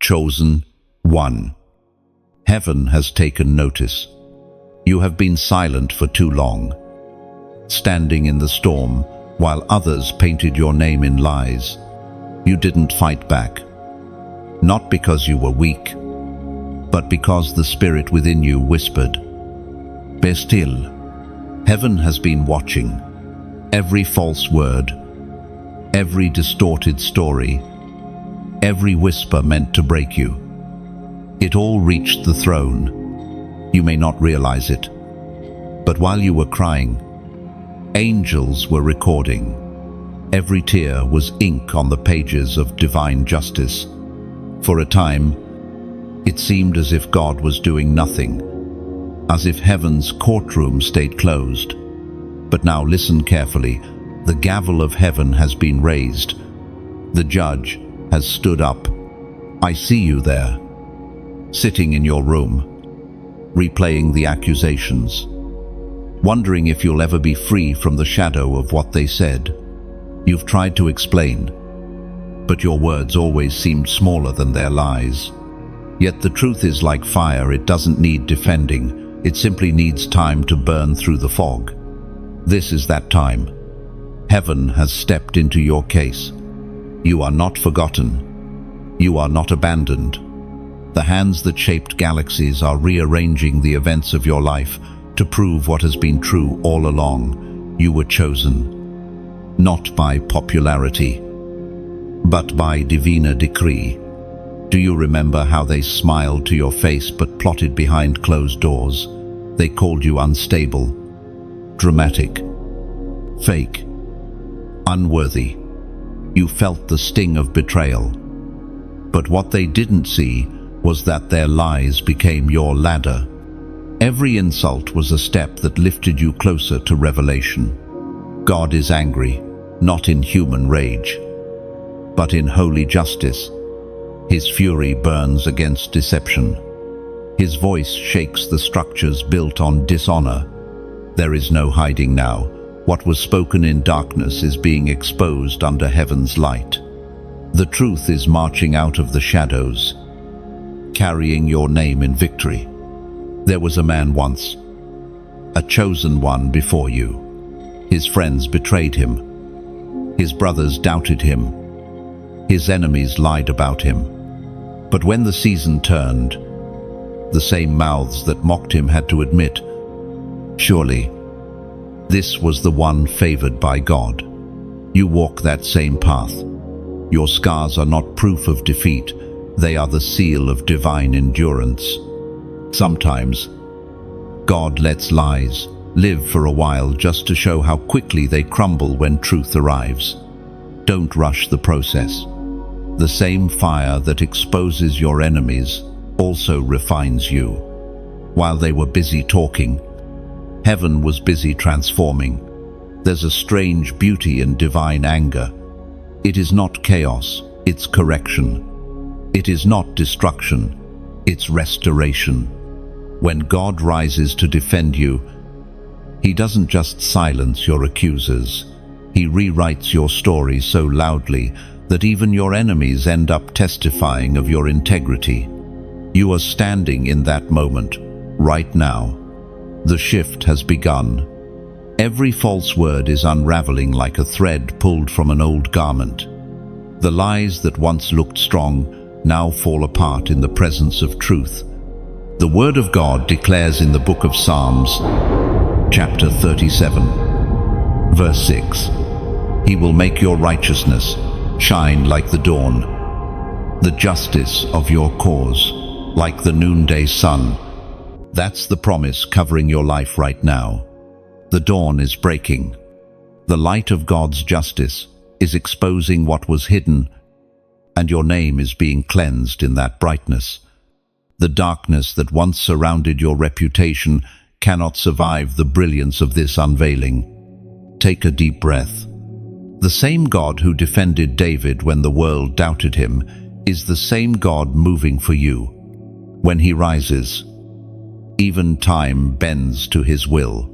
Chosen one. Heaven has taken notice. You have been silent for too long, standing in the storm while others painted your name in lies. You didn't fight back, not because you were weak, but because the spirit within you whispered, "Be still." Heaven has been watching. Every false word, every distorted story, every whisper meant to break you. It all reached the throne. You may not realize it, but while you were crying, angels were recording. Every tear was ink on the pages of divine justice. For a time, it seemed as if God was doing nothing, as if heaven's courtroom stayed closed. But now listen carefully. The gavel of heaven has been raised. The judge has stood up. I see you there, sitting in your room, replaying the accusations, wondering if you'll ever be free from the shadow of what they said. You've tried to explain, but your words always seemed smaller than their lies. Yet the truth is like fire. It doesn't need defending. It simply needs time to burn through the fog. This is that time. Heaven has stepped into your case. You are not forgotten. You are not abandoned. The hands that shaped galaxies are rearranging the events of your life to prove what has been true all along. You were chosen, not by popularity, but by divine decree. Do you remember how they smiled to your face but plotted behind closed doors? They called you unstable, dramatic, fake, unworthy. You felt the sting of betrayal. But what they didn't see was that their lies became your ladder. Every insult was a step that lifted you closer to revelation. God is angry, not in human rage, but in holy justice. His fury burns against deception. His voice shakes the structures built on dishonor. There is no hiding now. What was spoken in darkness is being exposed under heaven's light. The truth is marching out of the shadows, carrying your name in victory. There was a man once, a chosen one before you. His friends betrayed him. His brothers doubted him. His enemies lied about him. But when the season turned, the same mouths that mocked him had to admit, surely, this was the one favored by God. You walk that same path. Your scars are not proof of defeat. They are the seal of divine endurance. Sometimes, God lets lies live for a while just to show how quickly they crumble when truth arrives. Don't rush the process. The same fire that exposes your enemies also refines you. While they were busy talking, heaven was busy transforming. There's a strange beauty in divine anger. It is not chaos, it's correction. It is not destruction, it's restoration. When God rises to defend you, He doesn't just silence your accusers. He rewrites your story so loudly that even your enemies end up testifying of your integrity. You are standing in that moment, right now. The shift has begun. Every false word is unraveling like a thread pulled from an old garment. The lies that once looked strong now fall apart in the presence of truth. The Word of God declares in the book of Psalms, chapter 37, verse 6, He will make your righteousness shine like the dawn, the justice of your cause like the noonday sun. That's the promise covering your life right now. The dawn is breaking. The light of God's justice is exposing what was hidden, and your name is being cleansed in that brightness. The darkness that once surrounded your reputation cannot survive the brilliance of this unveiling. Take a deep breath. The same God who defended David when the world doubted him is the same God moving for you. When He rises, even time bends to His will.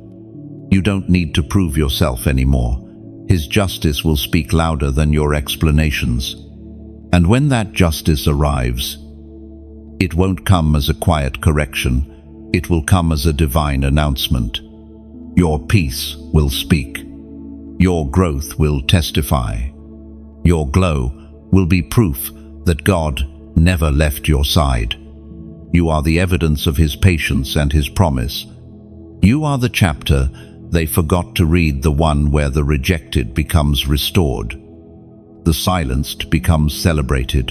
You don't need to prove yourself anymore. His justice will speak louder than your explanations. And when that justice arrives, It won't come as a quiet correction. It will come as a divine announcement. Your peace will speak. Your growth will testify. Your glow will be proof that God never left your side. You are the evidence of His patience and His promise. You are the chapter they forgot to read, the one where the rejected becomes restored, the silenced becomes celebrated,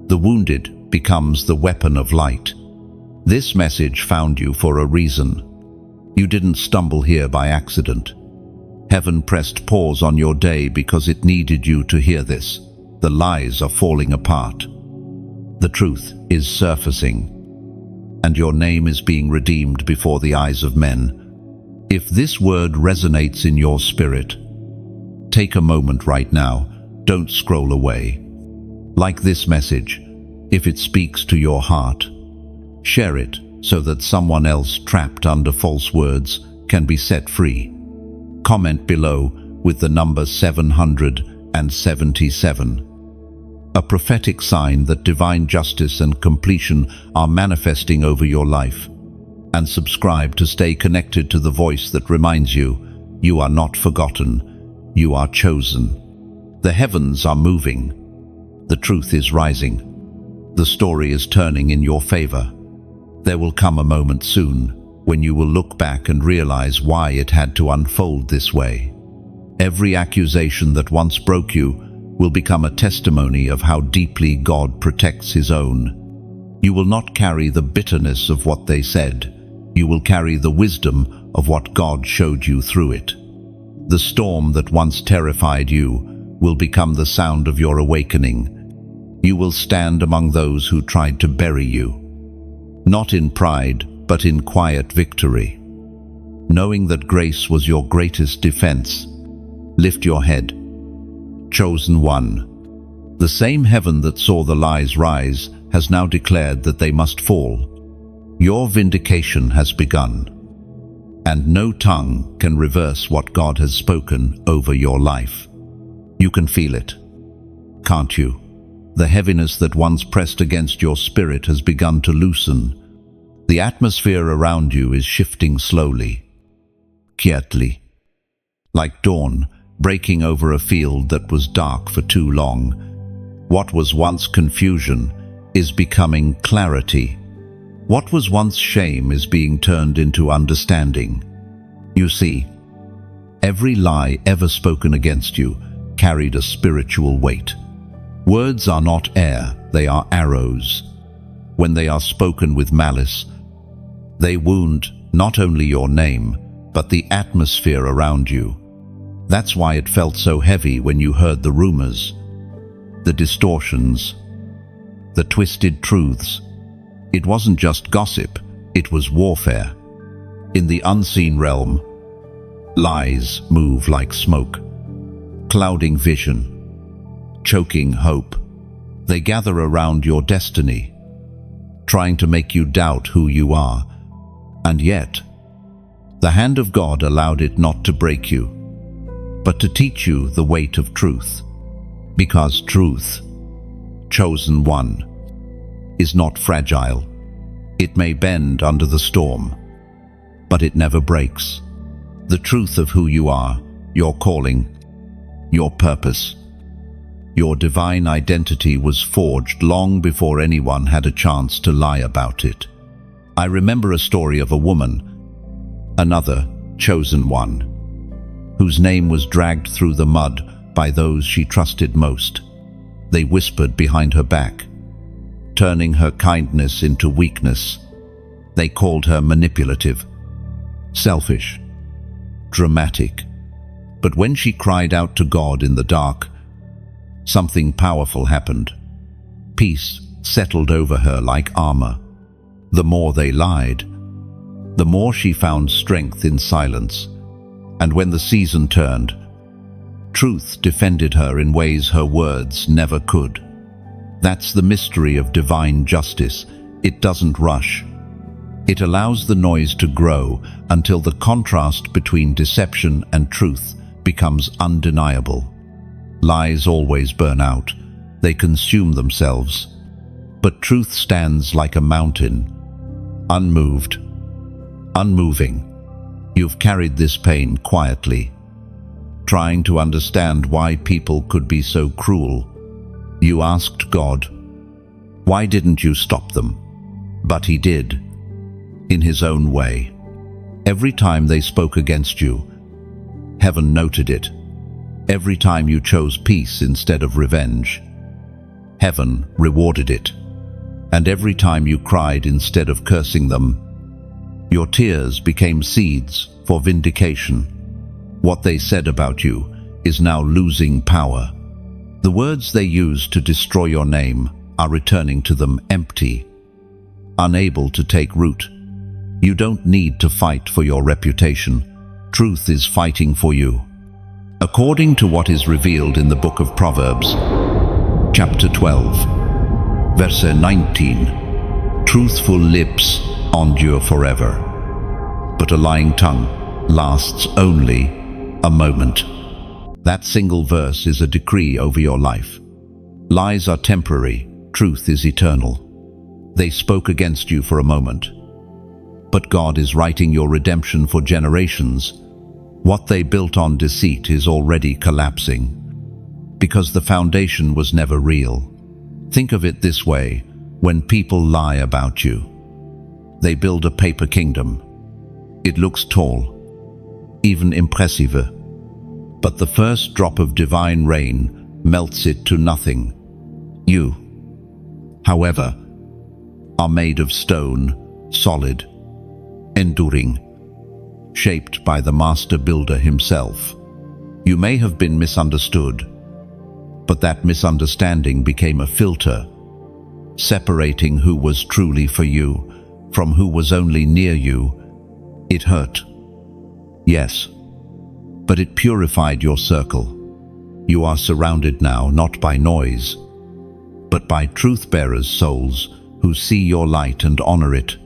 the wounded becomes the weapon of light. This message found you for a reason. You didn't stumble here by accident. Heaven pressed pause on your day because it needed you to hear this. The lies are falling apart. The truth is surfacing, and your name is being redeemed before the eyes of men. If this word resonates in your spirit, take a moment right now. Don't scroll away. Like this message, if it speaks to your heart, share it so that someone else trapped under false words can be set free. Comment below with the number 777. A prophetic sign that divine justice and completion are manifesting over your life. And subscribe to stay connected to the voice that reminds you, you are not forgotten, you are chosen. The heavens are moving. The truth is rising. The story is turning in your favor. There will come a moment soon when you will look back and realize why it had to unfold this way. Every accusation that once broke you will become a testimony of how deeply God protects His own. You will not carry the bitterness of what they said. You will carry the wisdom of what God showed you through it. The storm that once terrified you will become the sound of your awakening. You will stand among those who tried to bury you, not in pride, but in quiet victory. Knowing that grace was your greatest defense, lift your head. Chosen one. The same heaven that saw the lies rise has now declared that they must fall. Your vindication has begun, and no tongue can reverse what God has spoken over your life. You can feel it, can't you? The heaviness that once pressed against your spirit has begun to loosen. The atmosphere around you is shifting slowly, quietly, like dawn breaking over a field that was dark for too long. What was once confusion is becoming clarity. What was once shame is being turned into understanding. You see, every lie ever spoken against you carried a spiritual weight. Words are not air, they are arrows. When they are spoken with malice, they wound not only your name, but the atmosphere around you. That's why it felt so heavy when you heard the rumors, the distortions, the twisted truths. It wasn't just gossip, it was warfare. In the unseen realm, lies move like smoke, clouding vision, choking hope. They gather around your destiny, trying to make you doubt who you are. And yet, the hand of God allowed it not to break you, but to teach you the weight of truth. Because truth, chosen one, is not fragile. It may bend under the storm, but it never breaks. The truth of who you are, your calling, your purpose, your divine identity was forged long before anyone had a chance to lie about it. I remember a story of a woman, another chosen one, whose name was dragged through the mud by those she trusted most. They whispered behind her back, turning her kindness into weakness. They called her manipulative, selfish, dramatic. But when she cried out to God in the dark, something powerful happened. Peace settled over her like armor. The more they lied, the more she found strength in silence. And when the season turned, truth defended her in ways her words never could. That's the mystery of divine justice. It doesn't rush. It allows the noise to grow until the contrast between deception and truth becomes undeniable. Lies always burn out. They consume themselves. But truth stands like a mountain, unmoved, unmoving. You've carried this pain quietly, trying to understand why people could be so cruel. You asked God, why didn't you stop them? But He did, in His own way. Every time they spoke against you, heaven noted it. Every time you chose peace instead of revenge, heaven rewarded it. And every time you cried instead of cursing them, your tears became seeds for vindication. What they said about you is now losing power. The words they used to destroy your name are returning to them empty, unable to take root. You don't need to fight for your reputation. Truth is fighting for you. According to what is revealed in the book of Proverbs, chapter 12, verse 19, truthful lips endure forever, but a lying tongue lasts only a moment. That single verse is a decree over your life. Lies are temporary, truth is eternal. They spoke against you for a moment, but God is writing your redemption for generations. What they built on deceit is already collapsing, because the foundation was never real. Think of it this way: when people lie about you, they build a paper kingdom. It looks tall, even impressive, but the first drop of divine rain melts it to nothing. You, however, are made of stone, solid, enduring, shaped by the master builder himself. You may have been misunderstood, but that misunderstanding became a filter, separating who was truly for you from who was only near you. It hurt, yes, but it purified your circle. You are surrounded now not by noise, but by truth-bearers' souls who see your light and honor it.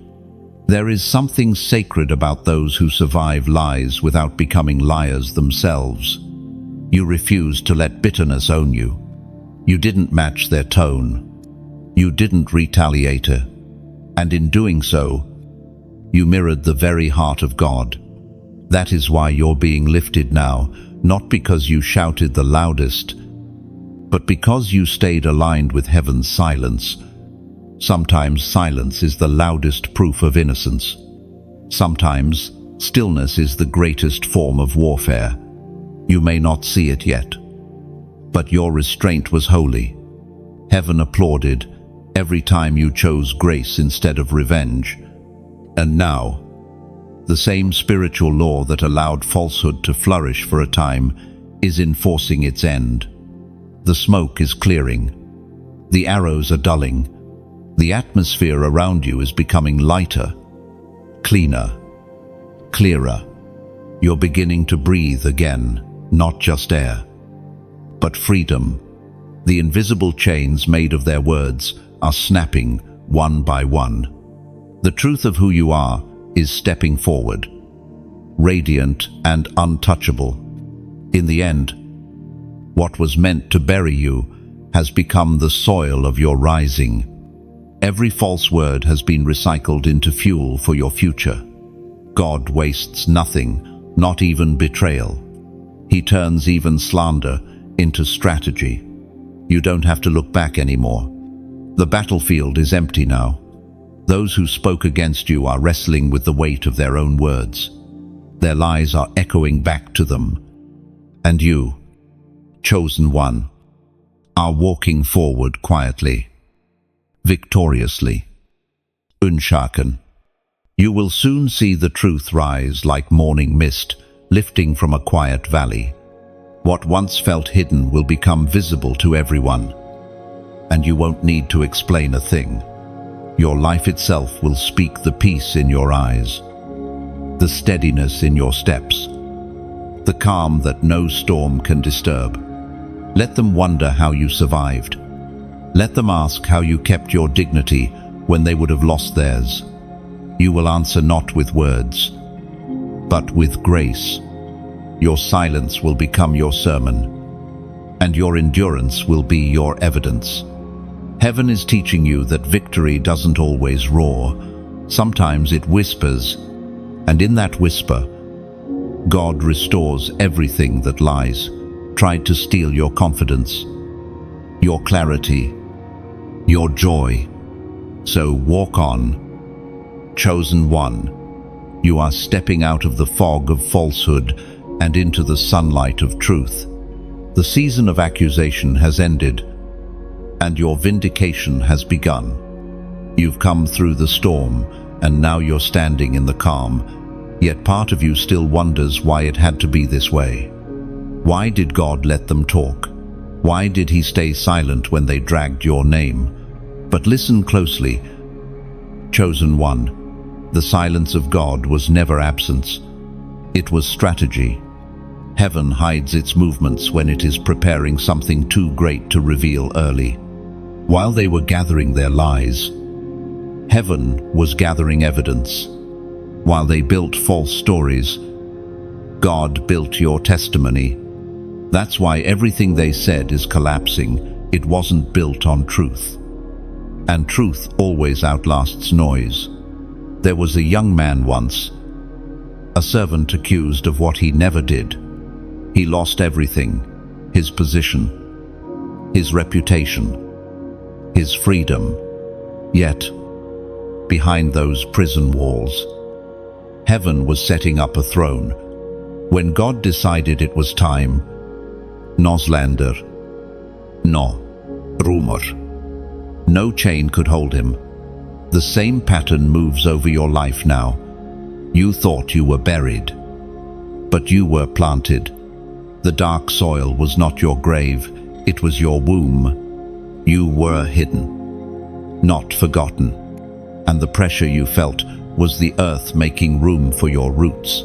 There is something sacred about those who survive lies without becoming liars themselves. You refused to let bitterness own you. You didn't match their tone. You didn't retaliate, and in doing so, you mirrored the very heart of God. That is why you're being lifted now, not because you shouted the loudest, but because you stayed aligned with heaven's silence. Sometimes silence is the loudest proof of innocence. Sometimes stillness is the greatest form of warfare. You may not see it yet, but your restraint was holy. Heaven applauded every time you chose grace instead of revenge. And now, the same spiritual law that allowed falsehood to flourish for a time is enforcing its end. The smoke is clearing. The arrows are dulling. The atmosphere around you is becoming lighter, cleaner, clearer. You're beginning to breathe again, not just air, but freedom. The invisible chains made of their words are snapping one by one. The truth of who you are is stepping forward, radiant and untouchable. In the end, what was meant to bury you has become the soil of your rising. Every false word has been recycled into fuel for your future. God wastes nothing, not even betrayal. He turns even slander into strategy. You don't have to look back anymore. The battlefield is empty now. Those who spoke against you are wrestling with the weight of their own words. Their lies are echoing back to them. And you, chosen one, are walking forward quietly, victoriously, unshaken. You will soon see the truth rise like morning mist, lifting from a quiet valley. What once felt hidden will become visible to everyone, and you won't need to explain a thing. Your life itself will speak the peace in your eyes, the steadiness in your steps, the calm that no storm can disturb. Let them wonder how you survived. Let them ask how you kept your dignity when they would have lost theirs. You will answer not with words, but with grace. Your silence will become your sermon, and your endurance will be your evidence. Heaven is teaching you that victory doesn't always roar. Sometimes it whispers, and in that whisper, God restores everything that lies, tried to steal your confidence, your clarity, your joy. So walk on, chosen one. You are stepping out of the fog of falsehood and into the sunlight of truth. The season of accusation has ended, and your vindication has begun. You've come through the storm, and now you're standing in the calm, yet part of you still wonders why it had to be this way. Why did God let them talk? Why did he stay silent when they dragged your name? But listen closely, chosen one. The silence of God was never absence. It was strategy. Heaven hides its movements when it is preparing something too great to reveal early. While they were gathering their lies, heaven was gathering evidence. While they built false stories, God built your testimony. That's why everything they said is collapsing. It wasn't built on truth. And truth always outlasts noise. There was a young man once, a servant accused of what he never did. He lost everything, his position, his reputation, his freedom. Yet, behind those prison walls, heaven was setting up a throne. When God decided it was time, no slander, no rumor, no chain could hold him. The same pattern moves over your life now. You thought you were buried, but you were planted. The dark soil was not your grave, it was your womb. You were hidden, not forgotten, and the pressure you felt was the earth making room for your roots.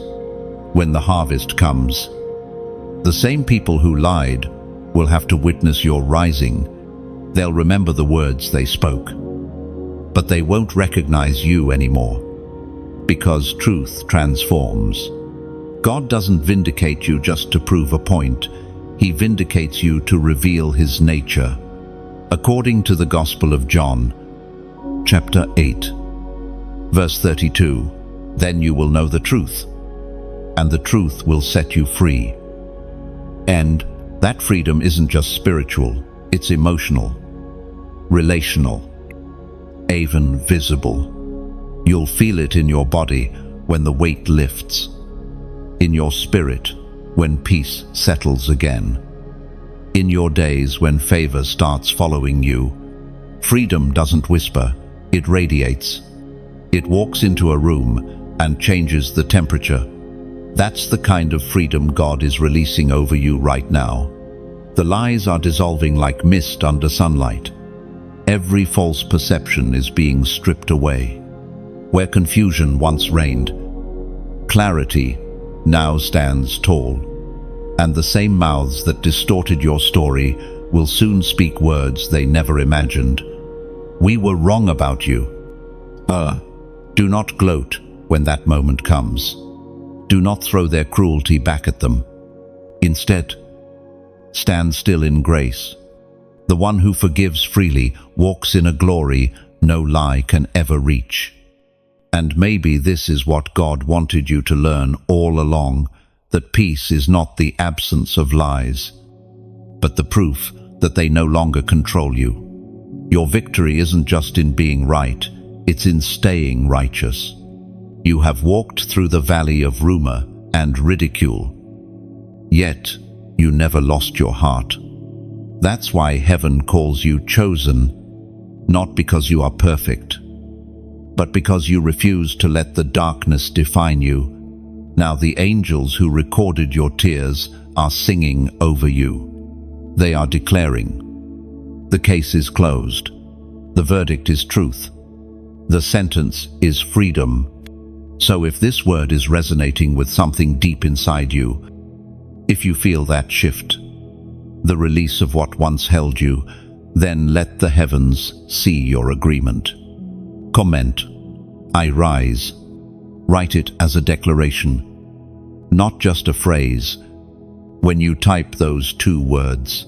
When the harvest comes, the same people who lied will have to witness your rising. They'll remember the words they spoke, but they won't recognize you anymore, because truth transforms. God doesn't vindicate you just to prove a point. He vindicates you to reveal his nature. According to the Gospel of John, chapter 8, verse 32, then you will know the truth, and the truth will set you free. And that freedom isn't just spiritual, it's emotional, relational, even visible. You'll feel it in your body when the weight lifts, in your spirit when peace settles again, in your days when favor starts following you. Freedom doesn't whisper, it radiates. It walks into a room and changes the temperature. That's the kind of freedom God is releasing over you right now. The lies are dissolving like mist under sunlight. Every false perception is being stripped away. Where confusion once reigned, clarity now stands tall. And the same mouths that distorted your story will soon speak words they never imagined. We were wrong about you. Do not gloat when that moment comes. Do not throw their cruelty back at them. Instead, stand still in grace. The one who forgives freely walks in a glory no lie can ever reach. And maybe this is what God wanted you to learn all along, that peace is not the absence of lies, but the proof that they no longer control you. Your victory isn't just in being right, it's in staying righteous. You have walked through the valley of rumor and ridicule, yet you never lost your heart. That's why heaven calls you chosen, not because you are perfect, but because you refuse to let the darkness define you. Now the angels who recorded your tears are singing over you. They are declaring, the case is closed. The verdict is truth. The sentence is freedom. So if this word is resonating with something deep inside you, if you feel that shift, the release of what once held you, then let the heavens see your agreement. Comment, I rise. Write it as a declaration, not just a phrase. When you type those two words,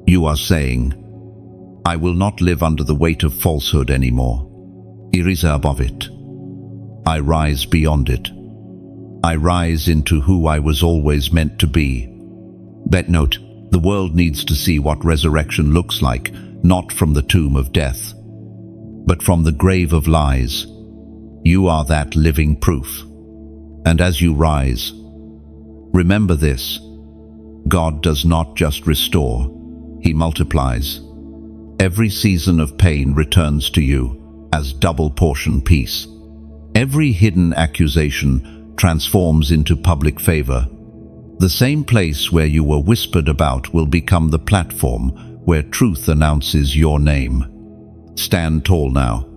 you are saying, I will not live under the weight of falsehood anymore. Erase above it. I rise beyond it. I rise into who I was always meant to be. Bet note, the world needs to see what resurrection looks like, not from the tomb of death, but from the grave of lies. You are that living proof. And as you rise, remember this: God does not just restore, He multiplies. Every season of pain returns to you as double portion peace. Every hidden accusation transforms into public favor. The same place where you were whispered about will become the platform where truth announces your name. Stand tall now.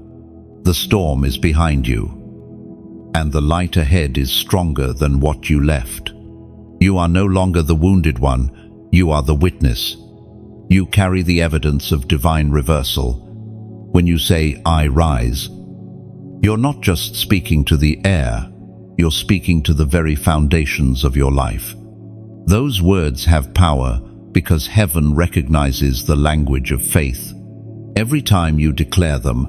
The storm is behind you, and the light ahead is stronger than what you left. You are no longer the wounded one, you are the witness. You carry the evidence of divine reversal. When you say, I rise, you're not just speaking to the air, you're speaking to the very foundations of your life. Those words have power because heaven recognizes the language of faith. Every time you declare them,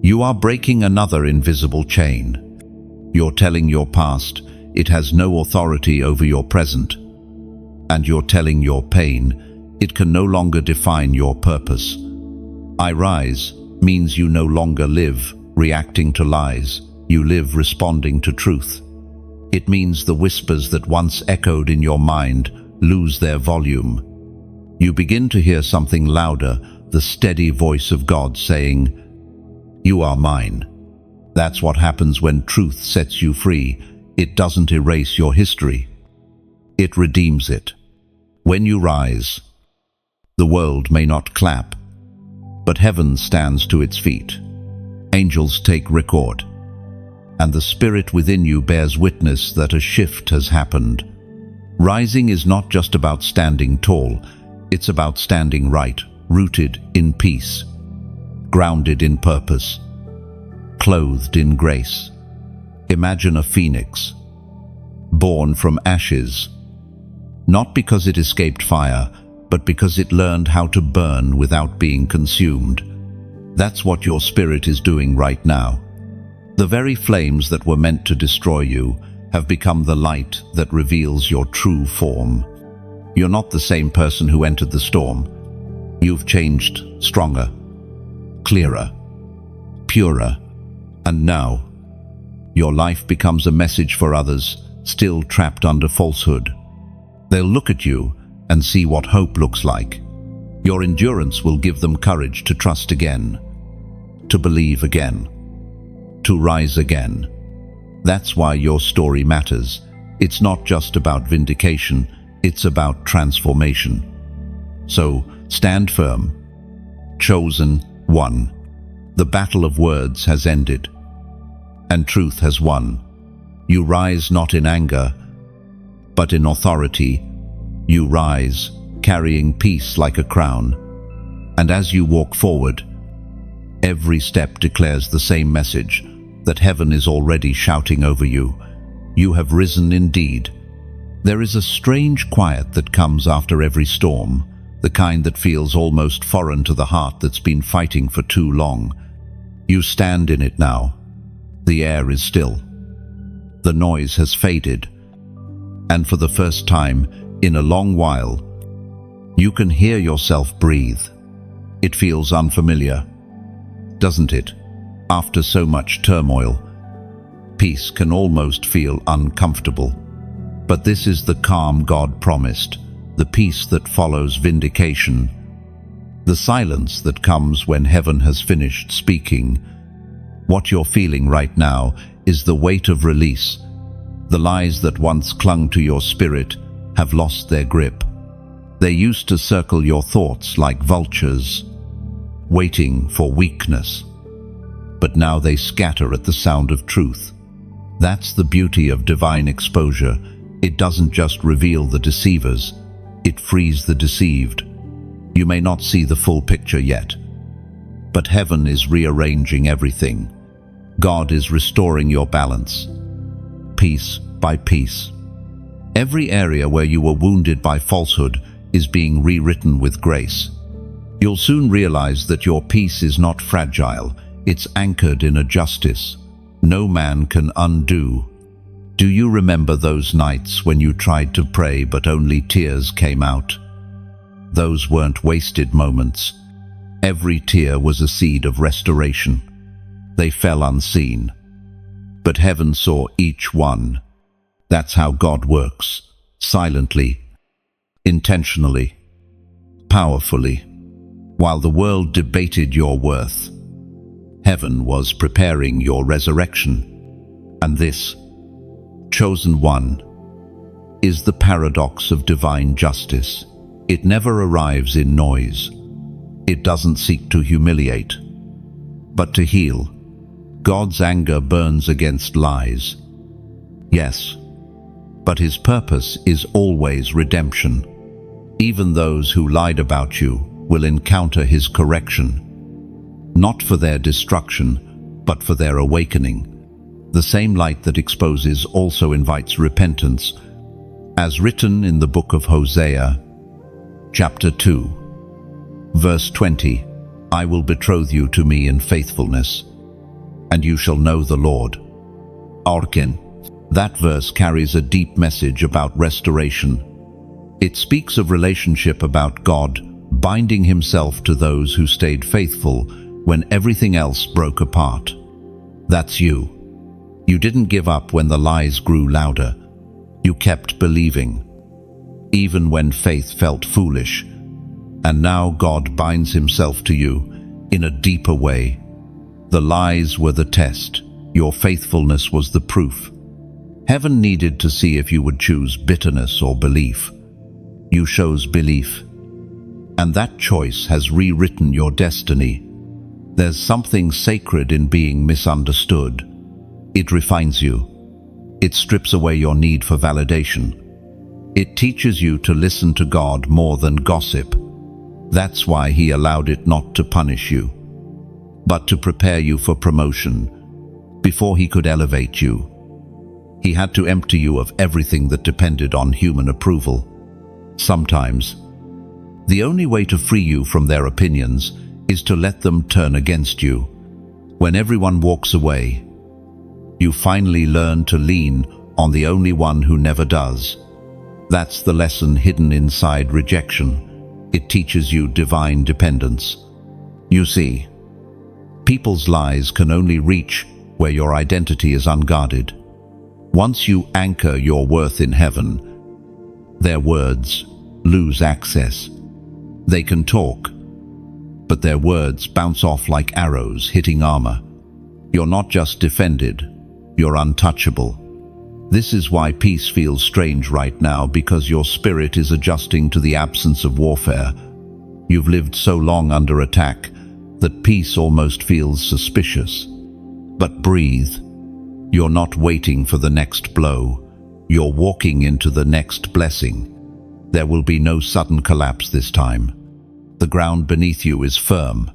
you are breaking another invisible chain. You're telling your past it has no authority over your present, and you're telling your pain it can no longer define your purpose. I rise means you no longer live reacting to lies, you live responding to truth. It means the whispers that once echoed in your mind lose their volume. You begin to hear something louder, the steady voice of God saying, "You are mine." That's what happens when truth sets you free. It doesn't erase your history. It redeems it. When you rise, the world may not clap, but heaven stands to its feet. Angels take record, and the spirit within you bears witness that a shift has happened. Rising is not just about standing tall, it's about standing right, rooted in peace, grounded in purpose, clothed in grace. Imagine a phoenix, born from ashes, not because it escaped fire, but because it learned how to burn without being consumed. That's what your spirit is doing right now. The very flames that were meant to destroy you have become the light that reveals your true form. You're not the same person who entered the storm. You've changed, stronger, clearer, purer, and now your life becomes a message for others still trapped under falsehood. They'll look at you and see what hope looks like. Your endurance will give them courage to trust again, to believe again, to rise again. That's why your story matters. It's not just about vindication, it's about transformation. So, stand firm. Chosen one. The battle of words has ended, and truth has won. You rise not in anger, but in authority. You rise, carrying peace like a crown. And as you walk forward, every step declares the same message, that heaven is already shouting over you. You have risen indeed. There is a strange quiet that comes after every storm, the kind that feels almost foreign to the heart that's been fighting for too long. You stand in it now. The air is still. The noise has faded. And for the first time in a long while, you can hear yourself breathe. It feels unfamiliar, doesn't it? After so much turmoil, peace can almost feel uncomfortable. But this is the calm God promised, the peace that follows vindication, the silence that comes when heaven has finished speaking. What you're feeling right now is the weight of release. The lies that once clung to your spirit have lost their grip. They used to circle your thoughts like vultures, waiting for weakness. But now they scatter at the sound of truth. That's the beauty of divine exposure. It doesn't just reveal the deceivers, it frees the deceived. You may not see the full picture yet, but heaven is rearranging everything. God is restoring your balance, piece by piece. Every area where you were wounded by falsehood is being rewritten with grace. You'll soon realize that your peace is not fragile, it's anchored in a justice no man can undo. Do you remember those nights when you tried to pray but only tears came out? Those weren't wasted moments. Every tear was a seed of restoration. They fell unseen, but heaven saw each one. That's how God works, silently, intentionally, powerfully. While the world debated your worth, heaven was preparing your resurrection. And this, chosen one, is the paradox of divine justice. It never arrives in noise. It doesn't seek to humiliate, but to heal. God's anger burns against lies. Yes, but his purpose is always redemption. Even those who lied about you will encounter his correction, not for their destruction, but for their awakening. The same light that exposes also invites repentance, as written in the book of Hosea, chapter 2, verse 20, I will betroth you to me in faithfulness, and you shall know the Lord. Arkin. That verse carries a deep message about restoration. It speaks of relationship, about God binding himself to those who stayed faithful when everything else broke apart. That's you. You didn't give up when the lies grew louder. You kept believing, even when faith felt foolish. And now God binds himself to you in a deeper way. The lies were the test. Your faithfulness was the proof. Heaven needed to see if you would choose bitterness or belief. You chose belief. And that choice has rewritten your destiny. There's something sacred in being misunderstood. It refines you. It strips away your need for validation. It teaches you to listen to God more than gossip. That's why he allowed it not to punish you, but to prepare you for promotion. Before he could elevate you, he had to empty you of everything that depended on human approval. Sometimes, the only way to free you from their opinions is to let them turn against you. When everyone walks away, you finally learn to lean on the only one who never does. That's the lesson hidden inside rejection. It teaches you divine dependence. You see, people's lies can only reach where your identity is unguarded. Once you anchor your worth in heaven, their words lose access. They can talk, but their words bounce off like arrows hitting armor. You're not just defended, you're untouchable. This is why peace feels strange right now, because your spirit is adjusting to the absence of warfare. You've lived so long under attack that peace almost feels suspicious. But breathe. You're not waiting for the next blow. You're walking into the next blessing. There will be no sudden collapse this time. The ground beneath you is firm.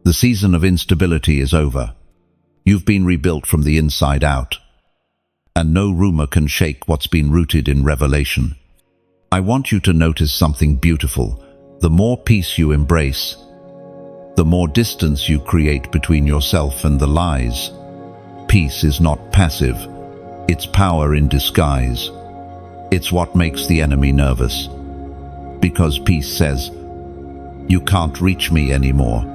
The season of instability is over. You've been rebuilt from the inside out. And no rumor can shake what's been rooted in revelation. I want you to notice something beautiful. The more peace you embrace, the more distance you create between yourself and the lies. Peace is not passive. It's power in disguise. It's what makes the enemy nervous. Because peace says, you can't reach me anymore.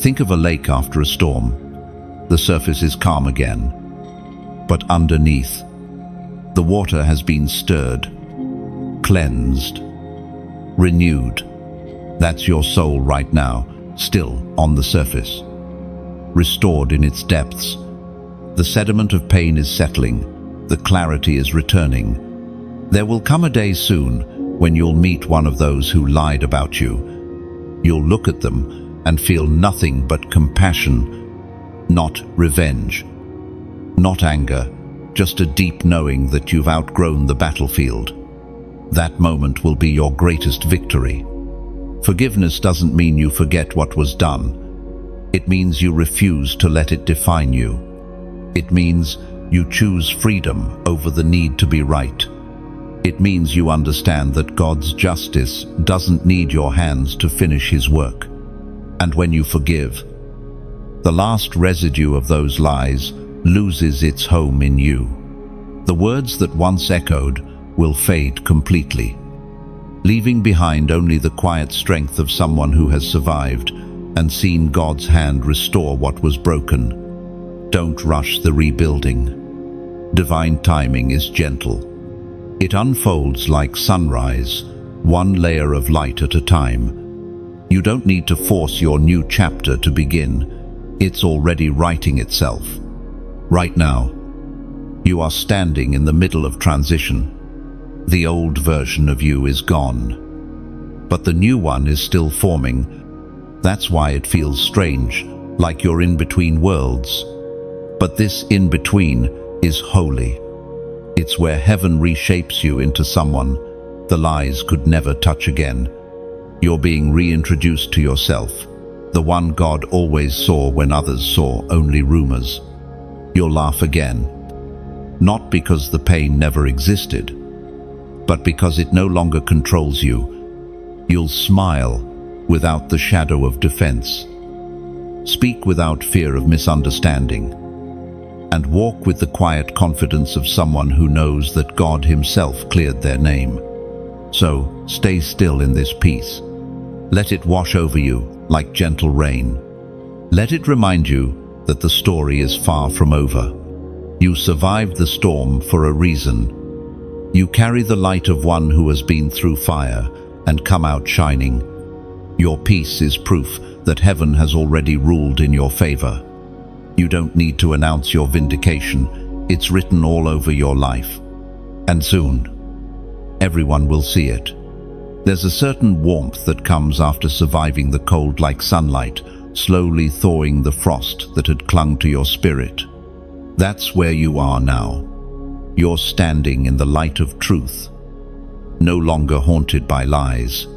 Think of a lake after a storm. The surface is calm again. But underneath, the water has been stirred, cleansed, renewed. That's your soul right now, still on the surface, restored in its depths. The sediment of pain is settling, the clarity is returning. There will come a day soon when you'll meet one of those who lied about you. You'll look at them and feel nothing but compassion, not revenge. Not anger, just a deep knowing that you've outgrown the battlefield. That moment will be your greatest victory. Forgiveness doesn't mean you forget what was done. It means you refuse to let it define you. It means you choose freedom over the need to be right. It means you understand that God's justice doesn't need your hands to finish His work. And when you forgive, the last residue of those lies loses its home in you. The words that once echoed will fade completely, leaving behind only the quiet strength of someone who has survived and seen God's hand restore what was broken. Don't rush the rebuilding. Divine timing is gentle. It unfolds like sunrise, one layer of light at a time. You don't need to force your new chapter to begin. It's already writing itself. Right now, you are standing in the middle of transition. The old version of you is gone, but the new one is still forming. That's why it feels strange, like you're in between worlds. But this in-between is holy. It's where heaven reshapes you into someone the lies could never touch again. You're being reintroduced to yourself, the one God always saw when others saw only rumors. You'll laugh again, not because the pain never existed, but because it no longer controls you. You'll smile without the shadow of defense, speak without fear of misunderstanding, and walk with the quiet confidence of someone who knows that God Himself cleared their name. So, stay still in this peace. Let it wash over you like gentle rain. Let it remind you that the story is far from over. You survived the storm for a reason. You carry the light of one who has been through fire and come out shining. Your peace is proof that heaven has already ruled in your favor. You don't need to announce your vindication. It's written all over your life. And soon, everyone will see it. There's a certain warmth that comes after surviving the cold like sunlight, slowly thawing the frost that had clung to your spirit. That's where you are now. You're standing in the light of truth, no longer haunted by lies,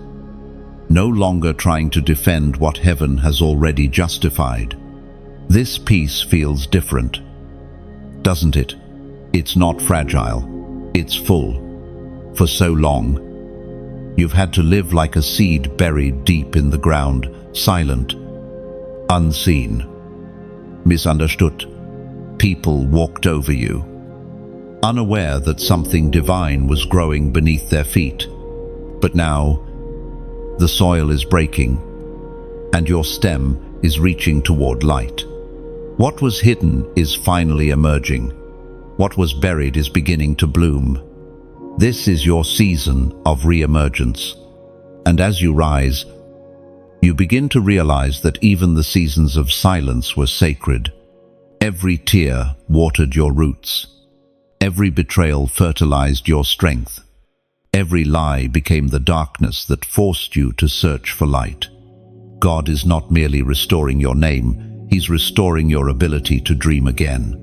no longer trying to defend what heaven has already justified. This peace feels different, doesn't it? It's not fragile, it's full. For so long, you've had to live like a seed buried deep in the ground, silent, unseen, misunderstood. People walked over you, unaware that something divine was growing beneath their feet. But now, the soil is breaking, and your stem is reaching toward light. What was hidden is finally emerging. What was buried is beginning to bloom. This is your season of reemergence. And as you rise, you begin to realize that even the seasons of silence were sacred. Every tear watered your roots. Every betrayal fertilized your strength. Every lie became the darkness that forced you to search for light. God is not merely restoring your name, He's restoring your ability to dream again.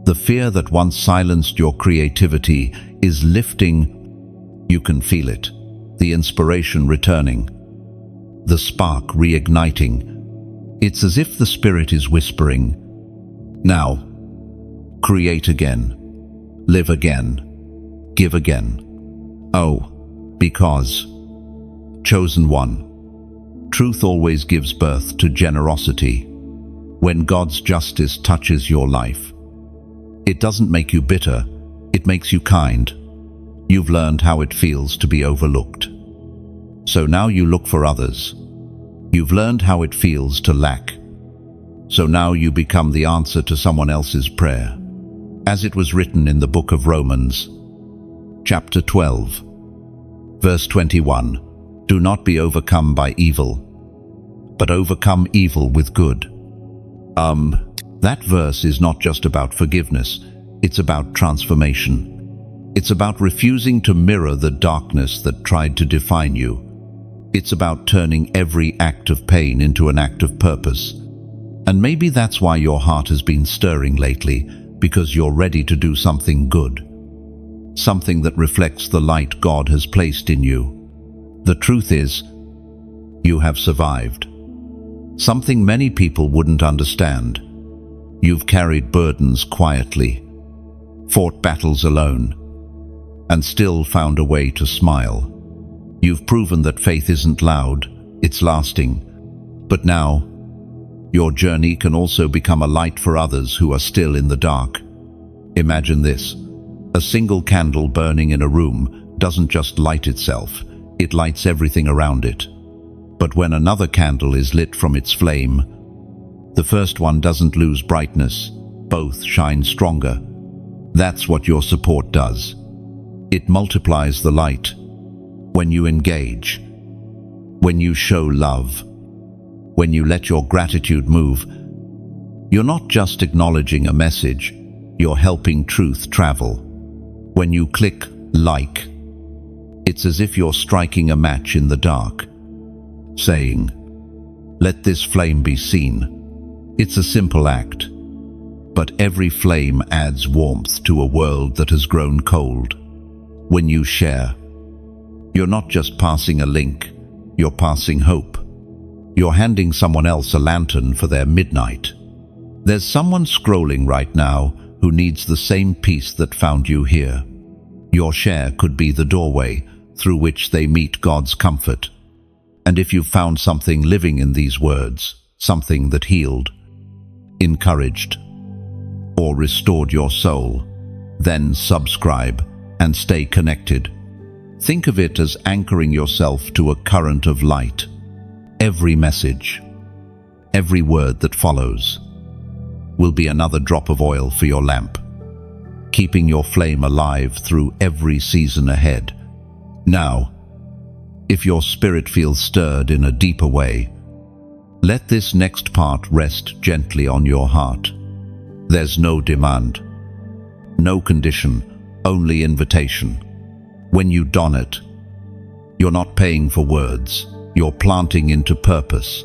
The fear that once silenced your creativity is lifting. You can feel it. The inspiration returning. The spark reigniting. It's as if the Spirit is whispering, "Now, create again. Live again. Give again." Oh, because, chosen one, truth always gives birth to generosity. When God's justice touches your life, it doesn't make you bitter, it makes you kind. You've learned how it feels to be overlooked. So now you look for others. You've learned how it feels to lack. So now you become the answer to someone else's prayer. As it was written in the book of Romans, chapter 12, verse 21, "Do not be overcome by evil, but overcome evil with good." That verse is not just about forgiveness, it's about transformation. It's about refusing to mirror the darkness that tried to define you. It's about turning every act of pain into an act of purpose. And maybe that's why your heart has been stirring lately, because you're ready to do something good. Something that reflects the light God has placed in you. The truth is, you have survived. Something many people wouldn't understand. You've carried burdens quietly, fought battles alone, and still found a way to smile. You've proven that faith isn't loud, it's lasting. But now, your journey can also become a light for others who are still in the dark. Imagine this. A single candle burning in a room doesn't just light itself, it lights everything around it. But when another candle is lit from its flame, the first one doesn't lose brightness, both shine stronger. That's what your support does. It multiplies the light. When you engage, when you show love, when you let your gratitude move, you're not just acknowledging a message, you're helping truth travel. When you click like, it's as if you're striking a match in the dark, saying, "Let this flame be seen." It's a simple act, but every flame adds warmth to a world that has grown cold. When you share, you're not just passing a link, you're passing hope. You're handing someone else a lantern for their midnight. There's someone scrolling right now who needs the same peace that found you here. Your share could be the doorway through which they meet God's comfort. And if you've found something living in these words, something that healed, encouraged, or restored your soul, then subscribe and stay connected. Think of it as anchoring yourself to a current of light. Every message, every word that follows, will be another drop of oil for your lamp, keeping your flame alive through every season ahead. Now, if your spirit feels stirred in a deeper way, let this next part rest gently on your heart. There's no demand, no condition, only invitation. When you don it, you're not paying for words, you're planting into purpose.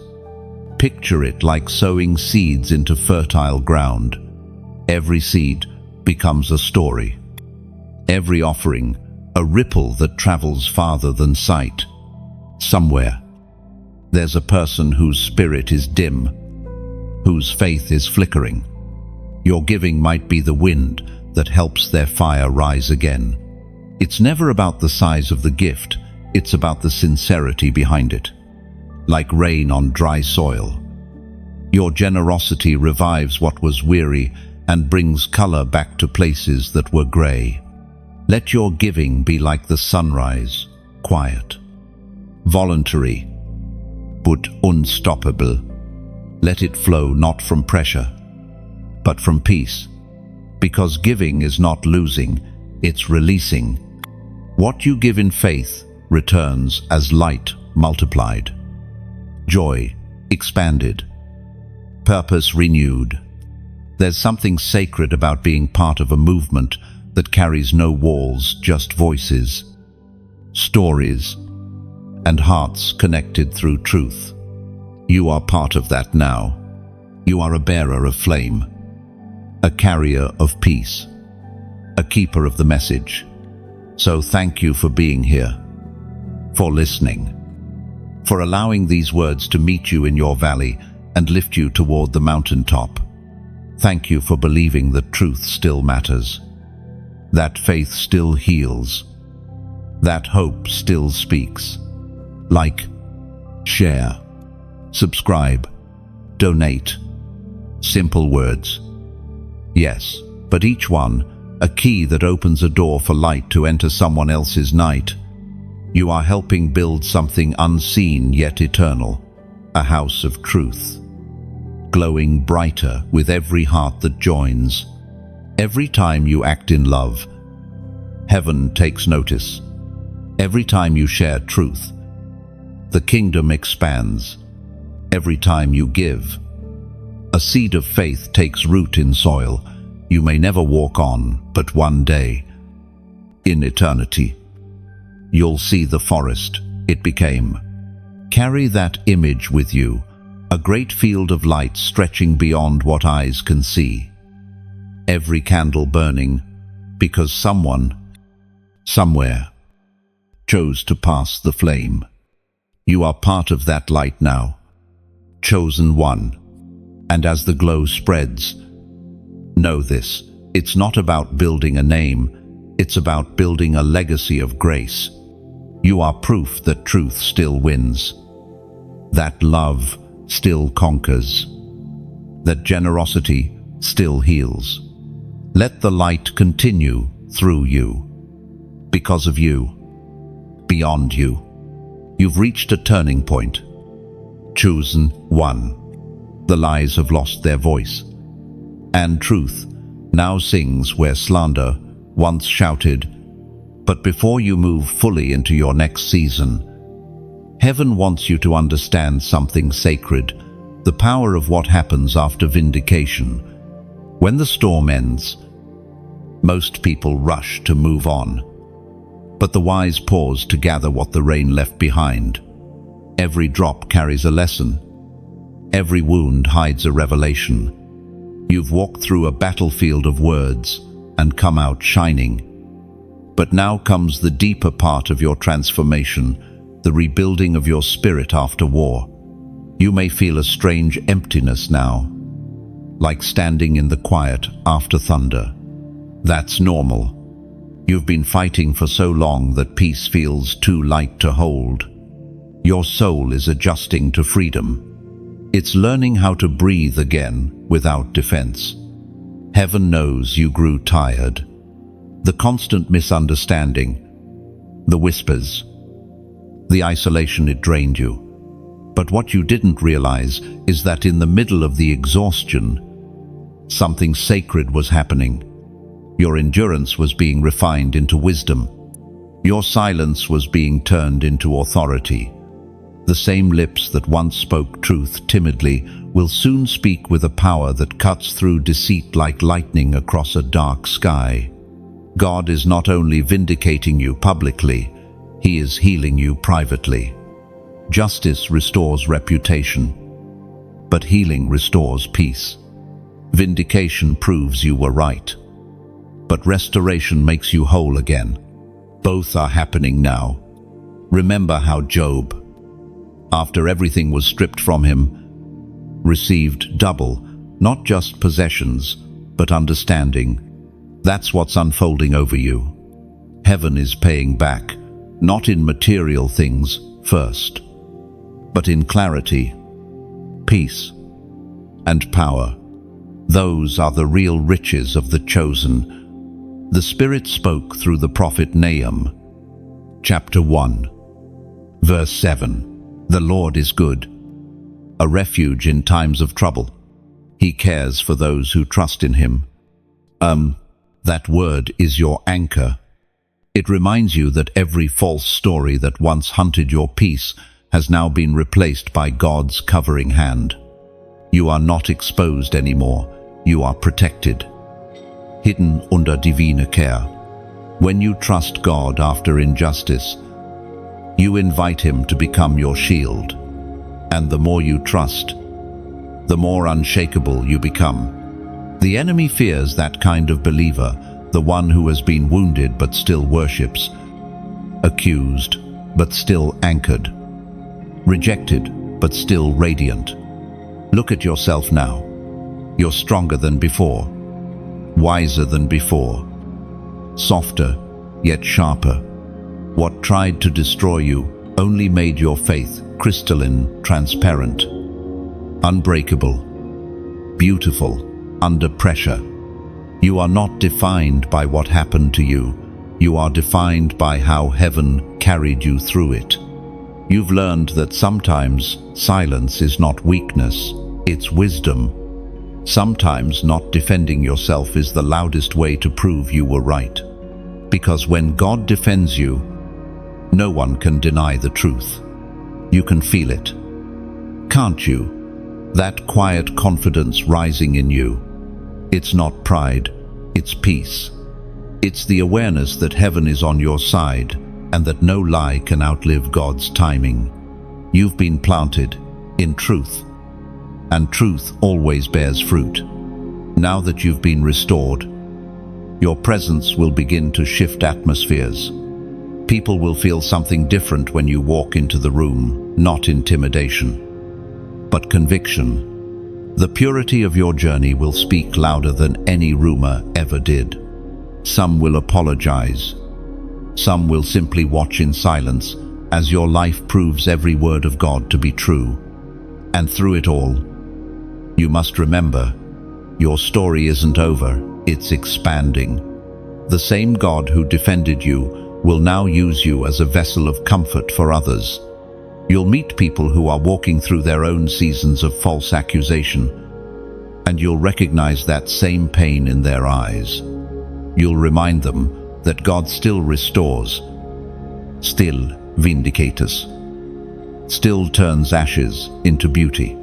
Picture it like sowing seeds into fertile ground. Every seed becomes a story. Every offering, a ripple that travels farther than sight. Somewhere, there's a person whose spirit is dim, whose faith is flickering. Your giving might be the wind that helps their fire rise again. It's never about the size of the gift, it's about the sincerity behind it. Like rain on dry soil, your generosity revives what was weary and brings color back to places that were gray. Let your giving be like the sunrise, quiet, voluntary, but unstoppable. Let it flow not from pressure, but from peace. Because giving is not losing, it's releasing. What you give in faith returns as light multiplied, joy expanded, purpose renewed. There's something sacred about being part of a movement that carries no walls, just voices, stories, and hearts connected through truth. You are part of that now. You are a bearer of flame, a carrier of peace, a keeper of the message. So thank you for being here, for listening, for allowing these words to meet you in your valley and lift you toward the mountaintop. Thank you for believing that truth still matters, that faith still heals, that hope still speaks. Like, share, subscribe, donate. Simple words. Yes, but each one, a key that opens a door for light to enter someone else's night. You are helping build something unseen yet eternal, a house of truth, glowing brighter with every heart that joins. Every time you act in love, heaven takes notice. Every time you share truth, the kingdom expands. Every time you give, a seed of faith takes root in soil you may never walk on, but one day, in eternity, you'll see the forest it became. Carry that image with you, a great field of light stretching beyond what eyes can see. Every candle burning because someone, somewhere, chose to pass the flame. You are part of that light now, chosen one. And as the glow spreads, know this, it's not about building a name, It's about building a legacy of grace. You are proof that truth still wins, that love still conquers, that generosity still heals. Let the light continue through you, because of you, beyond you. You've reached a turning point. Chosen one. The lies have lost their voice, and truth now sings where slander once shouted. But before you move fully into your next season, heaven wants you to understand something sacred, the power of what happens after vindication. When the storm ends, most people rush to move on, but the wise pause to gather what the rain left behind. Every drop carries a lesson. Every wound hides a revelation. You've walked through a battlefield of words and come out shining. But now comes the deeper part of your transformation, the rebuilding of your spirit after war. You may feel a strange emptiness now, like standing in the quiet after thunder. That's normal. You've been fighting for so long that peace feels too light to hold. Your soul is adjusting to freedom. It's learning how to breathe again without defense. Heaven knows you grew tired. The constant misunderstanding, the whispers, the isolation, it drained you. But what you didn't realize is that in the middle of the exhaustion, something sacred was happening. Your endurance was being refined into wisdom. Your silence was being turned into authority. The same lips that once spoke truth timidly will soon speak with a power that cuts through deceit like lightning across a dark sky. God is not only vindicating you publicly, He is healing you privately. Justice restores reputation, but healing restores peace. Vindication proves you were right, but restoration makes you whole again. Both are happening now. Remember how Job, after everything was stripped from him, received double, not just possessions, but understanding. That's what's unfolding over you. Heaven is paying back, not in material things first, but in clarity, peace, and power. Those are the real riches of the chosen. The Spirit spoke through the prophet Nahum, chapter 1, verse 7. The Lord is good, a refuge in times of trouble. He cares for those who trust in Him. That word is your anchor. It reminds you that every false story that once hunted your peace has now been replaced by God's covering hand. You are not exposed anymore. You are protected, hidden under divine care. When you trust God after injustice, you invite Him to become your shield. And the more you trust, the more unshakable you become. The enemy fears that kind of believer, the one who has been wounded but still worships, accused but still anchored, rejected but still radiant. Look at yourself now. You're stronger than before, wiser than before, softer yet sharper. What tried to destroy you only made your faith crystalline, transparent, unbreakable, beautiful, under pressure. You are not defined by what happened to you. You are defined by how heaven carried you through it. You've learned that sometimes silence is not weakness, it's wisdom. Sometimes not defending yourself is the loudest way to prove you were right. Because when God defends you, no one can deny the truth. You can feel it, can't you? That quiet confidence rising in you. It's not pride, it's peace. It's the awareness that heaven is on your side and that no lie can outlive God's timing. You've been planted in truth, and truth always bears fruit. Now that you've been restored, your presence will begin to shift atmospheres. People will feel something different when you walk into the room, not intimidation, but conviction. The purity of your journey will speak louder than any rumor ever did. Some will apologize. Some will simply watch in silence as your life proves every word of God to be true. And through it all, you must remember, your story isn't over, it's expanding. The same God who defended you will now use you as a vessel of comfort for others. You'll meet people who are walking through their own seasons of false accusation, and you'll recognize that same pain in their eyes. You'll remind them that God still restores, still vindicates, still turns ashes into beauty.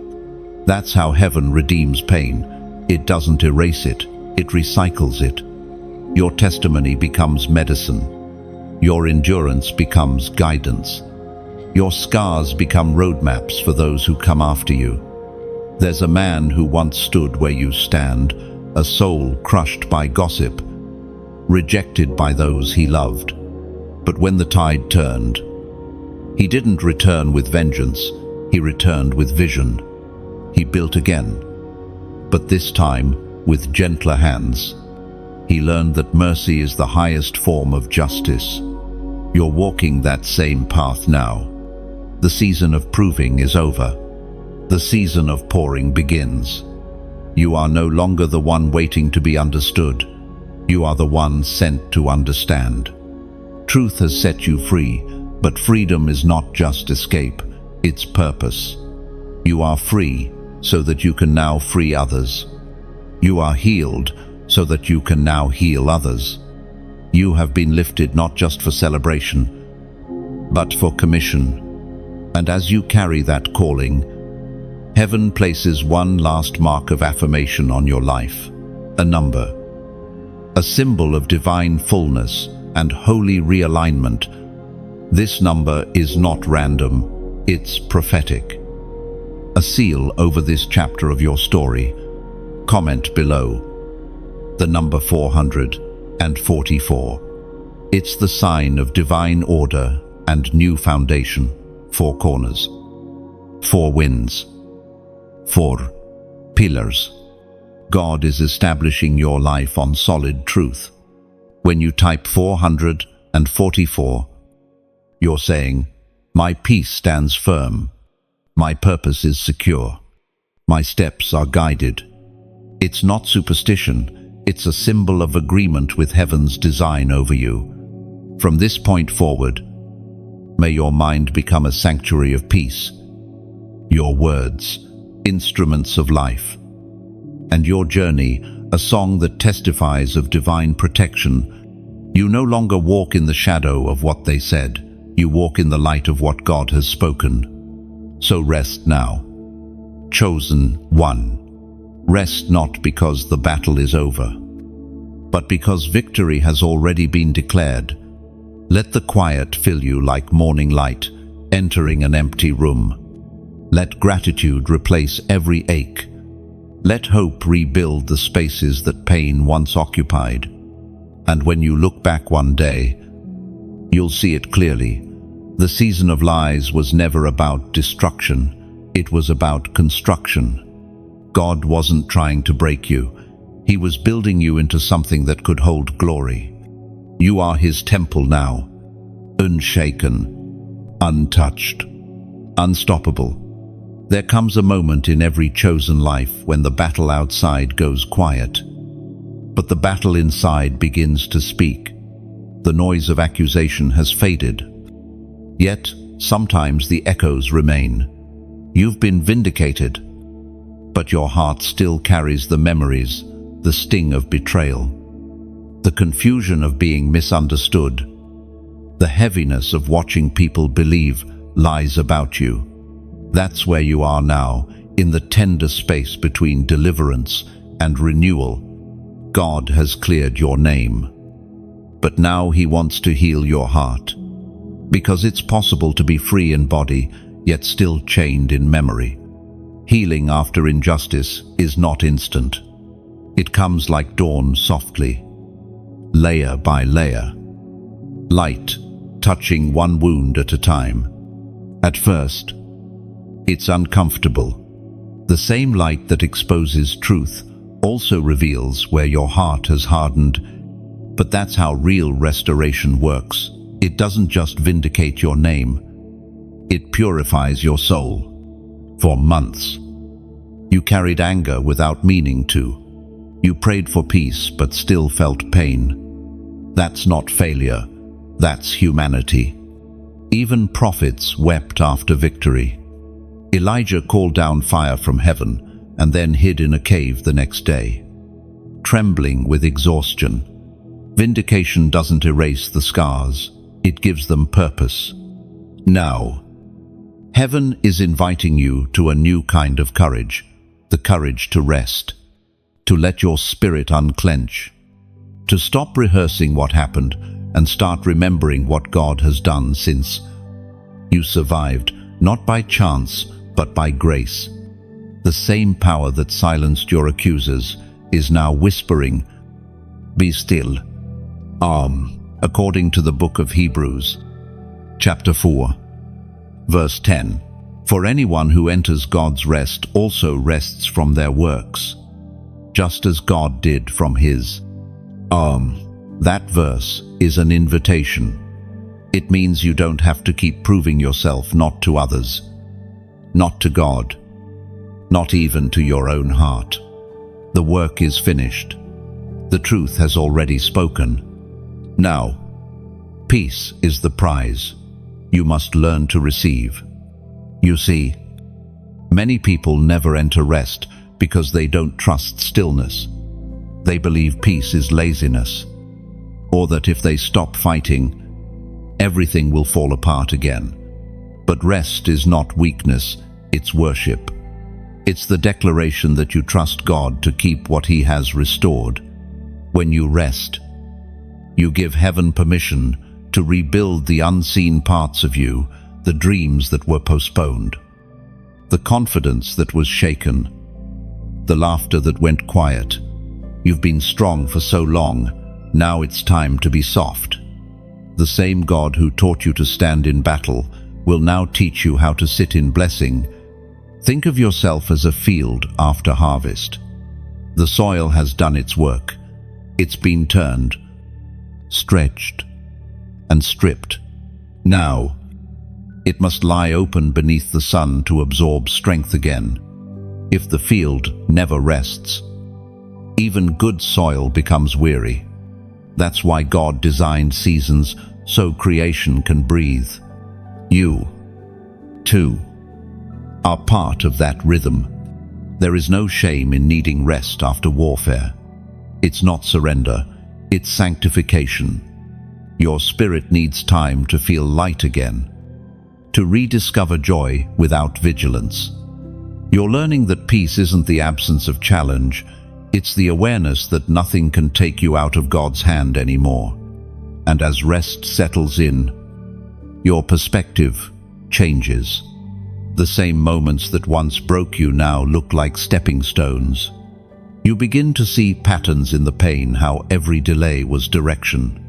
That's how heaven redeems pain. It doesn't erase it, it recycles it. Your testimony becomes medicine. Your endurance becomes guidance. Your scars become roadmaps for those who come after you. There's a man who once stood where you stand, a soul crushed by gossip, rejected by those he loved. But when the tide turned, he didn't return with vengeance, he returned with vision. He built again, but this time with gentler hands. He learned that mercy is the highest form of justice. You're walking that same path now. The season of proving is over. The season of pouring begins. You are no longer the one waiting to be understood. You are the one sent to understand. Truth has set you free, but freedom is not just escape, it's purpose. You are free so that you can now free others. You are healed so that you can now heal others. You have been lifted not just for celebration, but for commission. And as you carry that calling, heaven places one last mark of affirmation on your life, a number, a symbol of divine fullness and holy realignment. This number is not random, it's prophetic. A seal over this chapter of your story. Comment below. The number 444. It's the sign of divine order and new foundation. 4 corners, 4 winds, 4 pillars. God is establishing your life on solid truth. When you type 444, you're saying, my peace stands firm, my purpose is secure, my steps are guided. It's not superstition, it's a symbol of agreement with heaven's design over you. From this point forward, may your mind become a sanctuary of peace, your words, instruments of life, and your journey, a song that testifies of divine protection. You no longer walk in the shadow of what they said, you walk in the light of what God has spoken. So rest now. Chosen one. Rest not because the battle is over, but because victory has already been declared. Let the quiet fill you like morning light, entering an empty room. Let gratitude replace every ache. Let hope rebuild the spaces that pain once occupied. And when you look back one day, you'll see it clearly. The season of lies was never about destruction. It was about construction. God wasn't trying to break you. He was building you into something that could hold glory. You are His temple now, unshaken, untouched, unstoppable. There comes a moment in every chosen life when the battle outside goes quiet, but the battle inside begins to speak. The noise of accusation has faded, yet sometimes the echoes remain. You've been vindicated, but your heart still carries the memories, the sting of betrayal, the confusion of being misunderstood, the heaviness of watching people believe lies about you. That's where you are now, in the tender space between deliverance and renewal. God has cleared your name, but now He wants to heal your heart, because it's possible to be free in body, yet still chained in memory. Healing after injustice is not instant. It comes like dawn softly, layer by layer, light touching one wound at a time. At first, it's uncomfortable. The same light that exposes truth also reveals where your heart has hardened. But that's how real restoration works. It doesn't just vindicate your name, it purifies your soul. For months, you carried anger without meaning to. You prayed for peace but still felt pain. That's not failure, that's humanity. Even prophets wept after victory. Elijah called down fire from heaven and then hid in a cave the next day, trembling with exhaustion. Vindication doesn't erase the scars, it gives them purpose. Now, heaven is inviting you to a new kind of courage, the courage to rest, to let your spirit unclench, to stop rehearsing what happened and start remembering what God has done since. You survived, not by chance, but by grace. The same power that silenced your accusers is now whispering, "Be still." According to the book of Hebrews, chapter 4, verse 10, "For anyone who enters God's rest also rests from their works, just as God did from his." That verse is an invitation. It means you don't have to keep proving yourself, not to others, not to God, not even to your own heart. The work is finished. The truth has already spoken. Now, peace is the prize. You must learn to receive. You see, many people never enter rest because they don't trust stillness. They believe peace is laziness, or that if they stop fighting, everything will fall apart again. But rest is not weakness, it's worship. It's the declaration that you trust God to keep what He has restored. When you rest, you give heaven permission to rebuild the unseen parts of you, the dreams that were postponed, the confidence that was shaken, the laughter that went quiet. You've been strong for so long, now it's time to be soft. The same God who taught you to stand in battle will now teach you how to sit in blessing. Think of yourself as a field after harvest. The soil has done its work. It's been turned, stretched, and stripped. Now, it must lie open beneath the sun to absorb strength again. If the field never rests, even good soil becomes weary. That's why God designed seasons so creation can breathe. You, too, are part of that rhythm. There is no shame in needing rest after warfare. It's not surrender, it's sanctification. Your spirit needs time to feel light again, to rediscover joy without vigilance. You're learning that peace isn't the absence of challenge, it's the awareness that nothing can take you out of God's hand anymore. And as rest settles in, your perspective changes. The same moments that once broke you now look like stepping stones. You begin to see patterns in the pain, how every delay was direction,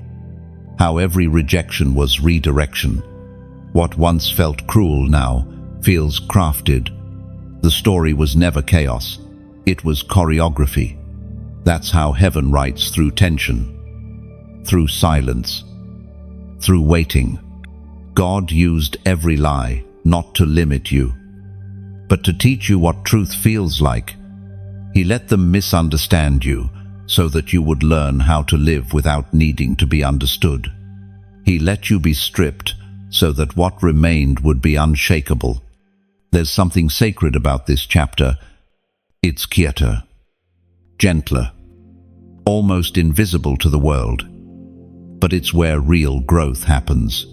how every rejection was redirection. What once felt cruel now feels crafted. The story was never chaos, it was choreography. That's how heaven writes, through tension, through silence, through waiting. God used every lie not to limit you, but to teach you what truth feels like. He let them misunderstand you so that you would learn how to live without needing to be understood. He let you be stripped so that what remained would be unshakable. There's something sacred about this chapter. It's quieter, gentler, almost invisible to the world. But it's where real growth happens.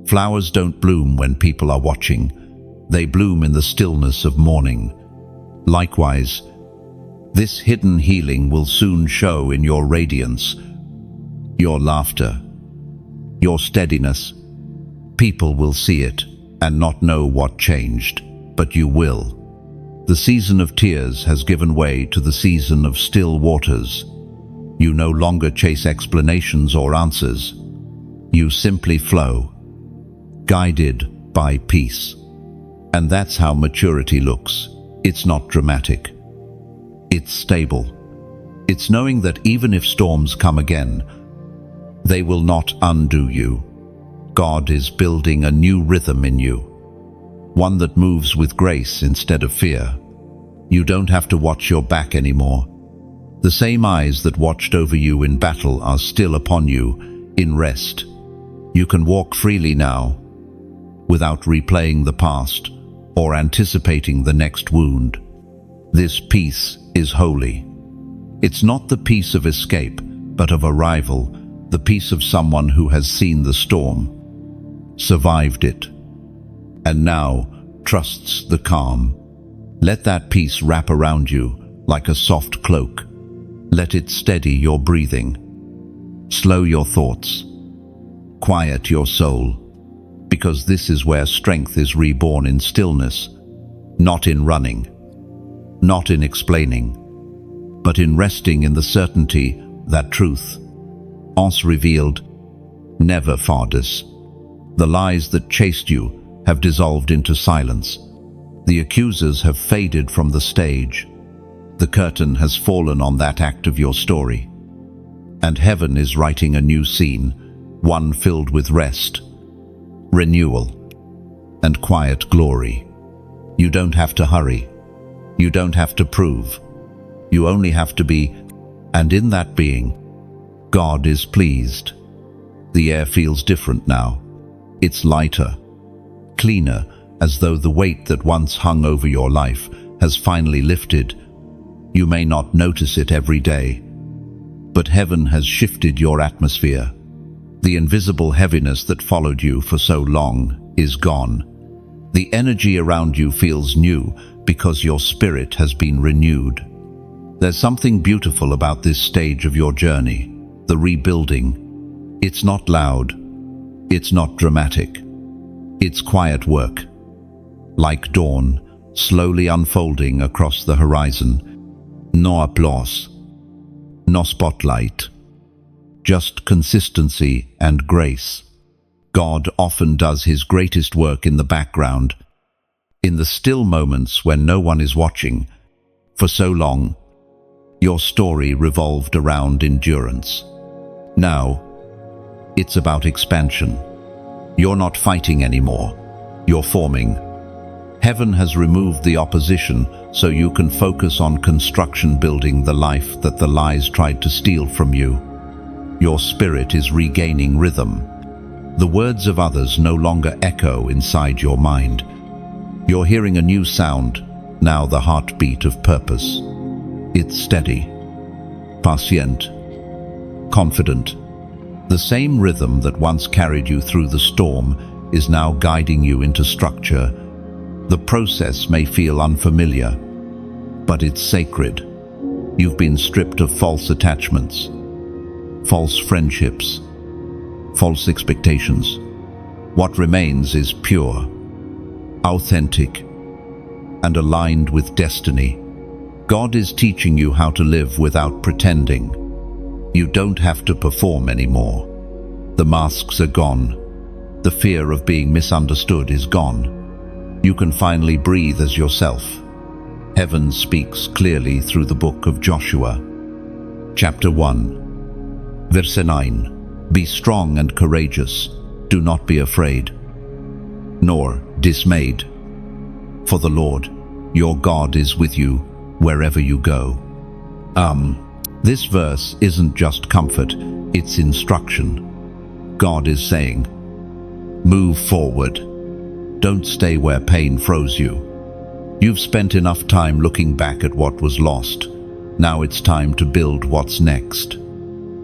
Flowers don't bloom when people are watching. They bloom in the stillness of morning. Likewise, this hidden healing will soon show in your radiance, your laughter, your steadiness. People will see it and not know what changed, but you will. The season of tears has given way to the season of still waters. You no longer chase explanations or answers. You simply flow, guided by peace. And that's how maturity looks. It's not dramatic. It's stable. It's knowing that even if storms come again, They will not undo you. God is building a new rhythm in you, one that moves with grace instead of fear. You don't have to watch your back anymore. The same eyes that watched over you in battle are still upon you in rest. You can walk freely now, without replaying the past or anticipating the next wound. This peace is holy. It's not the peace of escape, but of arrival, the peace of someone who has seen the storm, survived it, and now trusts the calm. Let that peace wrap around you like a soft cloak. Let it steady your breathing, slow your thoughts, quiet your soul, because this is where strength is reborn, in stillness, not in running, not in explaining, but in resting in the certainty that truth, once revealed, never fades. The lies that chased you have dissolved into silence. The accusers have faded from the stage. The curtain has fallen on that act of your story. And heaven is writing a new scene, one filled with rest, renewal, and quiet glory. You don't have to hurry. You don't have to prove. You only have to be, and in that being, God is pleased. The air feels different now. It's lighter, cleaner, as though the weight that once hung over your life has finally lifted. You may not notice it every day, but heaven has shifted your atmosphere. The invisible heaviness that followed you for so long is gone. The energy around you feels new because your spirit has been renewed. There's something beautiful about this stage of your journey, the rebuilding. It's not loud. It's not dramatic. It's quiet work, like dawn, slowly unfolding across the horizon. No applause, no spotlight, just consistency and grace. God often does his greatest work in the background, in the still moments when no one is watching. For so long, your story revolved around endurance. Now, it's about expansion. You're not fighting anymore. You're forming. Heaven has removed the opposition so you can focus on construction, building the life that the lies tried to steal from you. Your spirit is regaining rhythm. The words of others no longer echo inside your mind. You're hearing a new sound, now the heartbeat of purpose. It's steady, patient, confident. The same rhythm that once carried you through the storm is now guiding you into structure. The process may feel unfamiliar, but it's sacred. You've been stripped of false attachments, false friendships, false expectations. What remains is pure, authentic, and aligned with destiny. God is teaching you how to live without pretending. You don't have to perform anymore. The masks are gone. The fear of being misunderstood is gone. You can finally breathe as yourself. Heaven speaks clearly through the book of Joshua. Chapter 1, verse 9. Be strong and courageous. Do not be afraid, nor dismayed. For the Lord, your God, is with you wherever you go. This verse isn't just comfort, it's instruction. God is saying, move forward. Don't stay where pain froze you. You've spent enough time looking back at what was lost. Now it's time to build what's next.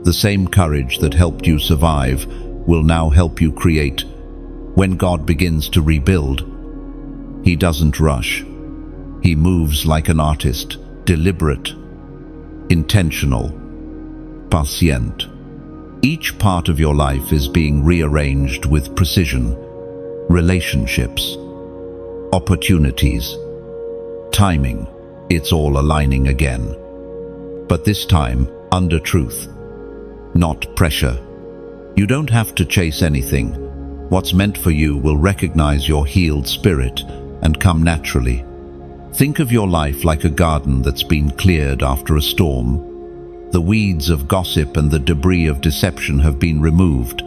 The same courage that helped you survive will now help you create. When God begins to rebuild, he doesn't rush. He moves like an artist, deliberate, intentional, patient. Each part of your life is being rearranged with precision. Relationships, opportunities, timing, it's all aligning again. But this time, under truth, not pressure. You don't have to chase anything. What's meant for you will recognize your healed spirit and come naturally. Think of your life like a garden that's been cleared after a storm. The weeds of gossip and the debris of deception have been removed.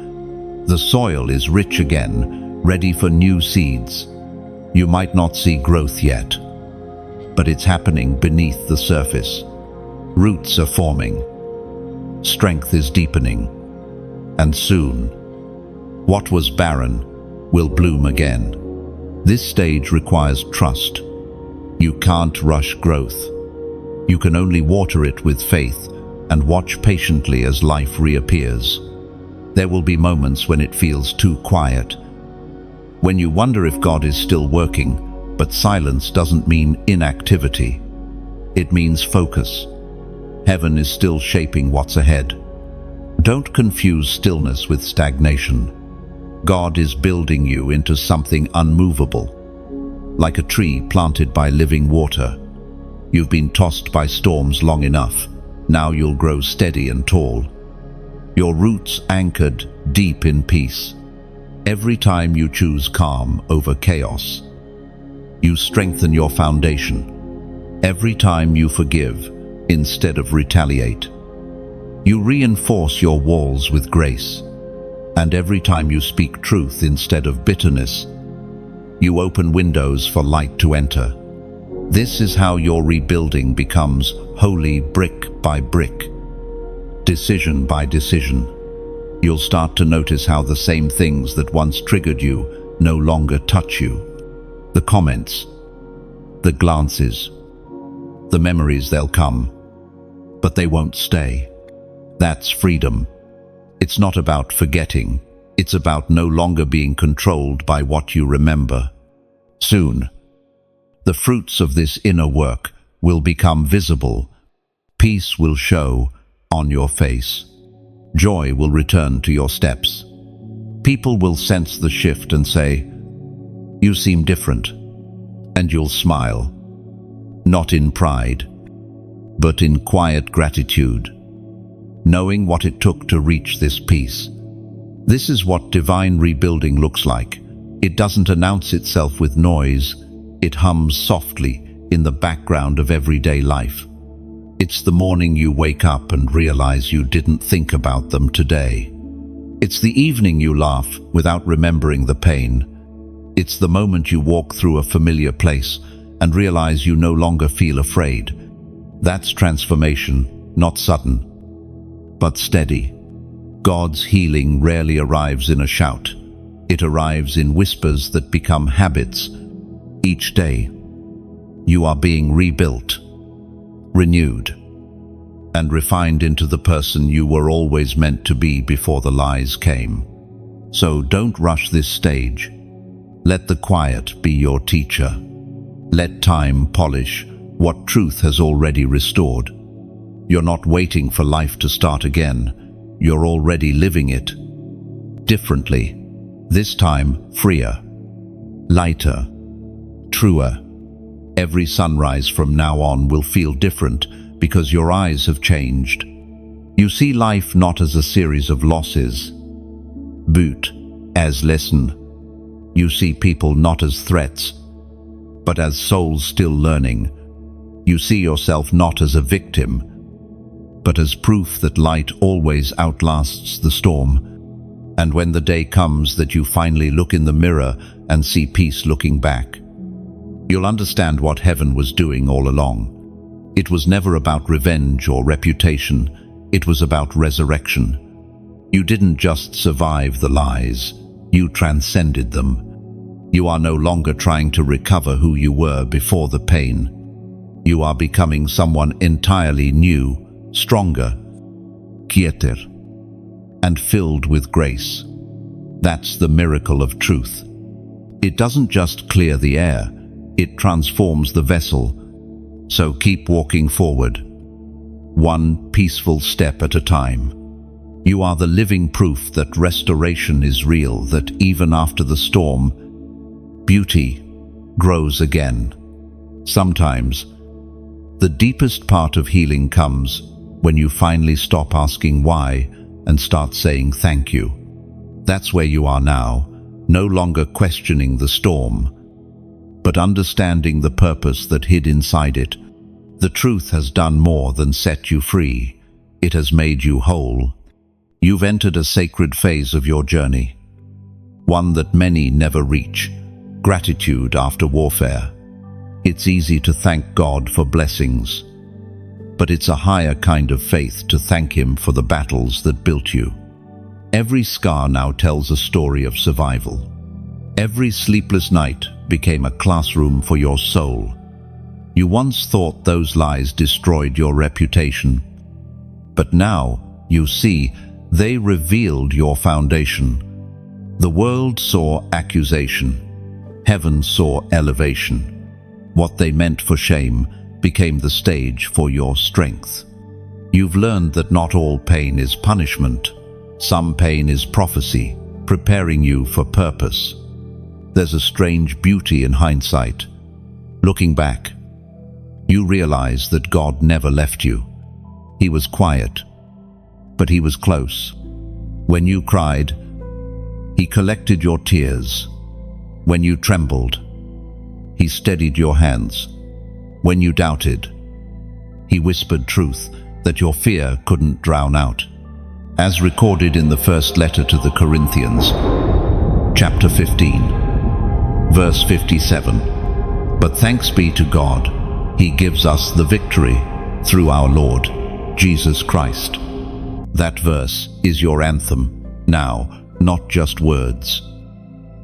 The soil is rich again, ready for new seeds. You might not see growth yet, but it's happening beneath the surface. Roots are forming. Strength is deepening. And soon, what was barren will bloom again. This stage requires trust. You can't rush growth. You can only water it with faith and watch patiently as life reappears. There will be moments when it feels too quiet, when you wonder if God is still working, but silence doesn't mean inactivity. It means focus. Heaven is still shaping what's ahead. Don't confuse stillness with stagnation. God is building you into something unmovable. Like a tree planted by living water. You've been tossed by storms long enough. Now you'll grow steady and tall. Your roots anchored deep in peace. Every time you choose calm over chaos, you strengthen your foundation. Every time you forgive instead of retaliate, you reinforce your walls with grace. And every time you speak truth instead of bitterness, you open windows for light to enter. This is how your rebuilding becomes holy brick by brick, decision by decision. You'll start to notice how the same things that once triggered you no longer touch you. The comments, the glances, the memories, they'll come, but they won't stay. That's freedom. It's not about forgetting. It's about no longer being controlled by what you remember. Soon, the fruits of this inner work will become visible. Peace will show on your face. Joy will return to your steps. People will sense the shift and say, "You seem different." And you'll smile, not in pride, but in quiet gratitude, knowing what it took to reach this peace. This is what divine rebuilding looks like. It doesn't announce itself with noise. It hums softly in the background of everyday life. It's the morning you wake up and realize you didn't think about them today. It's the evening you laugh without remembering the pain. It's the moment you walk through a familiar place and realize you no longer feel afraid. That's transformation, not sudden, but steady. God's healing rarely arrives in a shout. It arrives in whispers that become habits. Each day, you are being rebuilt, renewed, and refined into the person you were always meant to be before the lies came. So don't rush this stage. Let the quiet be your teacher. Let time polish what truth has already restored. You're not waiting for life to start again. You're already living it. Differently. This time, freer, lighter, truer. Every sunrise from now on will feel different because your eyes have changed. You see life not as a series of losses, but as lesson. You see people not as threats, but as souls still learning. You see yourself not as a victim, but as proof that light always outlasts the storm. And when the day comes that you finally look in the mirror and see peace looking back, you'll understand what heaven was doing all along. It was never about revenge or reputation. It was about resurrection. You didn't just survive the lies. You transcended them. You are no longer trying to recover who you were before the pain. You are becoming someone entirely new, stronger, quieter, and filled with grace. That's the miracle of truth. It doesn't just clear the air, it transforms the vessel. So keep walking forward, one peaceful step at a time. You are the living proof that restoration is real, that even after the storm, beauty grows again. Sometimes, the deepest part of healing comes when you finally stop asking why and start saying thank you. That's where you are now, no longer questioning the storm, but understanding the purpose that hid inside it. The truth has done more than set you free. It has made you whole. You've entered a sacred phase of your journey, one that many never reach, gratitude after warfare. It's easy to thank God for blessings, but it's a higher kind of faith to thank Him for the battles that built you. Every scar now tells a story of survival. Every sleepless night became a classroom for your soul. You once thought those lies destroyed your reputation, but now you see they revealed your foundation. The world saw accusation. Heaven saw elevation. What they meant for shame became the stage for your strength. You've learned that not all pain is punishment. Some pain is prophecy, preparing you for purpose. There's a strange beauty in hindsight. Looking back, you realize that God never left you. He was quiet, but He was close. When you cried, He collected your tears. When you trembled, He steadied your hands. When you doubted, He whispered truth that your fear couldn't drown out. As recorded in the first letter to the Corinthians, chapter 15, verse 57. But thanks be to God, He gives us the victory through our Lord Jesus Christ. That verse is your anthem now, not just words,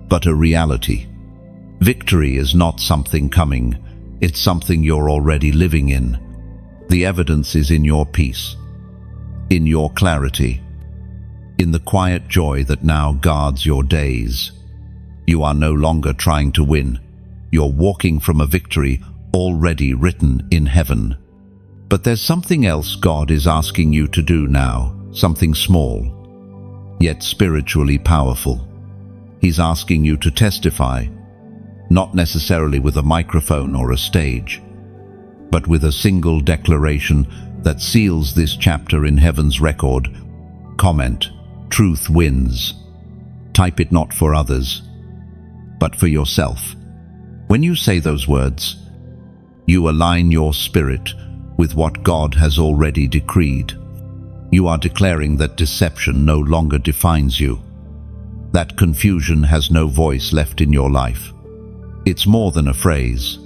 but a reality. Victory is not something coming, it's something you're already living in. The evidence is in your peace, in your clarity, in the quiet joy that now guards your days. You are no longer trying to win. You're walking from a victory already written in heaven. But there's something else God is asking you to do now, something small, yet spiritually powerful. He's asking you to testify, not necessarily with a microphone or a stage, but with a single declaration that seals this chapter in heaven's record. Comment, truth wins. Type it not for others, but for yourself. When you say those words, you align your spirit with what God has already decreed. You are declaring that deception no longer defines you, that confusion has no voice left in your life. It's more than a phrase,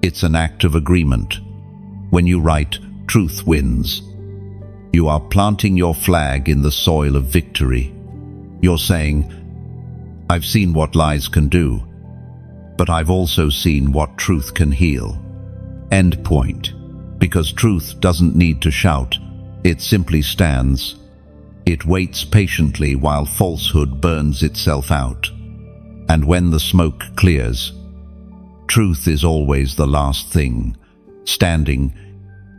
it's an act of agreement. When you write, truth wins, you are planting your flag in the soil of victory. You're saying, I've seen what lies can do, but I've also seen what truth can heal. End point. Because truth doesn't need to shout, it simply stands. It waits patiently while falsehood burns itself out. And when the smoke clears, truth is always the last thing standing.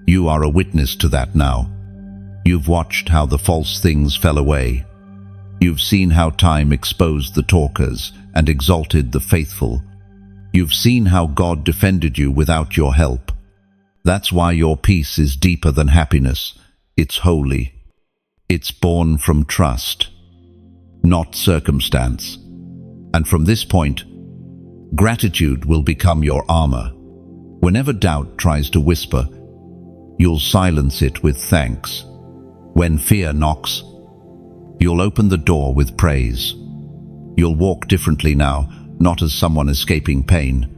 You are a witness to that now. You've watched how the false things fell away. You've seen how time exposed the talkers and exalted the faithful. You've seen how God defended you without your help. That's why your peace is deeper than happiness. It's holy. It's born from trust, not circumstance. And from this point, gratitude will become your armor. Whenever doubt tries to whisper, you'll silence it with thanks. When fear knocks, you'll open the door with praise. You'll walk differently now, not as someone escaping pain,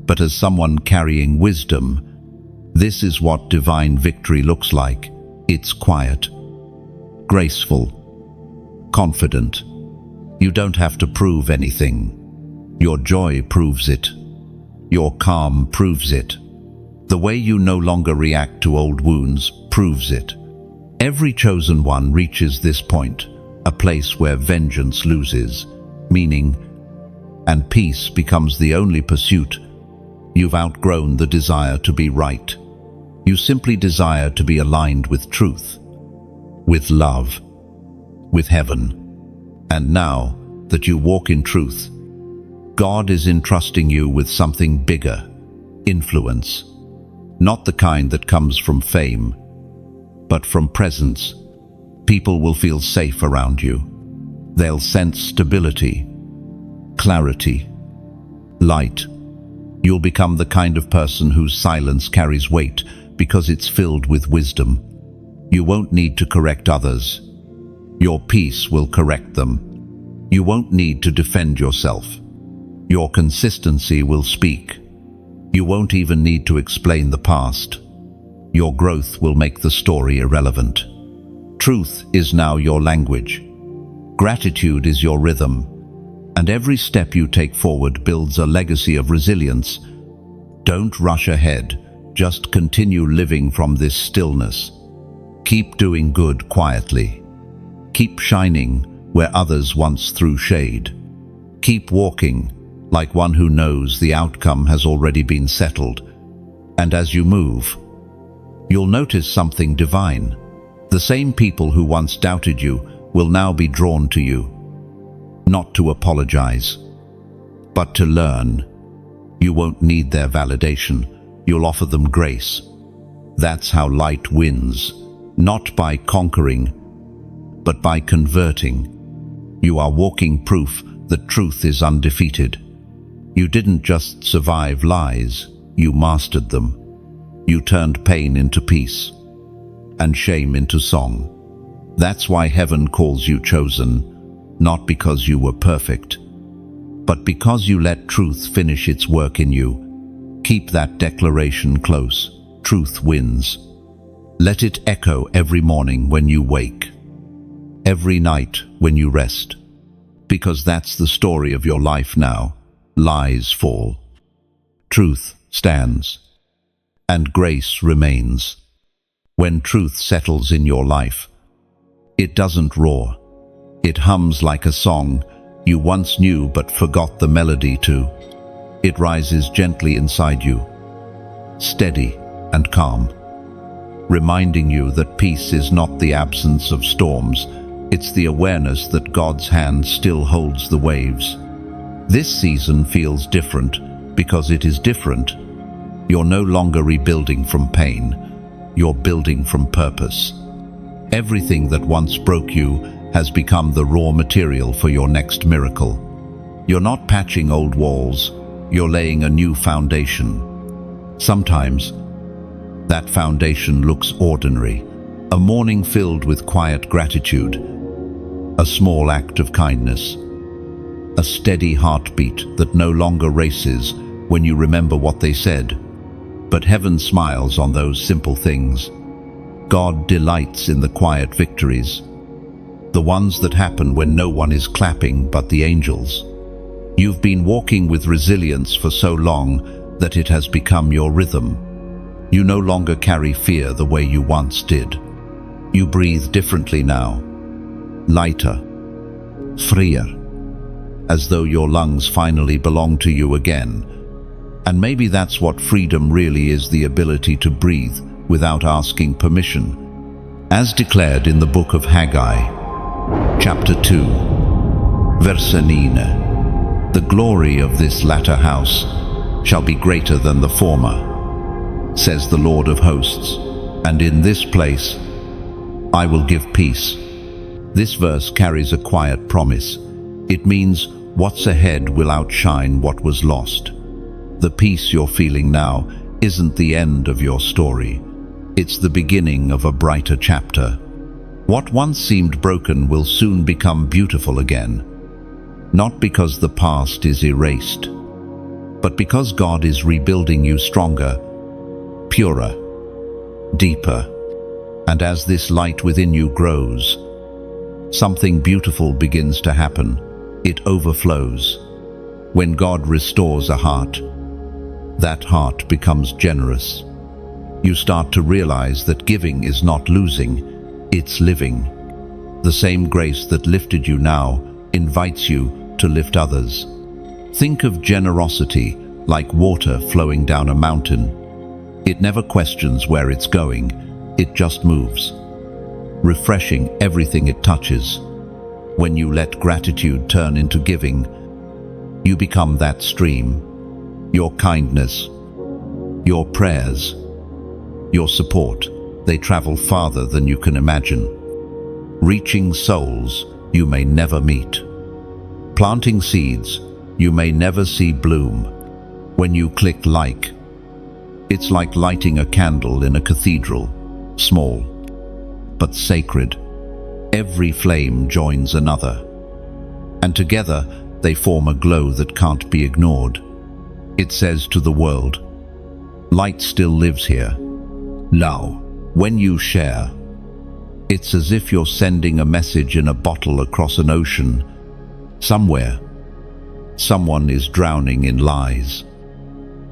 but as someone carrying wisdom. This is what divine victory looks like. It's quiet, graceful, confident. You don't have to prove anything. Your joy proves it. Your calm proves it. The way you no longer react to old wounds proves it. Every chosen one reaches this point, a place where vengeance loses meaning, and peace becomes the only pursuit. You've outgrown the desire to be right. You simply desire to be aligned with truth, with love, with heaven. And now that you walk in truth, God is entrusting you with something bigger, influence. Not the kind that comes from fame, but from presence. People will feel safe around you. They'll sense stability, clarity, light. You'll become the kind of person whose silence carries weight because it's filled with wisdom. You won't need to correct others. Your peace will correct them. You won't need to defend yourself. Your consistency will speak. You won't even need to explain the past. Your growth will make the story irrelevant. Truth is now your language. Gratitude is your rhythm. And every step you take forward builds a legacy of resilience. Don't rush ahead. Just continue living from this stillness. Keep doing good quietly. Keep shining where others once threw shade. Keep walking like one who knows the outcome has already been settled. And as you move, you'll notice something divine. The same people who once doubted you will now be drawn to you. Not to apologize, but to learn. You won't need their validation. You'll offer them grace. That's how light wins, not by conquering, but by converting. You are walking proof that truth is undefeated. You didn't just survive lies, you mastered them. You turned pain into peace, and shame into song. That's why heaven calls you chosen, not because you were perfect, but because you let truth finish its work in you. Keep that declaration close. Truth wins. Let it echo every morning when you wake, every night when you rest, because that's the story of your life now. Lies fall, truth stands, and grace remains. When truth settles in your life, it doesn't roar. It hums like a song you once knew but forgot the melody to. It rises gently inside you, steady and calm, reminding you that peace is not the absence of storms, it's the awareness that God's hand still holds the waves. This season feels different because it is different. You're no longer rebuilding from pain, you're building from purpose. Everything that once broke you has become the raw material for your next miracle. You're not patching old walls, you're laying a new foundation. Sometimes, that foundation looks ordinary. A morning filled with quiet gratitude, a small act of kindness, a steady heartbeat that no longer races when you remember what they said. But heaven smiles on those simple things. God delights in the quiet victories, the ones that happen when no one is clapping but the angels. You've been walking with resilience for so long that it has become your rhythm. You no longer carry fear the way you once did. You breathe differently now, lighter, freer, as though your lungs finally belong to you again. And maybe that's what freedom really is, the ability to breathe without asking permission. As declared in the book of Haggai, Chapter 2, Verse 9, the glory of this latter house shall be greater than the former, says the Lord of hosts, and in this place I will give peace. This verse carries a quiet promise. It means what's ahead will outshine what was lost. The peace you're feeling now isn't the end of your story. It's the beginning of a brighter chapter. What once seemed broken will soon become beautiful again. Not because the past is erased, but because God is rebuilding you stronger, purer, deeper. And as this light within you grows, something beautiful begins to happen. It overflows. When God restores a heart, that heart becomes generous. You start to realize that giving is not losing, it's living. The same grace that lifted you now invites you to lift others. Think of generosity like water flowing down a mountain. It never questions where it's going, it just moves, refreshing everything it touches. When you let gratitude turn into giving, you become that stream. Your kindness, your prayers, your support, they travel farther than you can imagine, reaching souls you may never meet, planting seeds you may never see bloom. When you click like, it's like lighting a candle in a cathedral, small, but sacred. Every flame joins another, and together they form a glow that can't be ignored. It says to the world, light still lives here. Now, when you share, it's as if you're sending a message in a bottle across an ocean. Somewhere, someone is drowning in lies,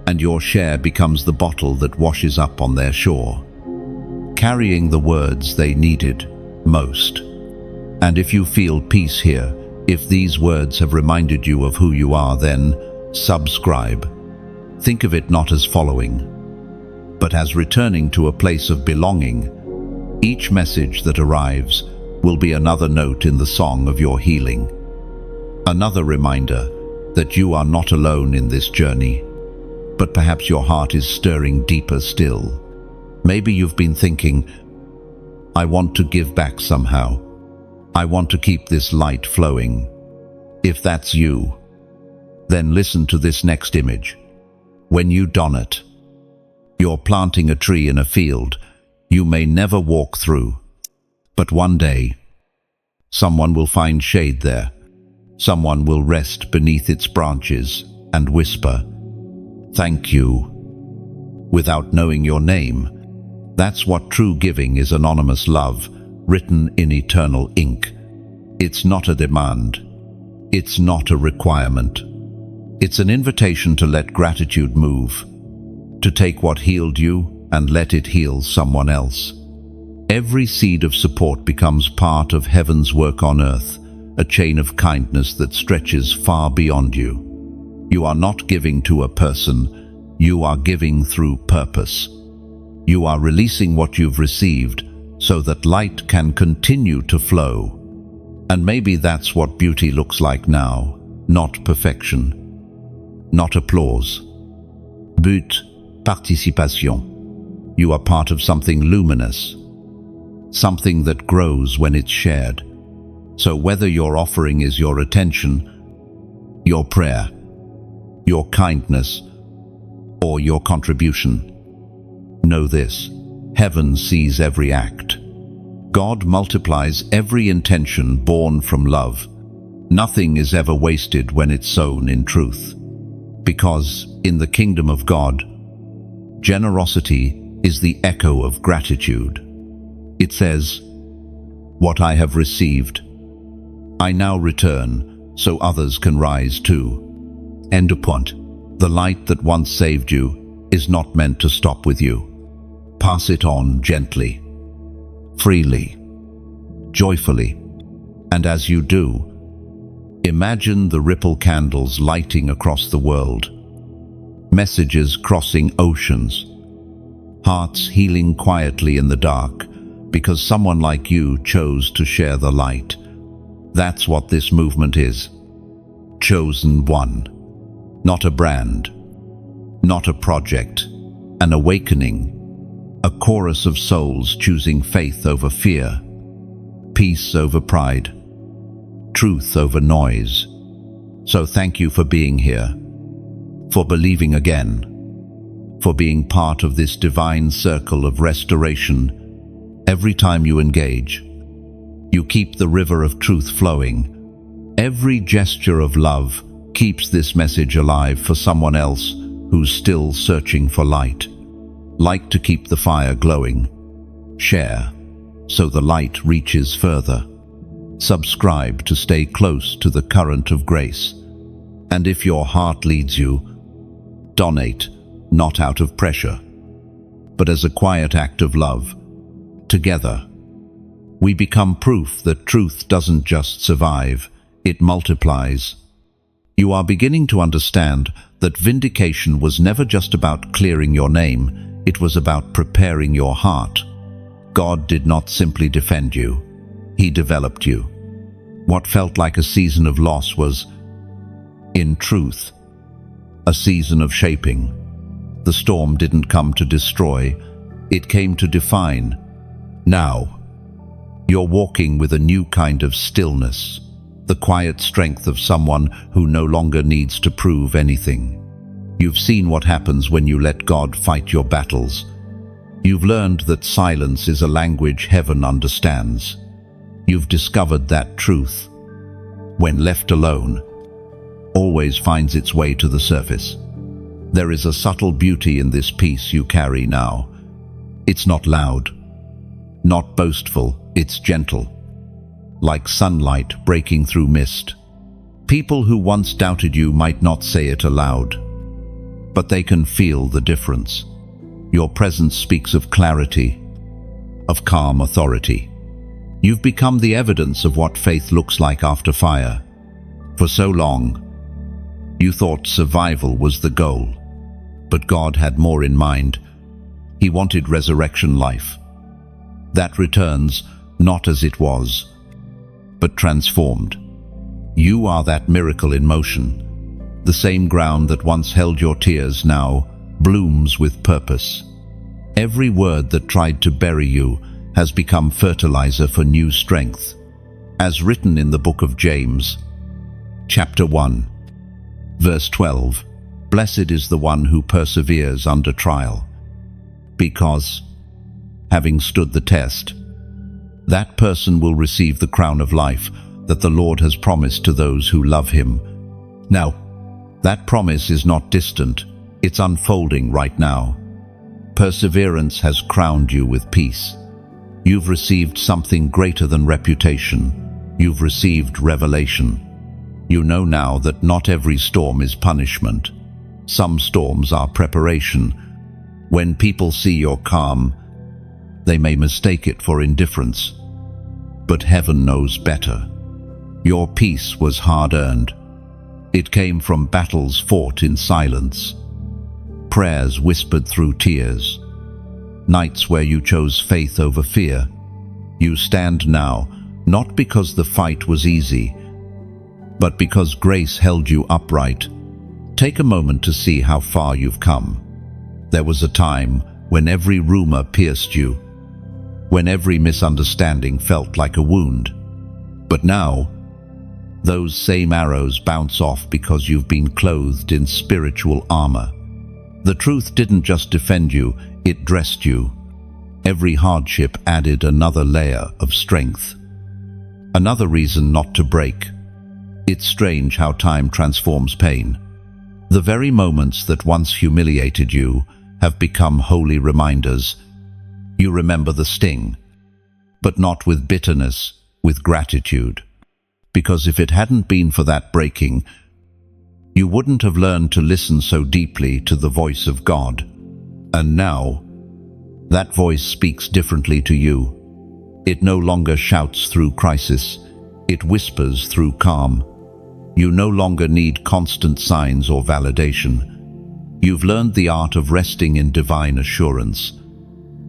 and your share becomes the bottle that washes up on their shore, carrying the words they needed most. And if you feel peace here, if these words have reminded you of who you are, then subscribe. Think of it not as following, but as returning to a place of belonging. Each message that arrives will be another note in the song of your healing. Another reminder that you are not alone in this journey, but perhaps your heart is stirring deeper still. Maybe you've been thinking, I want to give back somehow. I want to keep this light flowing. If that's you, then listen to this next image. When you don it, you're planting a tree in a field you may never walk through. But one day, someone will find shade there. Someone will rest beneath its branches and whisper, thank you, without knowing your name. That's what true giving is, anonymous love, written in eternal ink. It's not a demand. It's not a requirement. It's an invitation to let gratitude move, to take what healed you and let it heal someone else. Every seed of support becomes part of heaven's work on earth, a chain of kindness that stretches far beyond you. You are not giving to a person, you are giving through purpose. You are releasing what you've received so that light can continue to flow. And maybe that's what beauty looks like now, not perfection, not applause. But participation. You are part of something luminous, something that grows when it's shared. So whether your offering is your attention, your prayer, your kindness, or your contribution, know this: heaven sees every act. God multiplies every intention born from love. Nothing is ever wasted when it's sown in truth. Because in the kingdom of God, generosity is the echo of gratitude. It says, what I have received, I now return so others can rise too. End of point. The light that once saved you is not meant to stop with you. Pass it on gently, freely, joyfully, and as you do, imagine the ripple candles lighting across the world, messages crossing oceans, hearts healing quietly in the dark because someone like you chose to share the light. That's what this movement is. Chosen one. Not a brand, not a project, an awakening, a chorus of souls choosing faith over fear, peace over pride, truth over noise. So thank you for being here, for believing again, for being part of this divine circle of restoration. Every time you engage, you keep the river of truth flowing. Every gesture of love keeps this message alive for someone else who's still searching for light. Like to keep the fire glowing. Share so the light reaches further. Subscribe to stay close to the current of grace. And if your heart leads you, donate, not out of pressure, but as a quiet act of love. Together, we become proof that truth doesn't just survive, it multiplies. You are beginning to understand that vindication was never just about clearing your name, it was about preparing your heart. God did not simply defend you, He developed you. What felt like a season of loss was, in truth, a season of shaping. The storm didn't come to destroy, it came to define. Now, you're walking with a new kind of stillness, the quiet strength of someone who no longer needs to prove anything. You've seen what happens when you let God fight your battles. You've learned that silence is a language heaven understands. You've discovered that truth, when left alone, always finds its way to the surface. There is a subtle beauty in this peace you carry now. It's not loud, not boastful, it's gentle, like sunlight breaking through mist. People who once doubted you might not say it aloud, but they can feel the difference. Your presence speaks of clarity, of calm authority. You've become the evidence of what faith looks like after fire. For so long, you thought survival was the goal, but God had more in mind. He wanted resurrection life. That returns not as it was, but transformed. You are that miracle in motion. The same ground that once held your tears now blooms with purpose. Every word that tried to bury you has become fertilizer for new strength. As written in the book of James, chapter 1, verse 12, "Blessed is the one who perseveres under trial, because, having stood the test, that person will receive the crown of life that the Lord has promised to those who love him." Now, that promise is not distant, it's unfolding right now. Perseverance has crowned you with peace. You've received something greater than reputation. You've received revelation. You know now that not every storm is punishment. Some storms are preparation. When people see your calm, they may mistake it for indifference. But heaven knows better. Your peace was hard-earned. It came from battles fought in silence, prayers whispered through tears, nights where you chose faith over fear. You stand now, not because the fight was easy, but because grace held you upright. Take a moment to see how far you've come. There was a time when every rumor pierced you, when every misunderstanding felt like a wound. But now, those same arrows bounce off because you've been clothed in spiritual armor. The truth didn't just defend you, it dressed you. Every hardship added another layer of strength. Another reason not to break. It's strange how time transforms pain. The very moments that once humiliated you have become holy reminders. You remember the sting, but not with bitterness, with gratitude. Because if it hadn't been for that breaking, you wouldn't have learned to listen so deeply to the voice of God. And now, that voice speaks differently to you. It no longer shouts through crisis, it whispers through calm. You no longer need constant signs or validation. You've learned the art of resting in divine assurance.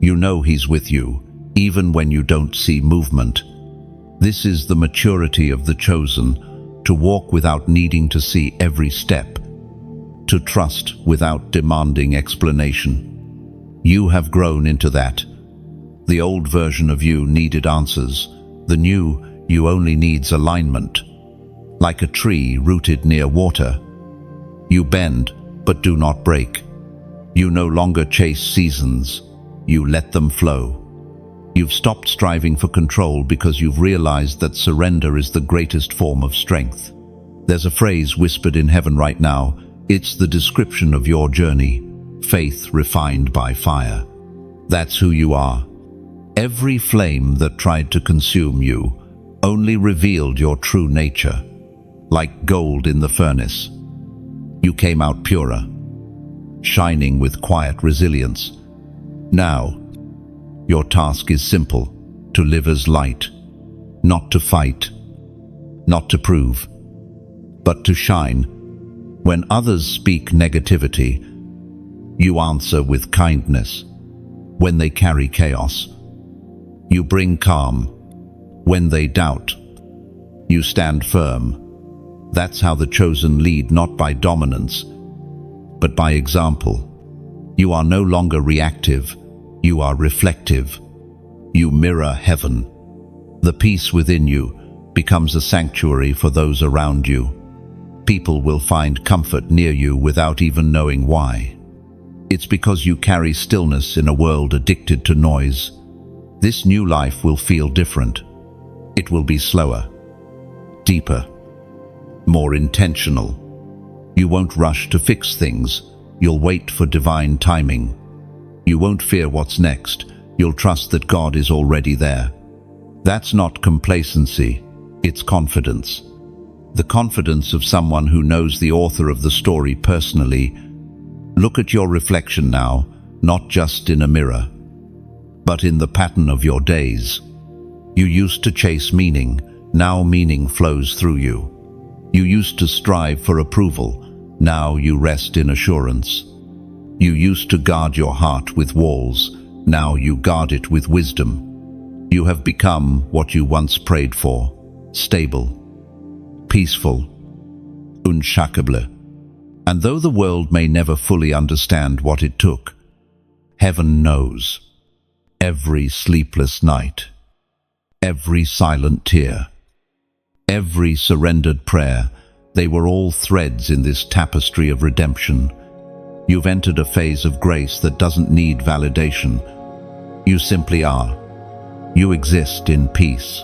You know He's with you, even when you don't see movement. This is the maturity of the chosen, to walk without needing to see every step, to trust without demanding explanation. You have grown into that. The old version of you needed answers. The new you only needs alignment. Like a tree rooted near water, you bend but do not break. You no longer chase seasons, you let them flow. You've stopped striving for control because you've realized that surrender is the greatest form of strength. There's a phrase whispered in heaven right now. It's the description of your journey, faith refined by fire. That's who you are. Every flame that tried to consume you only revealed your true nature. Like gold in the furnace, you came out purer, shining with quiet resilience. Now, your task is simple, to live as light, not to fight, not to prove, but to shine. When others speak negativity, you answer with kindness. When they carry chaos, you bring calm. When they doubt, you stand firm. That's how the chosen lead, not by dominance, but by example. You are no longer reactive, you are reflective. You mirror heaven. The peace within you becomes a sanctuary for those around you. People will find comfort near you without even knowing why. It's because you carry stillness in a world addicted to noise. This new life will feel different. It will be slower, deeper, more intentional. You won't rush to fix things. You'll wait for divine timing. You won't fear what's next. You'll trust that God is already there. That's not complacency, it's confidence. The confidence of someone who knows the author of the story personally. Look at your reflection now, not just in a mirror, but in the pattern of your days. You used to chase meaning, now meaning flows through you. You used to strive for approval, now you rest in assurance. You used to guard your heart with walls, now you guard it with wisdom. You have become what you once prayed for, stable, peaceful, unshakable. And though the world may never fully understand what it took, heaven knows. Every sleepless night, every silent tear, every surrendered prayer, they were all threads in this tapestry of redemption. You've entered a phase of grace that doesn't need validation. You simply are. You exist in peace.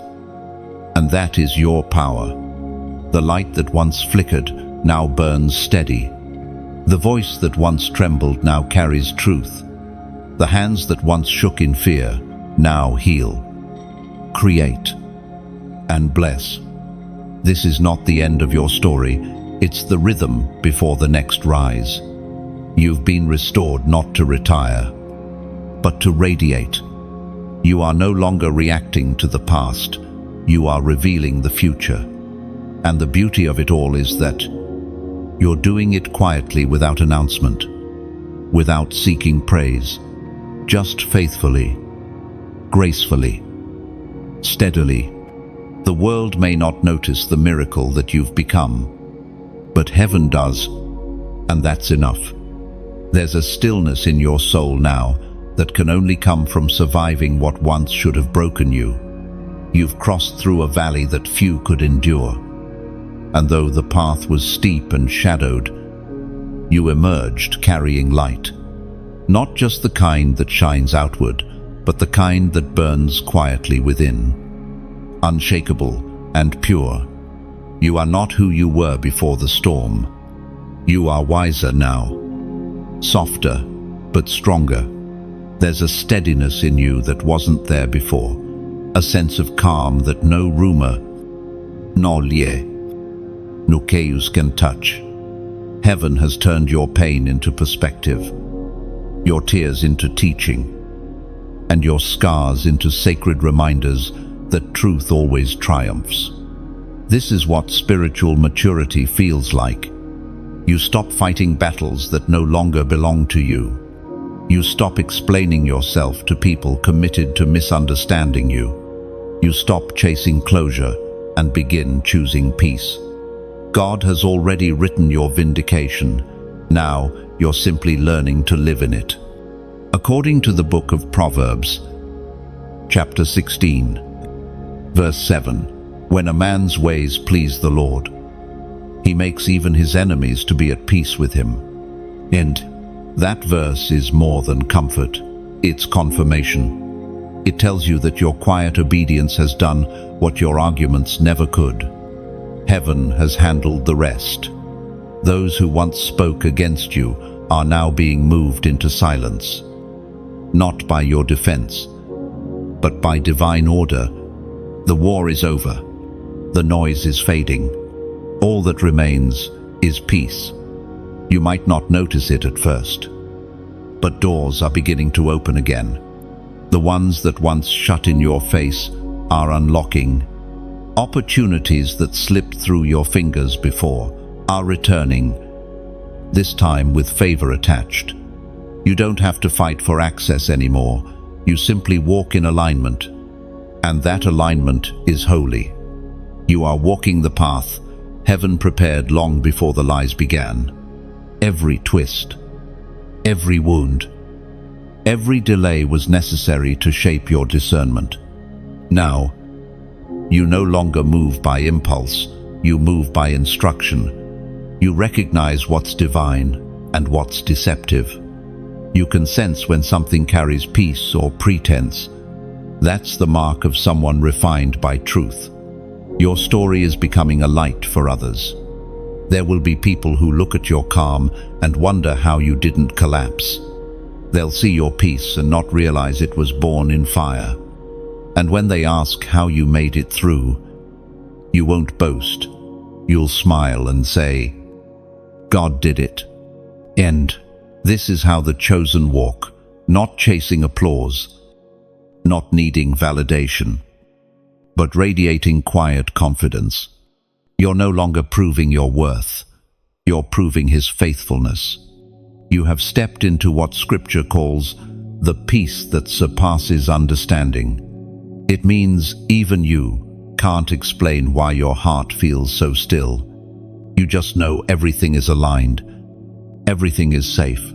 And that is your power. The light that once flickered now burns steady. The voice that once trembled now carries truth. The hands that once shook in fear now heal. Create and bless. This is not the end of your story, it's the rhythm before the next rise. You've been restored not to retire, but to radiate. You are no longer reacting to the past, you are revealing the future. And the beauty of it all is that you're doing it quietly without announcement, without seeking praise, just faithfully, gracefully, steadily. The world may not notice the miracle that you've become, but heaven does, and that's enough. There's a stillness in your soul now that can only come from surviving what once should have broken you. You've crossed through a valley that few could endure, and though the path was steep and shadowed, you emerged carrying light. Not just the kind that shines outward, but the kind that burns quietly within. Unshakable and pure. You are not who you were before the storm. You are wiser now. Softer, but stronger. There's a steadiness in you that wasn't there before. A sense of calm that no rumor, no lie, no chaos can touch. Heaven has turned your pain into perspective, your tears into teaching, and your scars into sacred reminders that truth always triumphs. This is what spiritual maturity feels like. You stop fighting battles that no longer belong to you. You stop explaining yourself to people committed to misunderstanding you. You stop chasing closure and begin choosing peace. God has already written your vindication. Now you're simply learning to live in it. According to the book of Proverbs, chapter 16, verse 7, when a man's ways please the Lord, he makes even his enemies to be at peace with him. And that verse is more than comfort, it's confirmation. It tells you that your quiet obedience has done what your arguments never could. Heaven has handled the rest. Those who once spoke against you are now being moved into silence. Not by your defense, but by divine order. The war is over. The noise is fading. All that remains is peace. You might not notice it at first, but doors are beginning to open again. The ones that once shut in your face are unlocking. Opportunities that slipped through your fingers before are returning, this time with favor attached. You don't have to fight for access anymore. You simply walk in alignment, and that alignment is holy. You are walking the path heaven prepared long before the lies began. Every twist, every wound, every delay was necessary to shape your discernment. Now, you no longer move by impulse, you move by instruction. You recognize what's divine and what's deceptive. You can sense when something carries peace or pretense. That's the mark of someone refined by truth. Your story is becoming a light for others. There will be people who look at your calm and wonder how you didn't collapse. They'll see your peace and not realize it was born in fire. And when they ask how you made it through, you won't boast. You'll smile and say, God did it. End. This is how the chosen walk, not chasing applause, not needing validation, but radiating quiet confidence. You're no longer proving your worth. You're proving His faithfulness. You have stepped into what Scripture calls the peace that surpasses understanding. It means even you can't explain why your heart feels so still. You just know everything is aligned. Everything is safe.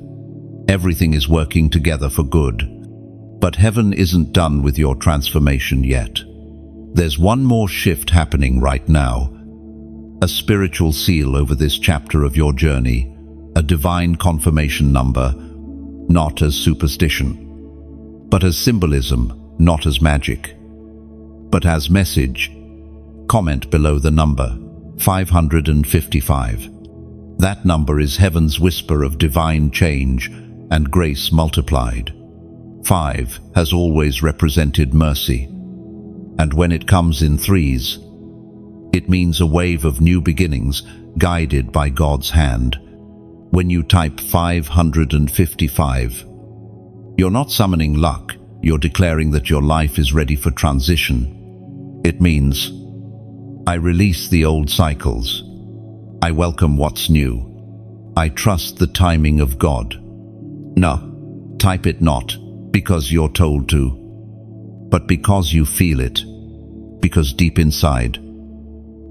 Everything is working together for good. But heaven isn't done with your transformation yet. There's one more shift happening right now. A spiritual seal over this chapter of your journey. A divine confirmation number, not as superstition, but as symbolism, not as magic, but as message. Comment below the number, 555. That number is heaven's whisper of divine change and grace multiplied. 5 has always represented mercy, and when it comes in threes, it means a wave of new beginnings guided by God's hand. When you type 555, you're not summoning luck, you're declaring that your life is ready for transition. It means, I release the old cycles. I welcome what's new. I trust the timing of God. No, type it not because you're told to, but because you feel it, because deep inside,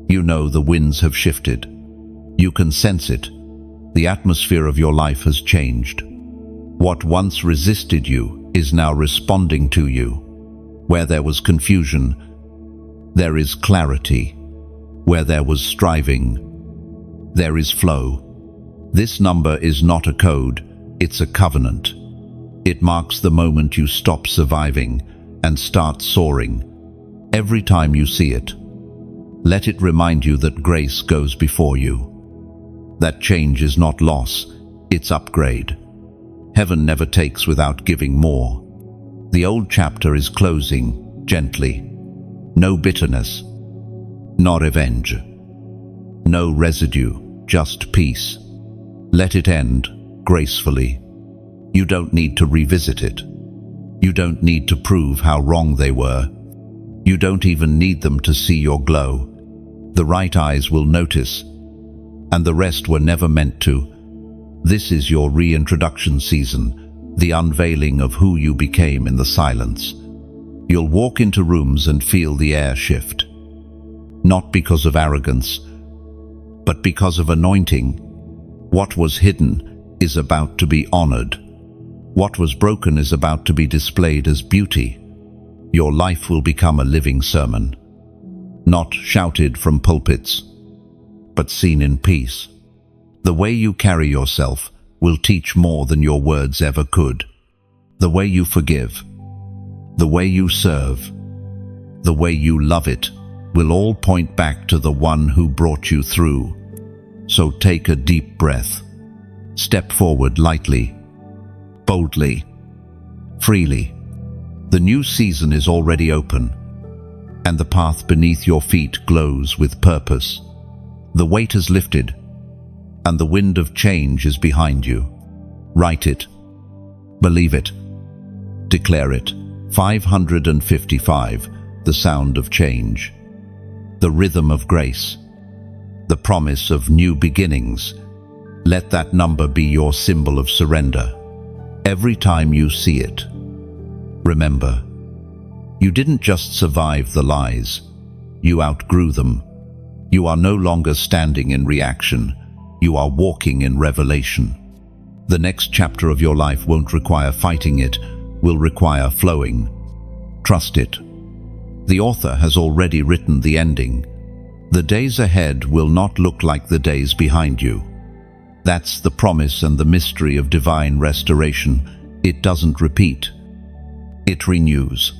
you know the winds have shifted. You can sense it. The atmosphere of your life has changed. What once resisted you is now responding to you. Where there was confusion, there is clarity. Where there was striving, there is flow. This number is not a code, it's a covenant. It marks the moment you stop surviving and start soaring. Every time you see it, let it remind you that grace goes before you. That change is not loss, it's upgrade. Heaven never takes without giving more. The old chapter is closing gently. No bitterness, no revenge, no residue, just peace. Let it end gracefully. You don't need to revisit it. You don't need to prove how wrong they were. You don't even need them to see your glow. The right eyes will notice, and the rest were never meant to. This is your reintroduction season, the unveiling of who you became in the silence. You'll walk into rooms and feel the air shift. Not because of arrogance, but because of anointing. What was hidden is about to be honored. What was broken is about to be displayed as beauty. Your life will become a living sermon, not shouted from pulpits, but seen in peace. The way you carry yourself will teach more than your words ever could. The way you forgive, the way you serve, the way you love it, will all point back to the one who brought you through. So take a deep breath. Step forward lightly, boldly, freely. The new season is already open, and the path beneath your feet glows with purpose. The weight has lifted, and the wind of change is behind you. Write it. Believe it. Declare it. 555, the sound of change. The rhythm of grace. The promise of new beginnings. Let that number be your symbol of surrender. Every time you see it, remember, you didn't just survive the lies, you outgrew them. You are no longer standing in reaction, you are walking in revelation. The next chapter of your life won't require fighting it, will require flowing. Trust it. The author has already written the ending. The days ahead will not look like the days behind you. That's the promise and the mystery of divine restoration. It doesn't repeat. It renews.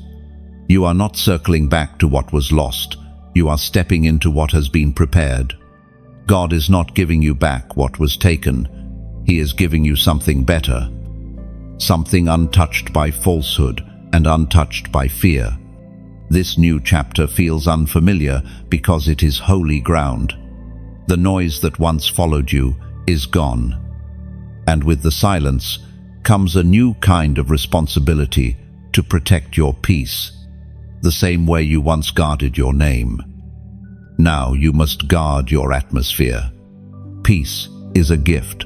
You are not circling back to what was lost. You are stepping into what has been prepared. God is not giving you back what was taken. He is giving you something better. Something untouched by falsehood and untouched by fear. This new chapter feels unfamiliar because it is holy ground. The noise that once followed you is gone. And with the silence comes a new kind of responsibility to protect your peace, the same way you once guarded your name. Now you must guard your atmosphere. Peace is a gift,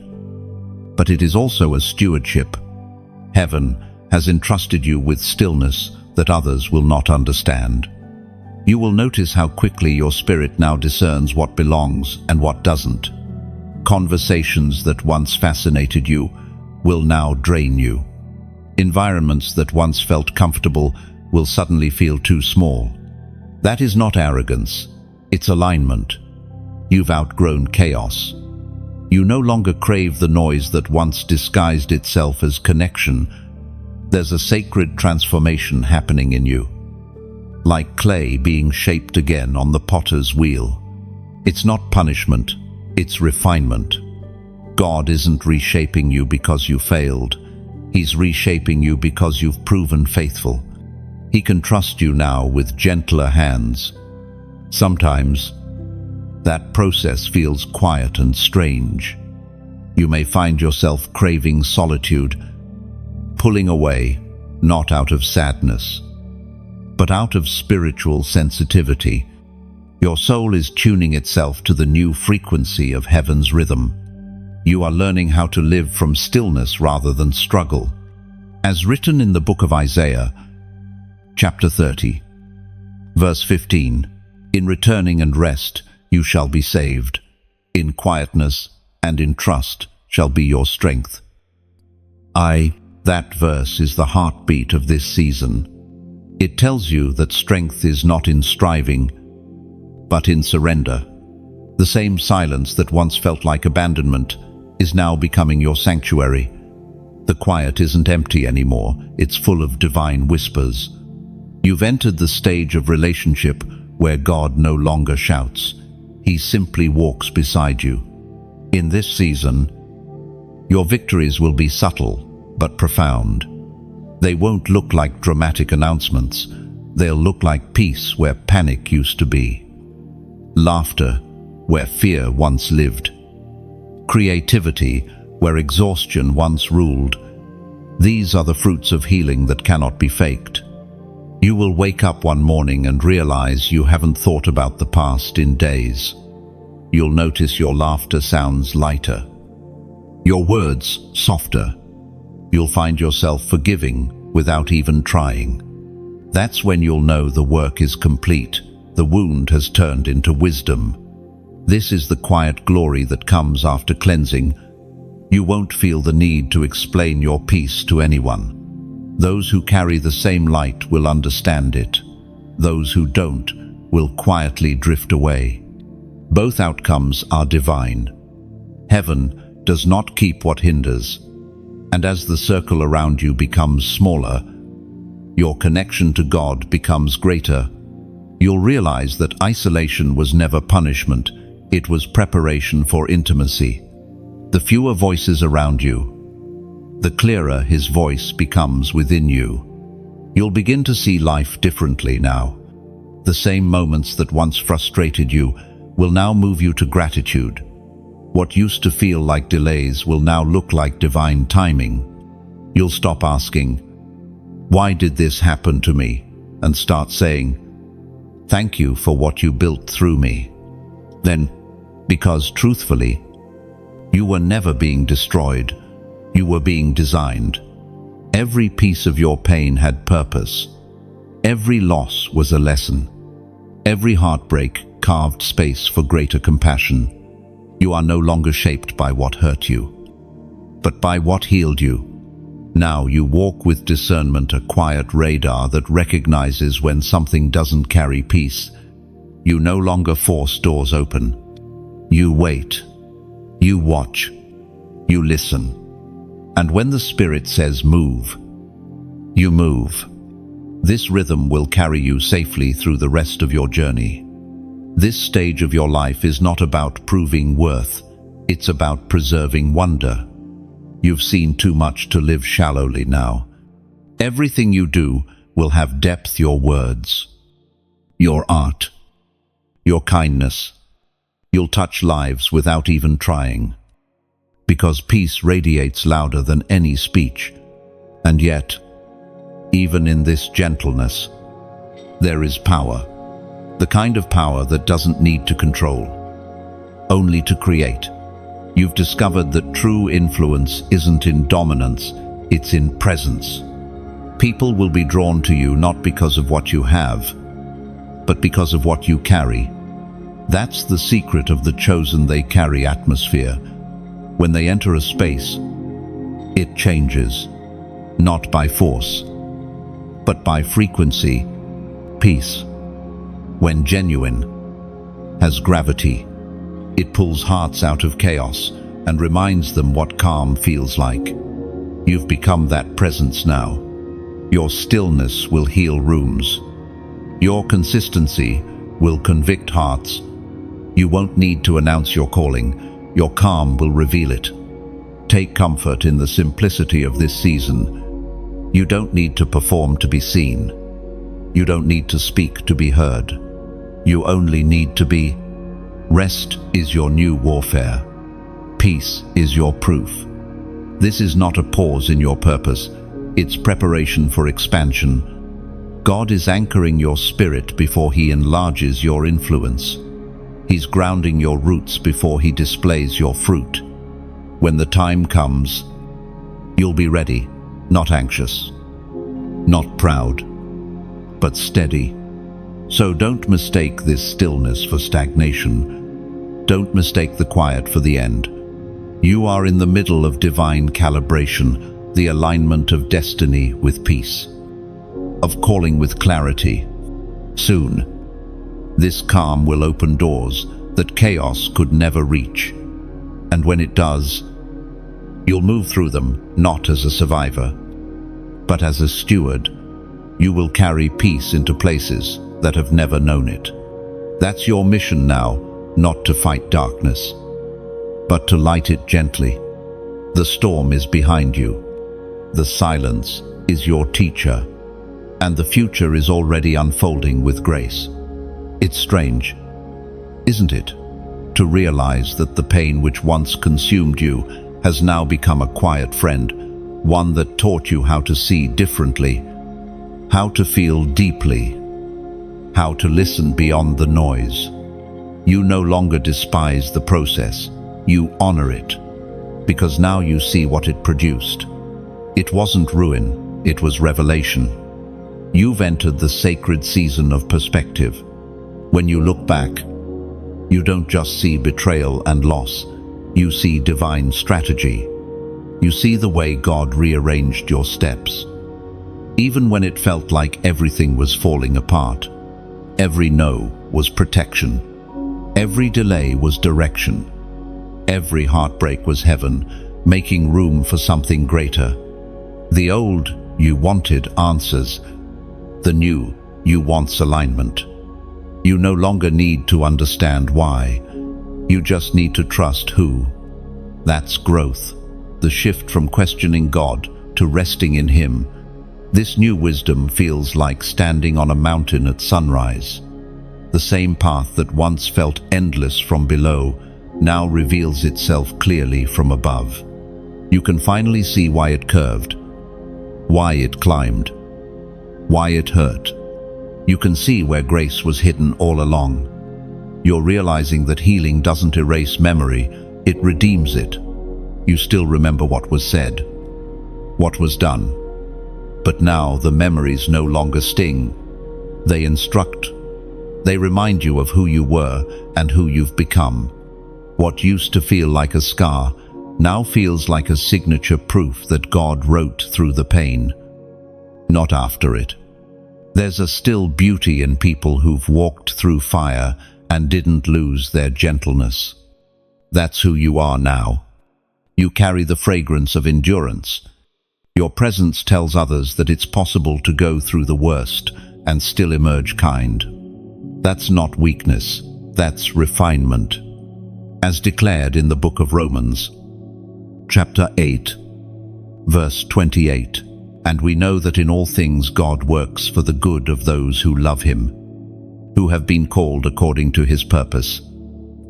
but it is also a stewardship. Heaven has entrusted you with stillness that others will not understand. You will notice how quickly your spirit now discerns what belongs and what doesn't. Conversations that once fascinated you will now drain you. Environments that once felt comfortable will suddenly feel too small. That is not arrogance, it's alignment. You've outgrown chaos. You no longer crave the noise that once disguised itself as connection. There's a sacred transformation happening in you, like clay being shaped again on the potter's wheel. It's not punishment, it's refinement. God isn't reshaping you because you failed. He's reshaping you because you've proven faithful. He can trust you now with gentler hands. Sometimes, that process feels quiet and strange. You may find yourself craving solitude, pulling away, not out of sadness, but out of spiritual sensitivity. Your soul is tuning itself to the new frequency of heaven's rhythm. You are learning how to live from stillness rather than struggle. As written in the book of Isaiah, chapter 30, verse 15, "In returning and rest you shall be saved. In quietness and in trust shall be your strength." That verse is the heartbeat of this season. It tells you that strength is not in striving, but in surrender. The same silence that once felt like abandonment is now becoming your sanctuary. The quiet isn't empty anymore, it's full of divine whispers. You've entered the stage of relationship where God no longer shouts. He simply walks beside you. In this season, your victories will be subtle but profound. They won't look like dramatic announcements. They'll look like peace where panic used to be. Laughter where fear once lived. Creativity where exhaustion once ruled. These are the fruits of healing that cannot be faked. You will wake up one morning and realize you haven't thought about the past in days. You'll notice your laughter sounds lighter, your words softer. You'll find yourself forgiving without even trying. That's when you'll know the work is complete. The wound has turned into wisdom. This is the quiet glory that comes after cleansing. You won't feel the need to explain your peace to anyone. Those who carry the same light will understand it. Those who don't will quietly drift away. Both outcomes are divine. Heaven does not keep what hinders. And as the circle around you becomes smaller, your connection to God becomes greater. You'll realize that isolation was never punishment, it was preparation for intimacy. The fewer voices around you, the clearer His voice becomes within you. You'll begin to see life differently now. The same moments that once frustrated you will now move you to gratitude. What used to feel like delays will now look like divine timing. You'll stop asking, "Why did this happen to me?" and start saying, "Thank you for what you built through me." Then, because truthfully, you were never being destroyed, you were being designed. Every piece of your pain had purpose. Every loss was a lesson. Every heartbreak carved space for greater compassion. You are no longer shaped by what hurt you, but by what healed you. Now you walk with discernment, a quiet radar that recognizes when something doesn't carry peace. You no longer force doors open. You wait. You watch. You listen. And when the Spirit says move, you move. This rhythm will carry you safely through the rest of your journey. This stage of your life is not about proving worth, it's about preserving wonder. You've seen too much to live shallowly now. Everything you do will have depth: your words, your art, your kindness. You'll touch lives without even trying. Because peace radiates louder than any speech. And yet, even in this gentleness, there is power. The kind of power that doesn't need to control, only to create. You've discovered that true influence isn't in dominance, it's in presence. People will be drawn to you not because of what you have, but because of what you carry. That's the secret of the chosen. They carry atmosphere. When they enter a space, it changes, not by force, but by frequency. Peace, when genuine, has gravity. It pulls hearts out of chaos and reminds them what calm feels like. You've become that presence now. Your stillness will heal rooms. Your consistency will convict hearts. You won't need to announce your calling. Your calm will reveal it. Take comfort in the simplicity of this season. You don't need to perform to be seen. You don't need to speak to be heard. You only need to be. Rest is your new warfare. Peace is your proof. This is not a pause in your purpose. It's preparation for expansion. God is anchoring your spirit before He enlarges your influence. He's grounding your roots before He displays your fruit. When the time comes, you'll be ready, not anxious, not proud, but steady. So don't mistake this stillness for stagnation. Don't mistake the quiet for the end. You are in the middle of divine calibration, the alignment of destiny with peace, of calling with clarity. Soon, this calm will open doors that chaos could never reach. And when it does, you'll move through them not as a survivor, but as a steward. You will carry peace into places that have never known it. That's your mission now, not to fight darkness, but to light it gently. The storm is behind you. The silence is your teacher, and the future is already unfolding with grace. It's strange, isn't it, to realize that the pain which once consumed you has now become a quiet friend, one that taught you how to see differently, how to feel deeply, how to listen beyond the noise. You no longer despise the process, you honor it, because now you see what it produced. It wasn't ruin, it was revelation. You've entered the sacred season of perspective. When you look back, you don't just see betrayal and loss, you see divine strategy. You see the way God rearranged your steps. Even when it felt like everything was falling apart, every no was protection. Every delay was direction. Every heartbreak was heaven, making room for something greater. The old you wanted answers. The new you want's alignment. You no longer need to understand why. You just need to trust who. That's growth. The shift from questioning God to resting in Him. This new wisdom feels like standing on a mountain at sunrise. The same path that once felt endless from below now reveals itself clearly from above. You can finally see why it curved, why it climbed, why it hurt. You can see where grace was hidden all along. You're realizing that healing doesn't erase memory, it redeems it. You still remember what was said, what was done. But now the memories no longer sting. They instruct. They remind you of who you were and who you've become. What used to feel like a scar now feels like a signature proof that God wrote through the pain, not after it. There's a still beauty in people who've walked through fire and didn't lose their gentleness. That's who you are now. You carry the fragrance of endurance. Your presence tells others that it's possible to go through the worst and still emerge kind. That's not weakness, that's refinement. As declared in the book of Romans, chapter 8, verse 28, "And we know that in all things God works for the good of those who love him, who have been called according to his purpose."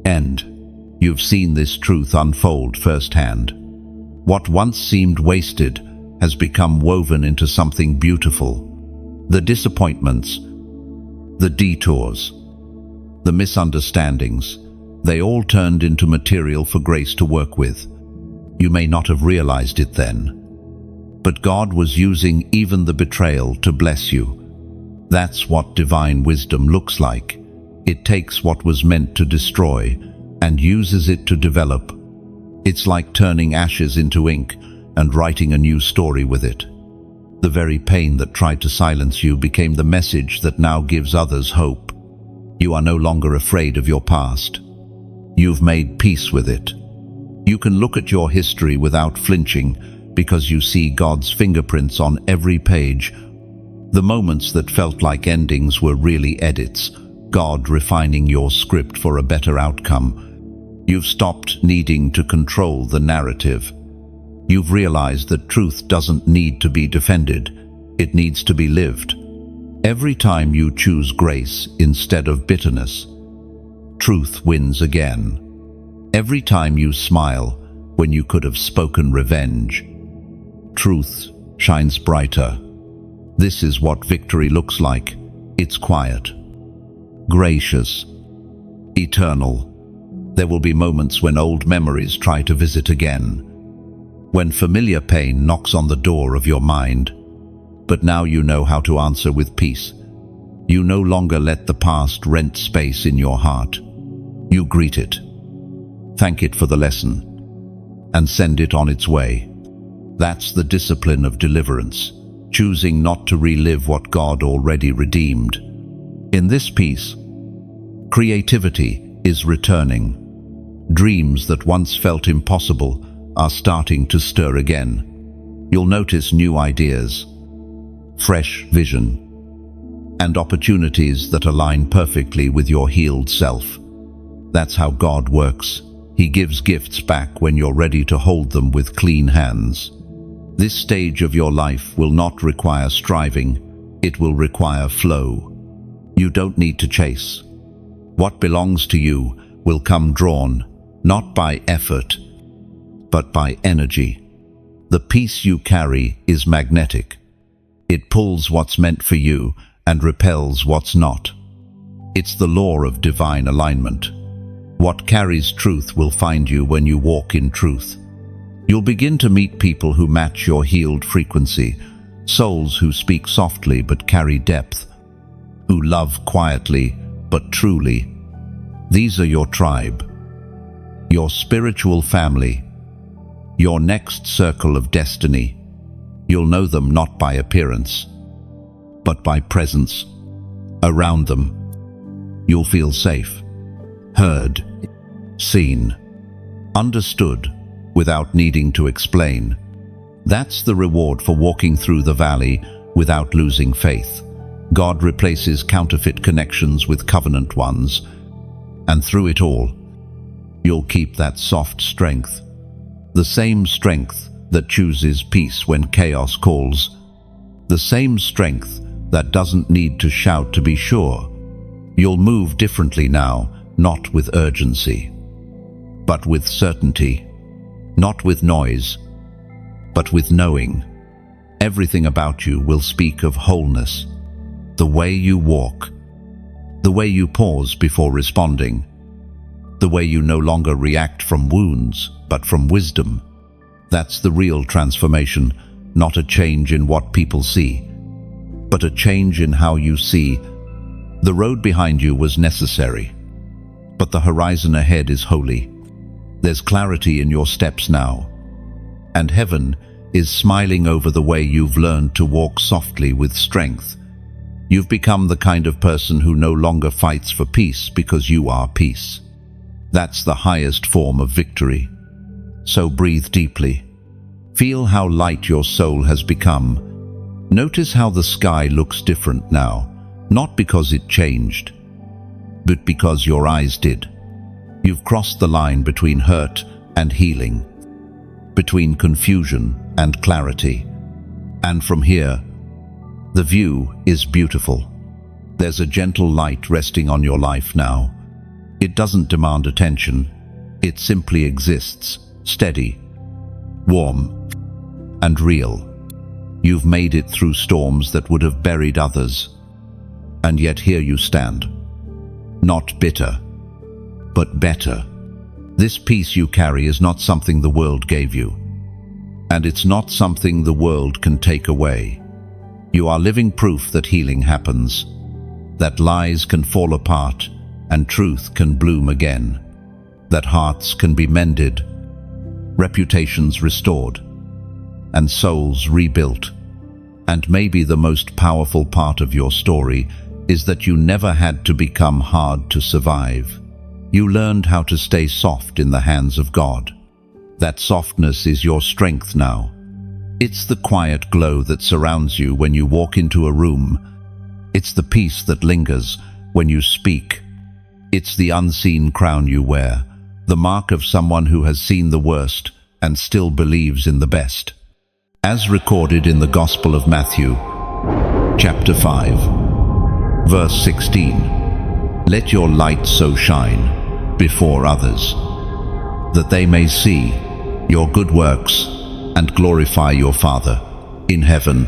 And you've seen this truth unfold firsthand. What once seemed wasted has become woven into something beautiful. The disappointments, the detours, the misunderstandings, they all turned into material for grace to work with. You may not have realized it then, but God was using even the betrayal to bless you. That's what divine wisdom looks like. It takes what was meant to destroy and uses it to develop. It's like turning ashes into ink and writing a new story with it. The very pain that tried to silence you became the message that now gives others hope. You are no longer afraid of your past. You've made peace with it. You can look at your history without flinching because you see God's fingerprints on every page. The moments that felt like endings were really edits, God refining your script for a better outcome. You've stopped needing to control the narrative. You've realized that truth doesn't need to be defended, it needs to be lived. Every time you choose grace instead of bitterness, truth wins again. Every time you smile when you could have spoken revenge, truth shines brighter. This is what victory looks like. It's quiet, gracious, eternal. There will be moments when old memories try to visit again, when familiar pain knocks on the door of your mind. But now you know how to answer with peace. You no longer let the past rent space in your heart. You greet it, thank it for the lesson, and send it on its way. That's the discipline of deliverance, choosing not to relive what God already redeemed. In this peace, creativity is returning. Dreams that once felt impossible are starting to stir again. You'll notice new ideas, fresh vision, and opportunities that align perfectly with your healed self. That's how God works. He gives gifts back when you're ready to hold them with clean hands. This stage of your life will not require striving, it will require flow. You don't need to chase. What belongs to you will come drawn, not by effort, but by energy. The peace you carry is magnetic. It pulls what's meant for you and repels what's not. It's the law of divine alignment. What carries truth will find you when you walk in truth. You'll begin to meet people who match your healed frequency, souls who speak softly but carry depth, who love quietly but truly. These are your tribe, your spiritual family, your next circle of destiny. You'll know them not by appearance, but by presence. Around them, you'll feel safe, heard, seen, understood, without needing to explain. That's the reward for walking through the valley without losing faith. God replaces counterfeit connections with covenant ones, and through it all, you'll keep that soft strength, the same strength that chooses peace when chaos calls, the same strength that doesn't need to shout to be sure. You'll move differently now, not with urgency, but with certainty, not with noise, but with knowing. Everything about you will speak of wholeness. The way you walk, the way you pause before responding, the way you no longer react from wounds, but from wisdom. That's the real transformation, not a change in what people see, but a change in how you see. The road behind you was necessary, but the horizon ahead is holy. There's clarity in your steps now, and heaven is smiling over the way you've learned to walk softly with strength. You've become the kind of person who no longer fights for peace because you are peace. That's the highest form of victory. So breathe deeply. Feel how light your soul has become. Notice how the sky looks different now, not because it changed, but because your eyes did. You've crossed the line between hurt and healing, between confusion and clarity. And from here, the view is beautiful. There's a gentle light resting on your life now. It doesn't demand attention. It simply exists, steady, warm, and real. You've made it through storms that would have buried others. And yet here you stand. Not bitter, but better. This peace you carry is not something the world gave you. And it's not something the world can take away. You are living proof that healing happens, that lies can fall apart and truth can bloom again, that hearts can be mended, reputations restored, and souls rebuilt. And maybe the most powerful part of your story is that you never had to become hard to survive. You learned how to stay soft in the hands of God. That softness is your strength now. It's the quiet glow that surrounds you when you walk into a room. It's the peace that lingers when you speak. It's the unseen crown you wear, the mark of someone who has seen the worst and still believes in the best. As recorded in the Gospel of Matthew, chapter 5, verse 16, "Let your light so shine before others, that they may see your good works and glorify your Father in heaven."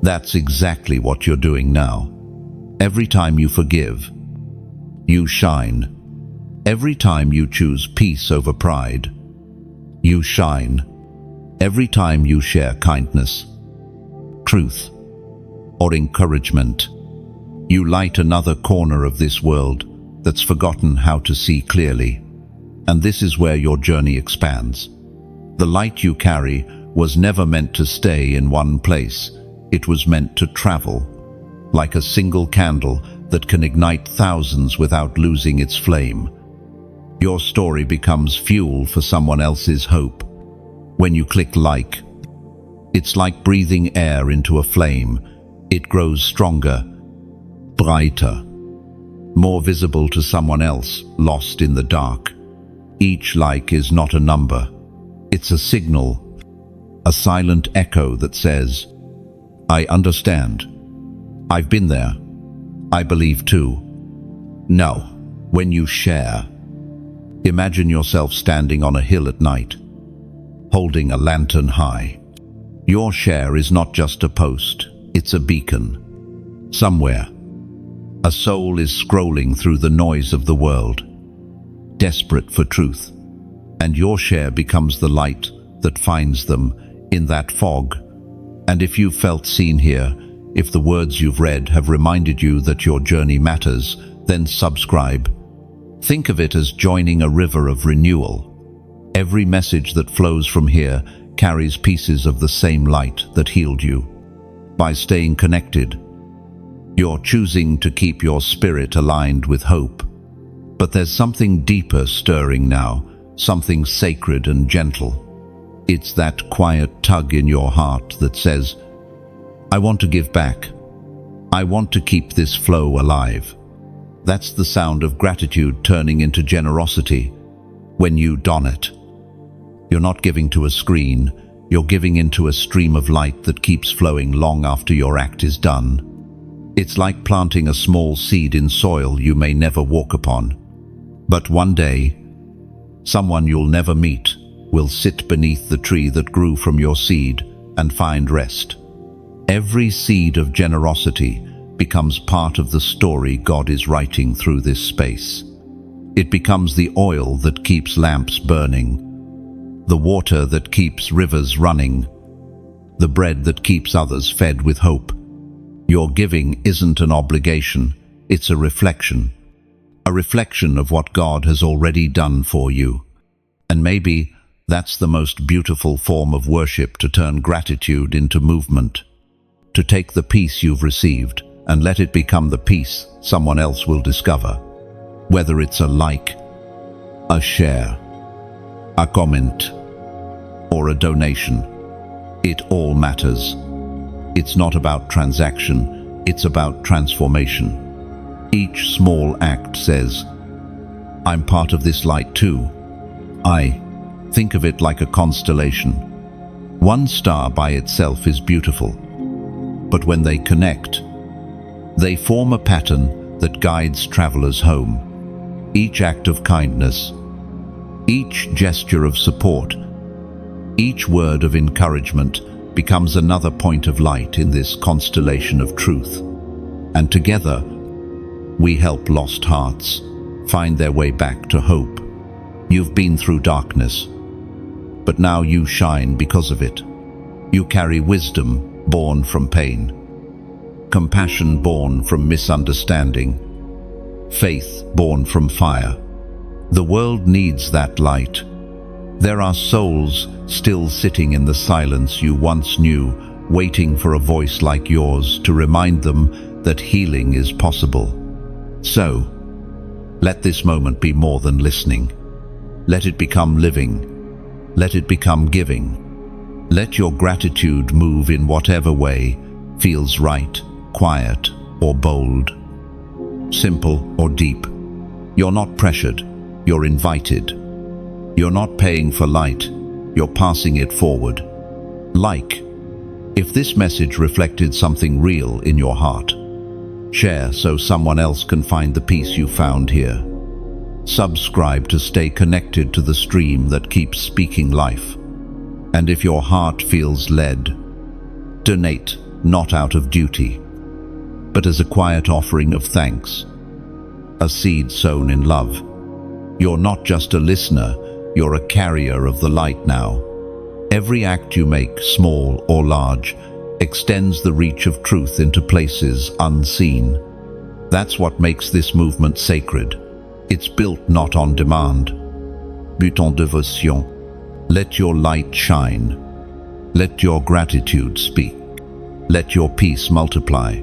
That's exactly what you're doing now. Every time you forgive, you shine. Every time you choose peace over pride, you shine. Every time you share kindness, truth, or encouragement, you light another corner of this world that's forgotten how to see clearly. And this is where your journey expands. The light you carry was never meant to stay in one place. It was meant to travel, like a single candle that can ignite thousands without losing its flame. Your story becomes fuel for someone else's hope. When you click like, it's like breathing air into a flame. It grows stronger, brighter, more visible to someone else lost in the dark. Each like is not a number. It's a signal, a silent echo that says, "I understand. I've been there. I believe too." Now, when you share, imagine yourself standing on a hill at night, holding a lantern high. Your share is not just a post, it's a beacon. Somewhere, a soul is scrolling through the noise of the world, desperate for truth, and your share becomes the light that finds them in that fog. And if you've felt seen here, if the words you've read have reminded you that your journey matters, then subscribe. Think of it as joining a river of renewal. Every message that flows from here carries pieces of the same light that healed you. By staying connected, you're choosing to keep your spirit aligned with hope. But there's something deeper stirring now, something sacred and gentle. It's that quiet tug in your heart that says, "I want to give back. I want to keep this flow alive." That's the sound of gratitude turning into generosity when you don it. You're not giving to a screen, you're giving into a stream of light that keeps flowing long after your act is done. It's like planting a small seed in soil you may never walk upon. But one day, someone you'll never meet will sit beneath the tree that grew from your seed and find rest. Every seed of generosity becomes part of the story God is writing through this space. It becomes the oil that keeps lamps burning, the water that keeps rivers running, the bread that keeps others fed with hope. Your giving isn't an obligation, it's a reflection of what God has already done for you. And maybe that's the most beautiful form of worship, to turn gratitude into movement, to take the peace you've received and let it become the peace someone else will discover. Whether it's a like, a share, a comment, or a donation. It all matters. It's not about transaction, it's about transformation. Each small act says, I'm part of this light too. Think of it like a constellation. One star by itself is beautiful, but when they connect, they form a pattern that guides travelers home. Each act of kindness, each gesture of support, each word of encouragement becomes another point of light in this constellation of truth. And together, we help lost hearts find their way back to hope. You've been through darkness, but now you shine because of it. You carry wisdom born from pain, compassion born from misunderstanding, faith born from fire. The world needs that light. There are souls still sitting in the silence you once knew, waiting for a voice like yours to remind them that healing is possible. So, let this moment be more than listening. Let it become living. Let it become giving. Let your gratitude move in whatever way feels right, quiet or bold, simple or deep. You're not pressured, you're invited. You're not paying for light, you're passing it forward. If this message reflected something real in your heart, share so someone else can find the peace you found here. Subscribe to stay connected to the stream that keeps speaking life. And if your heart feels led, donate, not out of duty, but as a quiet offering of thanks, a seed sown in love. You're not just a listener, you're a carrier of the light now. Every act you make, small or large, extends the reach of truth into places unseen. That's what makes this movement sacred. It's built not on demand, but en devotion. Let your light shine. Let your gratitude speak. Let your peace multiply.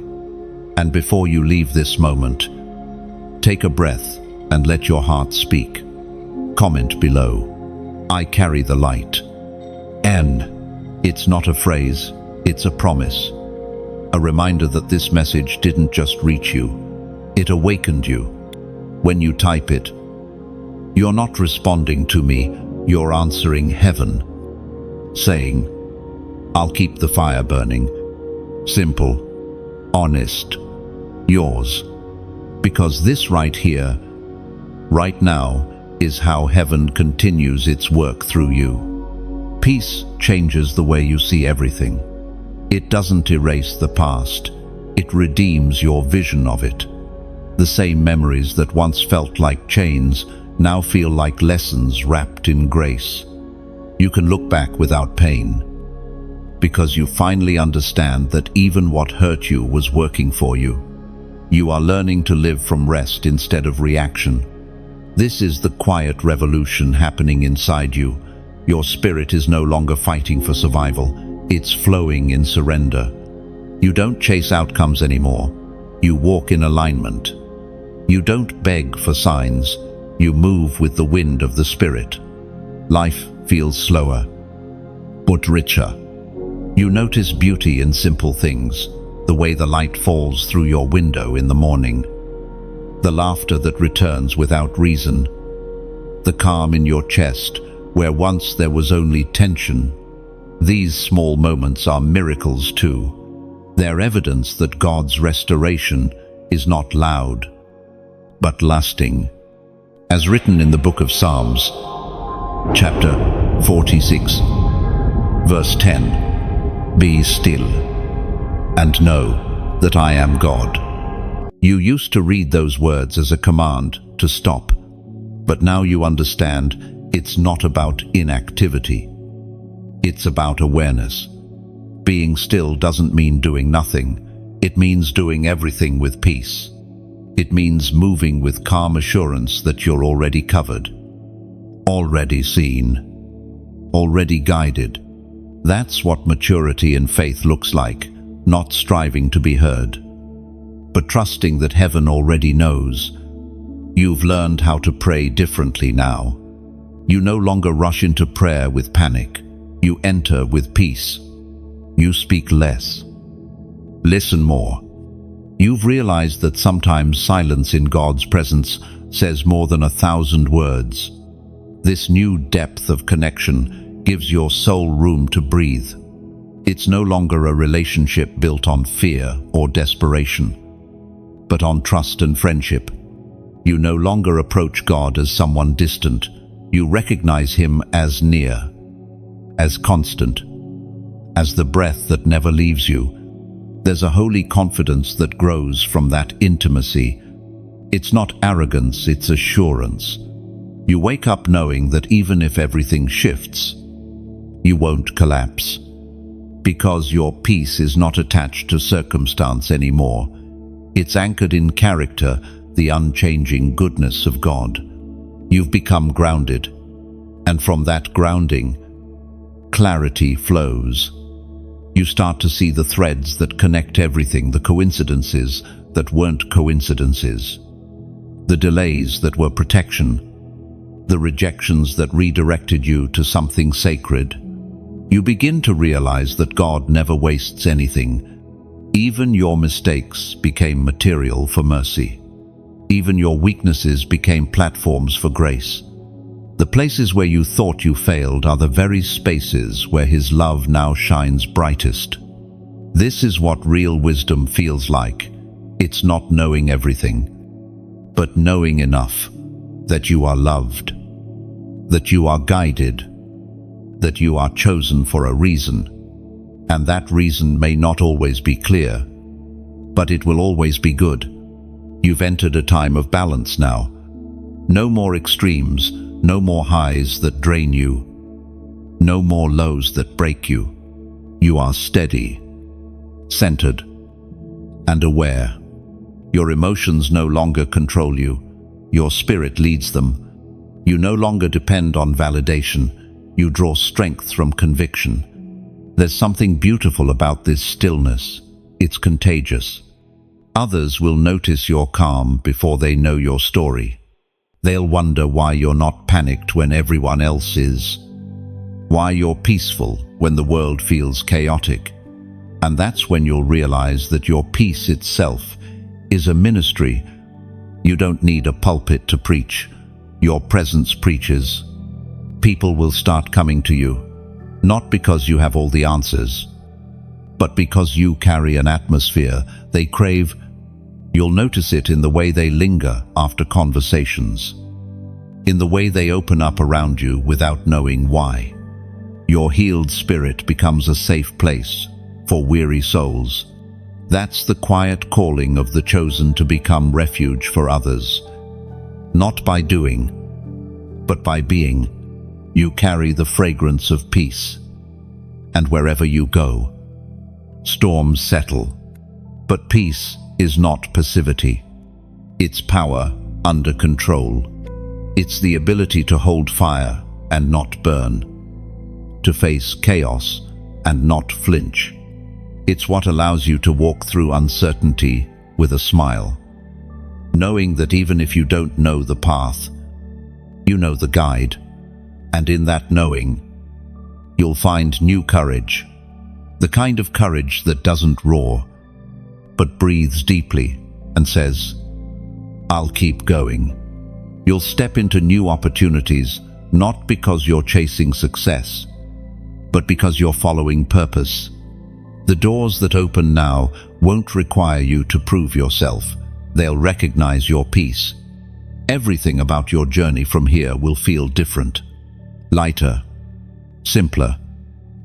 And before you leave this moment, take a breath and let your heart speak. Comment below, I carry the light. And it's not a phrase, it's a promise. A reminder that this message didn't just reach you, it awakened you. When you type it, you're not responding to me, you're answering heaven, saying, I'll keep the fire burning. Simple, honest, yours. Because this right here, right now, is how heaven continues its work through you. Peace changes the way you see everything. It doesn't erase the past, it redeems your vision of it. The same memories that once felt like chains now feel like lessons wrapped in grace. You can look back without pain, because you finally understand that even what hurt you was working for you. You are learning to live from rest instead of reaction. This is the quiet revolution happening inside you. Your spirit is no longer fighting for survival, it's flowing in surrender. You don't chase outcomes anymore, you walk in alignment. You don't beg for signs, you move with the wind of the Spirit. Life feels slower, but richer. You notice beauty in simple things, the way the light falls through your window in the morning, the laughter that returns without reason, the calm in your chest where once there was only tension. These small moments are miracles too. They're evidence that God's restoration is not loud, but lasting. As written in the book of Psalms, chapter 46, verse 10, Be still and know that I am God. You used to read those words as a command to stop, but now you understand it's not about inactivity. It's about awareness. Being still doesn't mean doing nothing. It means doing everything with peace. It means moving with calm assurance that you're already covered, already seen, already guided. That's what maturity in faith looks like, not striving to be heard, but trusting that heaven already knows. You've learned how to pray differently now. You no longer rush into prayer with panic. You enter with peace. You speak less. Listen more. You've realized that sometimes silence in God's presence says more than 1,000 words. This new depth of connection gives your soul room to breathe. It's no longer a relationship built on fear or desperation, but on trust and friendship. You no longer approach God as someone distant. You recognize Him as near, as constant, as the breath that never leaves you. There's a holy confidence that grows from that intimacy. It's not arrogance, it's assurance. You wake up knowing that even if everything shifts, you won't collapse. Because your peace is not attached to circumstance anymore. It's anchored in character, the unchanging goodness of God. You've become grounded, and from that grounding, clarity flows. You start to see the threads that connect everything, the coincidences that weren't coincidences, the delays that were protection, the rejections that redirected you to something sacred. You begin to realize that God never wastes anything. Even your mistakes became material for mercy. Even your weaknesses became platforms for grace. The places where you thought you failed are the very spaces where His love now shines brightest. This is what real wisdom feels like. It's not knowing everything, but knowing enough that you are loved, that you are guided, that you are chosen for a reason. And that reason may not always be clear, but it will always be good. You've entered a time of balance now. No more extremes, no more highs that drain you, no more lows that break you. You are steady, centered, and aware. Your emotions no longer control you. Your spirit leads them. You no longer depend on validation. You draw strength from conviction. There's something beautiful about this stillness. It's contagious. Others will notice your calm before they know your story. They'll wonder why you're not panicked when everyone else is. Why you're peaceful when the world feels chaotic. And that's when you'll realize that your peace itself is a ministry. You don't need a pulpit to preach. Your presence preaches. People will start coming to you, not because you have all the answers, but because you carry an atmosphere they crave. You'll notice it in the way they linger after conversations, in the way they open up around you without knowing why. Your healed spirit becomes a safe place for weary souls. That's the quiet calling of the chosen to become refuge for others. Not by doing, but by being. You carry the fragrance of peace. And wherever you go, storms settle. But peace is not passivity. It's power under control. It's the ability to hold fire and not burn, to face chaos and not flinch. It's what allows you to walk through uncertainty with a smile, knowing that even if you don't know the path, you know the guide. And in that knowing, you'll find new courage, the kind of courage that doesn't roar, but breathes deeply and says, I'll keep going. You'll step into new opportunities, not because you're chasing success, but because you're following purpose. The doors that open now won't require you to prove yourself. They'll recognize your peace. Everything about your journey from here will feel different. Lighter, simpler.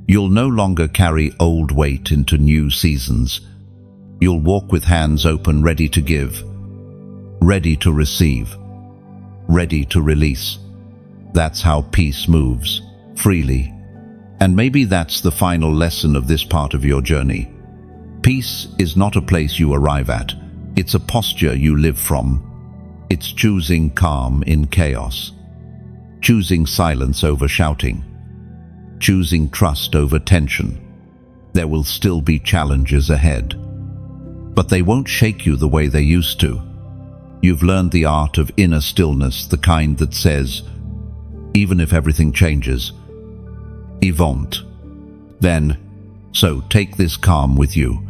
You'll no longer carry old weight into new seasons. You'll walk with hands open, ready to give, ready to receive, ready to release. That's how peace moves, freely. And maybe that's the final lesson of this part of your journey. Peace is not a place you arrive at. It's a posture you live from. It's choosing calm in chaos. Choosing silence over shouting, choosing trust over tension. There will still be challenges ahead, but they won't shake you the way they used to. You've learned the art of inner stillness, the kind that says, even if everything changes, won't. Then, so take this calm with you.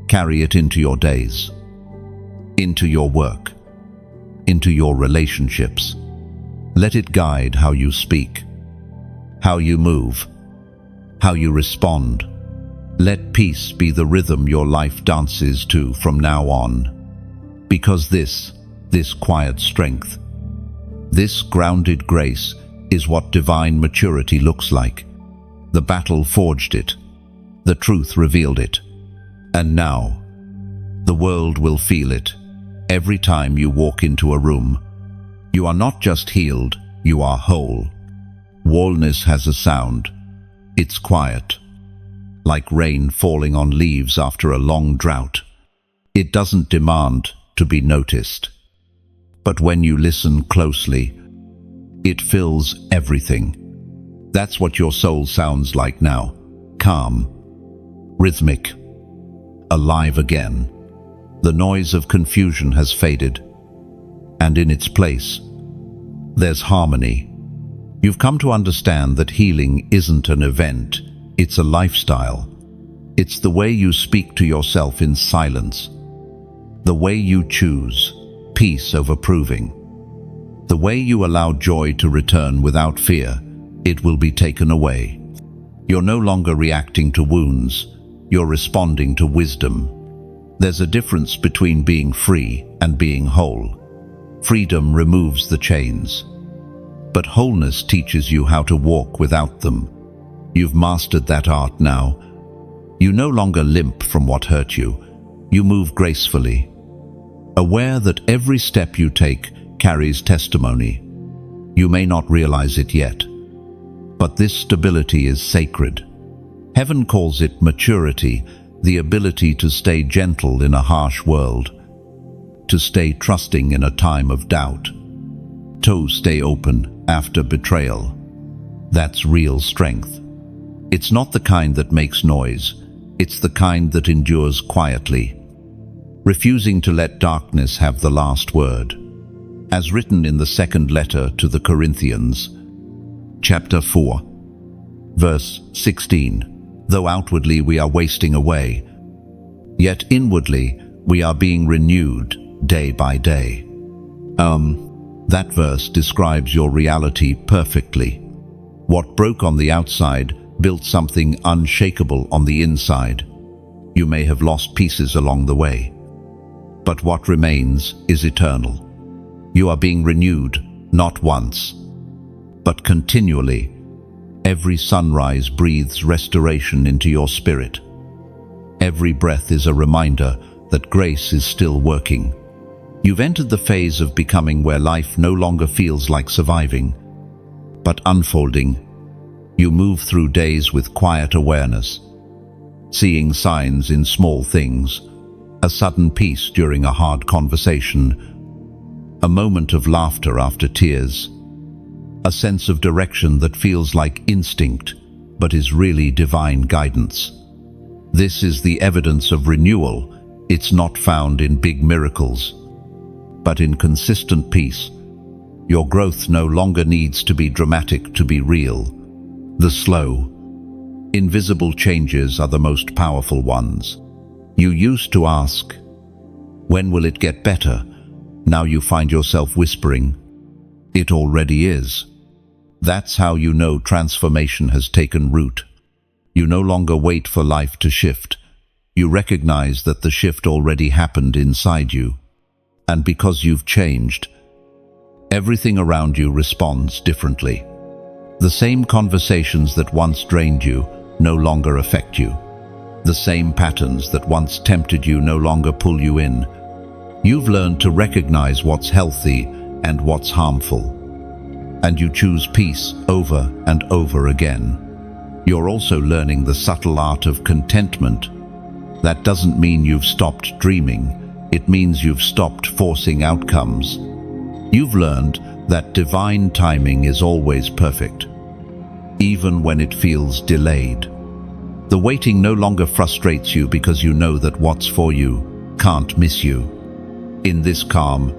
Carry it into your days, into your work, into your relationships. Let it guide how you speak, how you move, how you respond. Let peace be the rhythm your life dances to from now on. Because this quiet strength, this grounded grace is what divine maturity looks like. The battle forged it, the truth revealed it, and now the world will feel it every time you walk into a room. You are not just healed, you are whole. Wholeness has a sound. It's quiet, like rain falling on leaves after a long drought. It doesn't demand to be noticed. But when you listen closely, it fills everything. That's what your soul sounds like now. Calm, rhythmic, alive again. The noise of confusion has faded, and in its place, there's harmony. You've come to understand that healing isn't an event, it's a lifestyle. It's the way you speak to yourself in silence, the way you choose peace over proving, the way you allow joy to return without fear. It will be taken away. You're no longer reacting to wounds, you're responding to wisdom. There's a difference between being free and being whole. Freedom removes the chains, but wholeness teaches you how to walk without them. You've mastered that art now. You no longer limp from what hurt you. You move gracefully, aware that every step you take carries testimony. You may not realize it yet, but this stability is sacred. Heaven calls it maturity, the ability to stay gentle in a harsh world, to stay trusting in a time of doubt, to stay open after betrayal. That's real strength. It's not the kind that makes noise, it's the kind that endures quietly, refusing to let darkness have the last word. As written in the second letter to the Corinthians, chapter 4, verse 16, though outwardly we are wasting away, yet inwardly we are being renewed day by day. That verse describes your reality perfectly. What broke on the outside built something unshakable on the inside. You may have lost pieces along the way, but what remains is eternal. You are being renewed, not once, but continually. Every sunrise breathes restoration into your spirit. Every breath is a reminder that grace is still working. You've entered the phase of becoming where life no longer feels like surviving, but unfolding. You move through days with quiet awareness, seeing signs in small things, a sudden peace during a hard conversation, a moment of laughter after tears, a sense of direction that feels like instinct but is really divine guidance. This is the evidence of renewal. It's not found in big miracles, but in consistent peace. Your growth no longer needs to be dramatic to be real. The slow, invisible changes are the most powerful ones. You used to ask, when will it get better? Now you find yourself whispering, it already is. That's how you know transformation has taken root. You no longer wait for life to shift. You recognize that the shift already happened inside you. And because you've changed, everything around you responds differently. The same conversations that once drained you no longer affect you. The same patterns that once tempted you no longer pull you in. You've learned to recognize what's healthy and what's harmful, and you choose peace over and over again. You're also learning the subtle art of contentment. That doesn't mean you've stopped dreaming. It means you've stopped forcing outcomes. You've learned that divine timing is always perfect, even when it feels delayed. The waiting no longer frustrates you because you know that what's for you can't miss you. In this calm,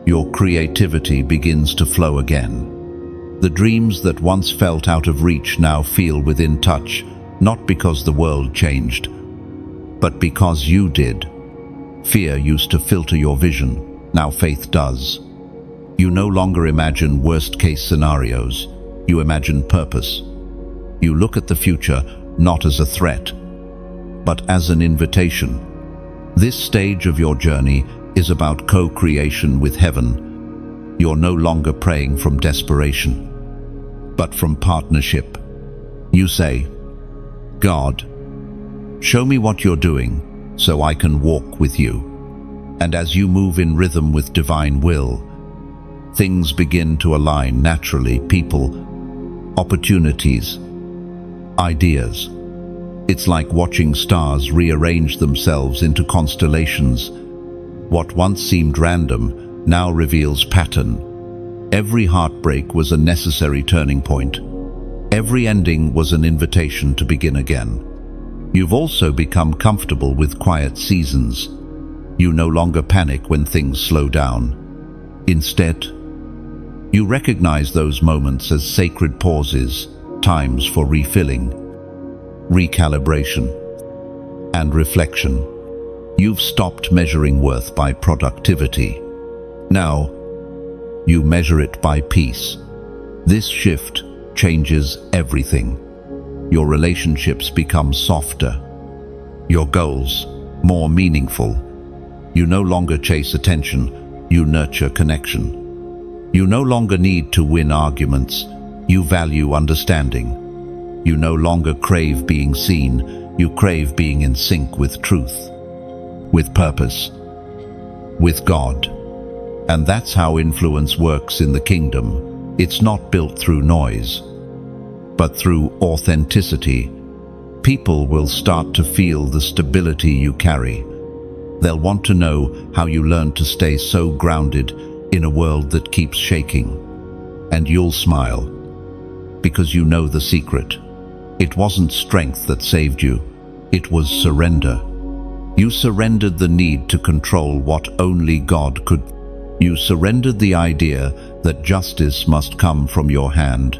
your creativity begins to flow again. The dreams that once felt out of reach now feel within touch, not because the world changed, but because you did. Fear used to filter your vision, now faith does. You no longer imagine worst-case scenarios, you imagine purpose. You look at the future not as a threat, but as an invitation. This stage of your journey is about co-creation with heaven. You're no longer praying from desperation, but from partnership. You say, God, show me what you're doing so I can walk with you. And as you move in rhythm with divine will, things begin to align naturally, people, opportunities, ideas. It's like watching stars rearrange themselves into constellations. What once seemed random now reveals pattern. Every heartbreak was a necessary turning point. Every ending was an invitation to begin again. You've also become comfortable with quiet seasons. You no longer panic when things slow down. Instead, you recognize those moments as sacred pauses, times for refilling, recalibration, and reflection. You've stopped measuring worth by productivity. Now, you measure it by peace. This shift changes everything. Your relationships become softer. Your goals more meaningful. You no longer chase attention, you nurture connection. You no longer need to win arguments, you value understanding. You no longer crave being seen, you crave being in sync with truth, with purpose, with God. And that's how influence works in the kingdom. It's not built through noise, but through authenticity. People will start to feel the stability you carry. They'll want to know how you learn to stay so grounded in a world that keeps shaking. And you'll smile, because you know the secret. It wasn't strength that saved you, it was surrender. You surrendered the need to control what only God could. You surrendered the idea that justice must come from your hand.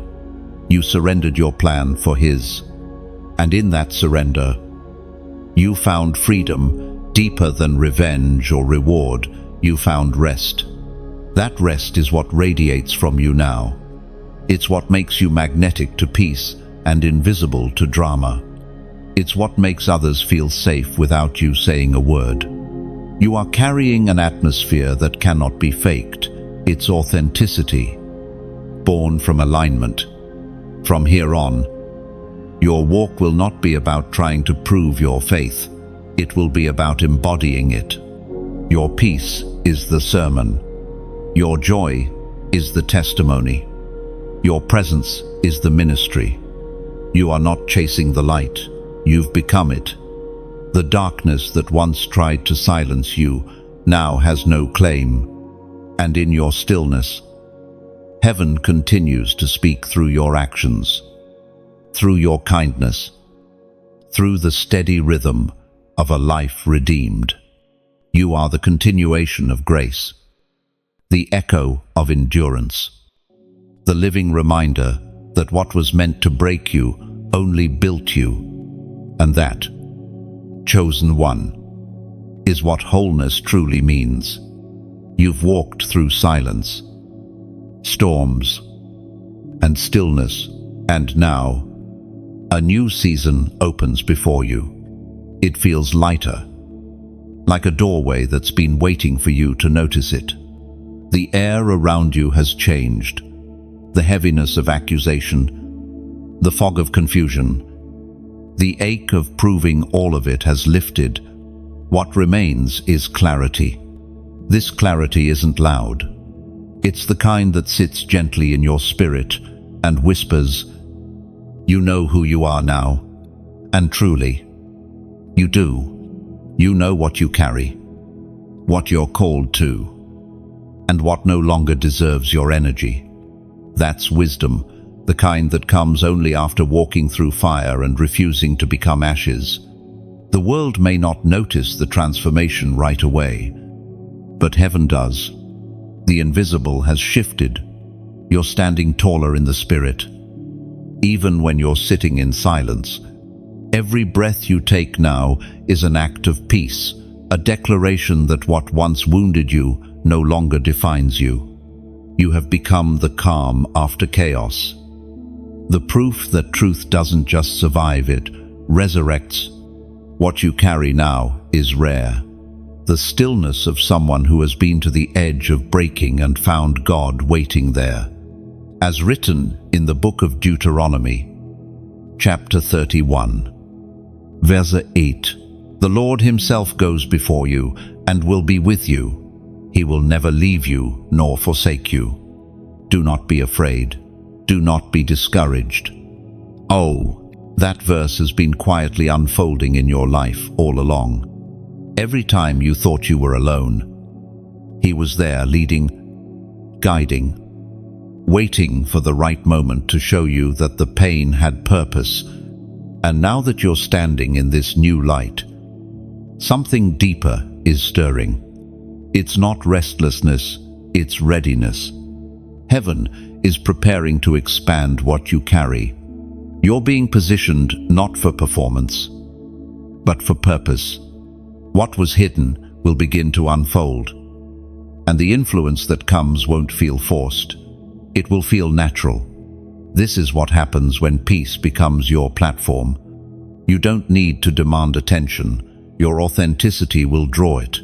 You surrendered your plan for His. And in that surrender, you found freedom deeper than revenge or reward. You found rest. That rest is what radiates from you now. It's what makes you magnetic to peace and invisible to drama. It's what makes others feel safe without you saying a word. You are carrying an atmosphere that cannot be faked. It's authenticity, born from alignment. From here on, your walk will not be about trying to prove your faith. It will be about embodying it. Your peace is the sermon. Your joy is the testimony. Your presence is the ministry. You are not chasing the light. You've become it. The darkness that once tried to silence you now has no claim. And in your stillness, heaven continues to speak through your actions, through your kindness, through the steady rhythm of a life redeemed. You are the continuation of grace, the echo of endurance, the living reminder that what was meant to break you only built you, and that, chosen one, is what wholeness truly means. You've walked through silence, storms, and stillness, and now, a new season opens before you. It feels lighter, like a doorway that's been waiting for you to notice it. The air around you has changed. The heaviness of accusation, the fog of confusion, the ache of proving all of it has lifted. What remains is clarity. This clarity isn't loud. It's the kind that sits gently in your spirit and whispers, "You know who you are now." And truly, you do. You know what you carry, what you're called to, and what no longer deserves your energy. That's wisdom, the kind that comes only after walking through fire and refusing to become ashes. The world may not notice the transformation right away, but heaven does. The invisible has shifted. You're standing taller in the spirit. Even when you're sitting in silence, every breath you take now is an act of peace, a declaration that what once wounded you no longer defines you. You have become the calm after chaos. The proof that truth doesn't just survive, it resurrects. What you carry now is rare. The stillness of someone who has been to the edge of breaking and found God waiting there. As written in the book of Deuteronomy, chapter 31, verse 8, "The Lord himself goes before you and will be with you. He will never leave you nor forsake you. Do not be afraid. Do not be discouraged." Oh, that verse has been quietly unfolding in your life all along. Every time you thought you were alone, he was there, leading, guiding, waiting for the right moment to show you that the pain had purpose. And now that you're standing in this new light, something deeper is stirring. It's not restlessness, it's readiness. Heaven is preparing to expand what you carry. You're being positioned not for performance, but for purpose. What was hidden will begin to unfold, and the influence that comes won't feel forced. It will feel natural. This is what happens when peace becomes your platform. You don't need to demand attention. Your authenticity will draw it.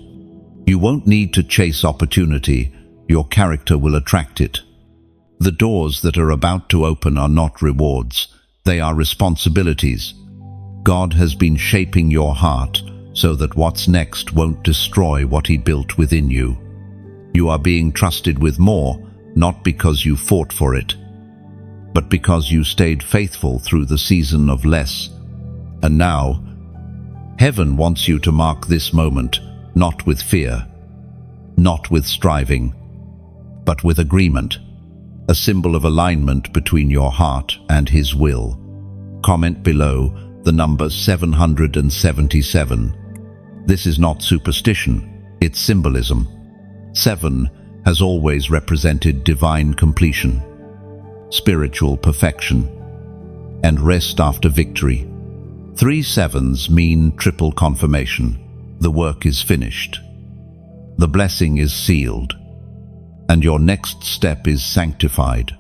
You won't need to chase opportunity. Your character will attract it. The doors that are about to open are not rewards. They are responsibilities. God has been shaping your heart so that what's next won't destroy what he built within you. You are being trusted with more, not because you fought for it, but because you stayed faithful through the season of less. And now, heaven wants you to mark this moment, not with fear, not with striving, but with agreement, a symbol of alignment between your heart and his will. Comment below the number 777. This is not superstition, it's symbolism. 7 has always represented divine completion, spiritual perfection, and rest after victory. 3 sevens mean triple confirmation. The work is finished. The blessing is sealed, and your next step is sanctified.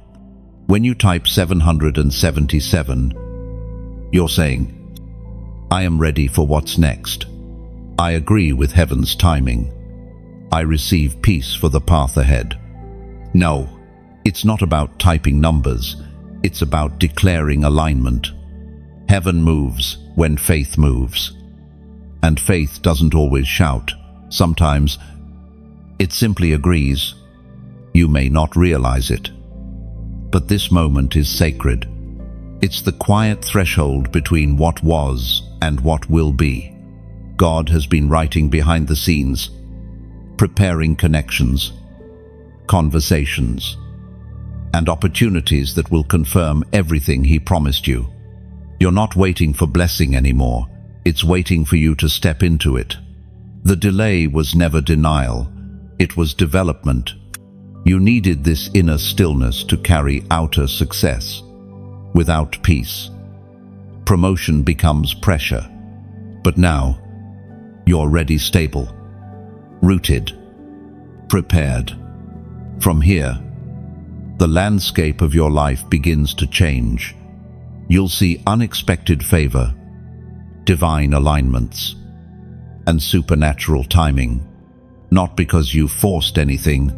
When you type 777, you're saying, "I am ready for what's next. I agree with heaven's timing. I receive peace for the path ahead." No, it's not about typing numbers. It's about declaring alignment. Heaven moves when faith moves. And faith doesn't always shout. Sometimes it simply agrees. You may not realize it, but this moment is sacred. It's the quiet threshold between what was and what will be. God has been writing behind the scenes, preparing connections, conversations, and opportunities that will confirm everything he promised you. You're not waiting for blessing anymore. It's waiting for you to step into it. The delay was never denial. It was development. You needed this inner stillness to carry outer success. Without peace, promotion becomes pressure. But now, you're ready, stable, rooted, prepared. From here, the landscape of your life begins to change. You'll see unexpected favor, divine alignments, and supernatural timing, not because you forced anything,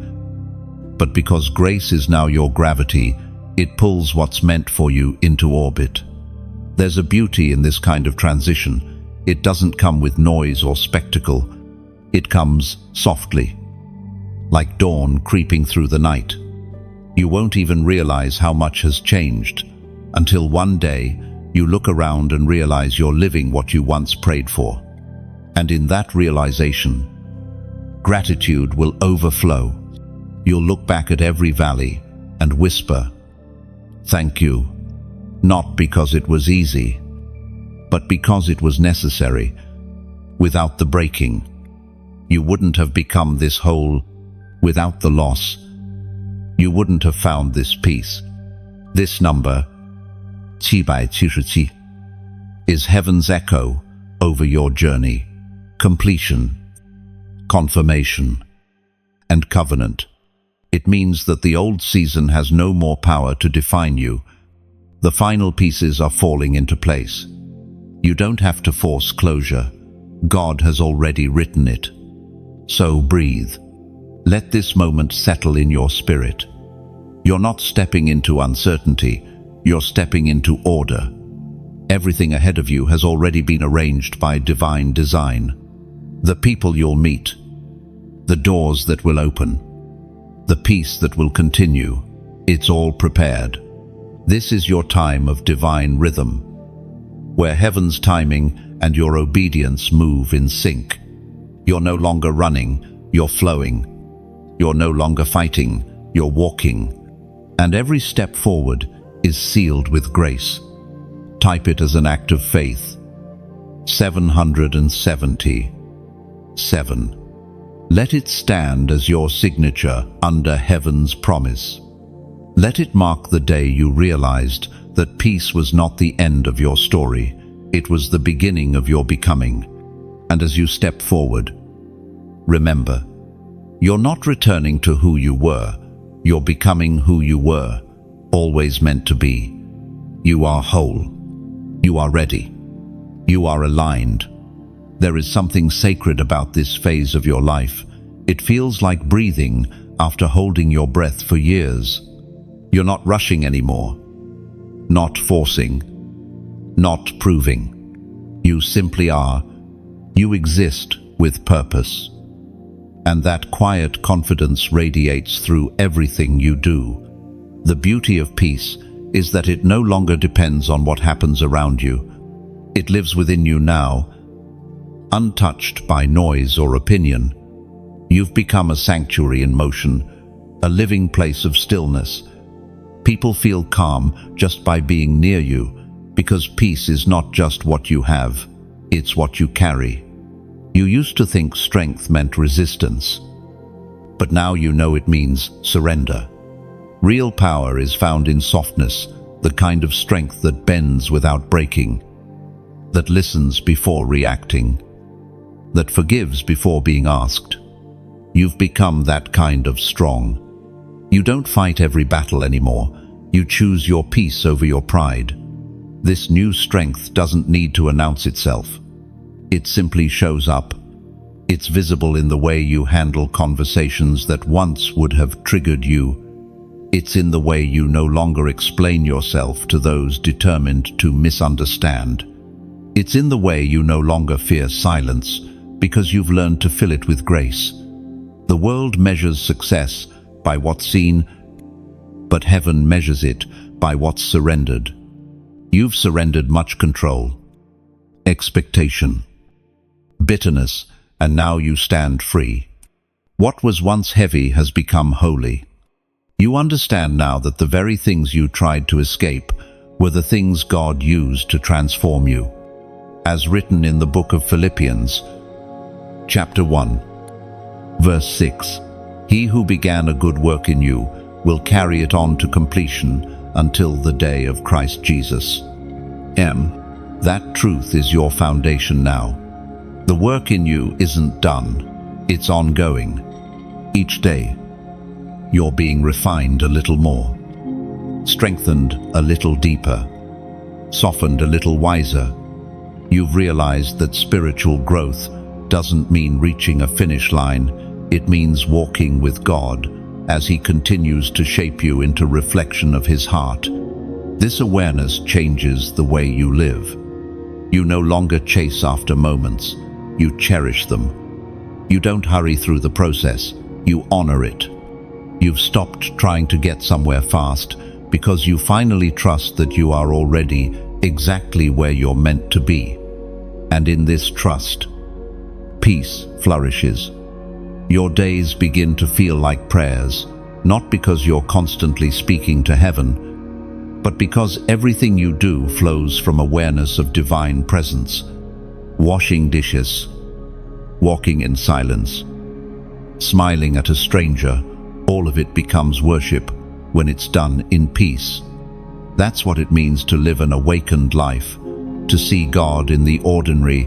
but because grace is now your gravity. It pulls what's meant for you into orbit. There's a beauty in this kind of transition. It doesn't come with noise or spectacle. It comes softly, like dawn creeping through the night. You won't even realize how much has changed until one day you look around and realize you're living what you once prayed for. And in that realization, gratitude will overflow. You'll look back at every valley and whisper, "Thank you," not because it was easy, but because it was necessary. Without the breaking, you wouldn't have become this whole. Without the loss, you wouldn't have found this peace. This number, 777, is heaven's echo over your journey, completion, confirmation, and covenant. It means that the old season has no more power to define you. The final pieces are falling into place. You don't have to force closure. God has already written it. So breathe. Let this moment settle in your spirit. You're not stepping into uncertainty, you're stepping into order. Everything ahead of you has already been arranged by divine design. The people you'll meet, the doors that will open, the peace that will continue, it's all prepared. This is your time of divine rhythm, where heaven's timing and your obedience move in sync. You're no longer running, you're flowing. You're no longer fighting, you're walking. And every step forward is sealed with grace. Type it as an act of faith. 777. Let it stand as your signature under heaven's promise. Let it mark the day you realized that peace was not the end of your story, it was the beginning of your becoming. And as you step forward, remember, you're not returning to who you were, you're becoming who you were, always meant to be. You are whole. You are ready. You are aligned. There is something sacred about this phase of your life. It feels like breathing after holding your breath for years. You're not rushing anymore, not forcing, not proving. You simply are. You exist with purpose. And that quiet confidence radiates through everything you do. The beauty of peace is that it no longer depends on what happens around you. It lives within you now, untouched by noise or opinion. You've become a sanctuary in motion, a living place of stillness. People feel calm just by being near you, because peace is not just what you have, it's what you carry. You used to think strength meant resistance, but now you know it means surrender. Real power is found in softness, the kind of strength that bends without breaking, that listens before reacting, that forgives before being asked. You've become that kind of strong. You don't fight every battle anymore. You choose your peace over your pride. This new strength doesn't need to announce itself. It simply shows up. It's visible in the way you handle conversations that once would have triggered you. It's in the way you no longer explain yourself to those determined to misunderstand. It's in the way you no longer fear silence, because you've learned to fill it with grace. The world measures success by what's seen, but heaven measures it by what's surrendered. You've surrendered much control, expectation, bitterness, and now you stand free. What was once heavy has become holy. You understand now that the very things you tried to escape were the things God used to transform you. As written in the book of Philippians, chapter 1, verse 6, He who began a good work in you will carry it on to completion until the day of Christ Jesus. That truth is your foundation now. The work in you isn't done, it's ongoing. Each day, you're being refined a little more, strengthened a little deeper, softened a little wiser. You've realized that spiritual growth doesn't mean reaching a finish line, it means walking with God as He continues to shape you into reflection of His heart. This awareness changes the way you live. You no longer chase after moments, you cherish them. You don't hurry through the process, you honor it. You've stopped trying to get somewhere fast because you finally trust that you are already exactly where you're meant to be. And in this trust, peace flourishes. Your days begin to feel like prayers, not because you're constantly speaking to heaven, but because everything you do flows from awareness of divine presence. Washing dishes, walking in silence, smiling at a stranger, All of it becomes worship when it's done in peace. That's what it means to live an awakened life, to see God in the ordinary,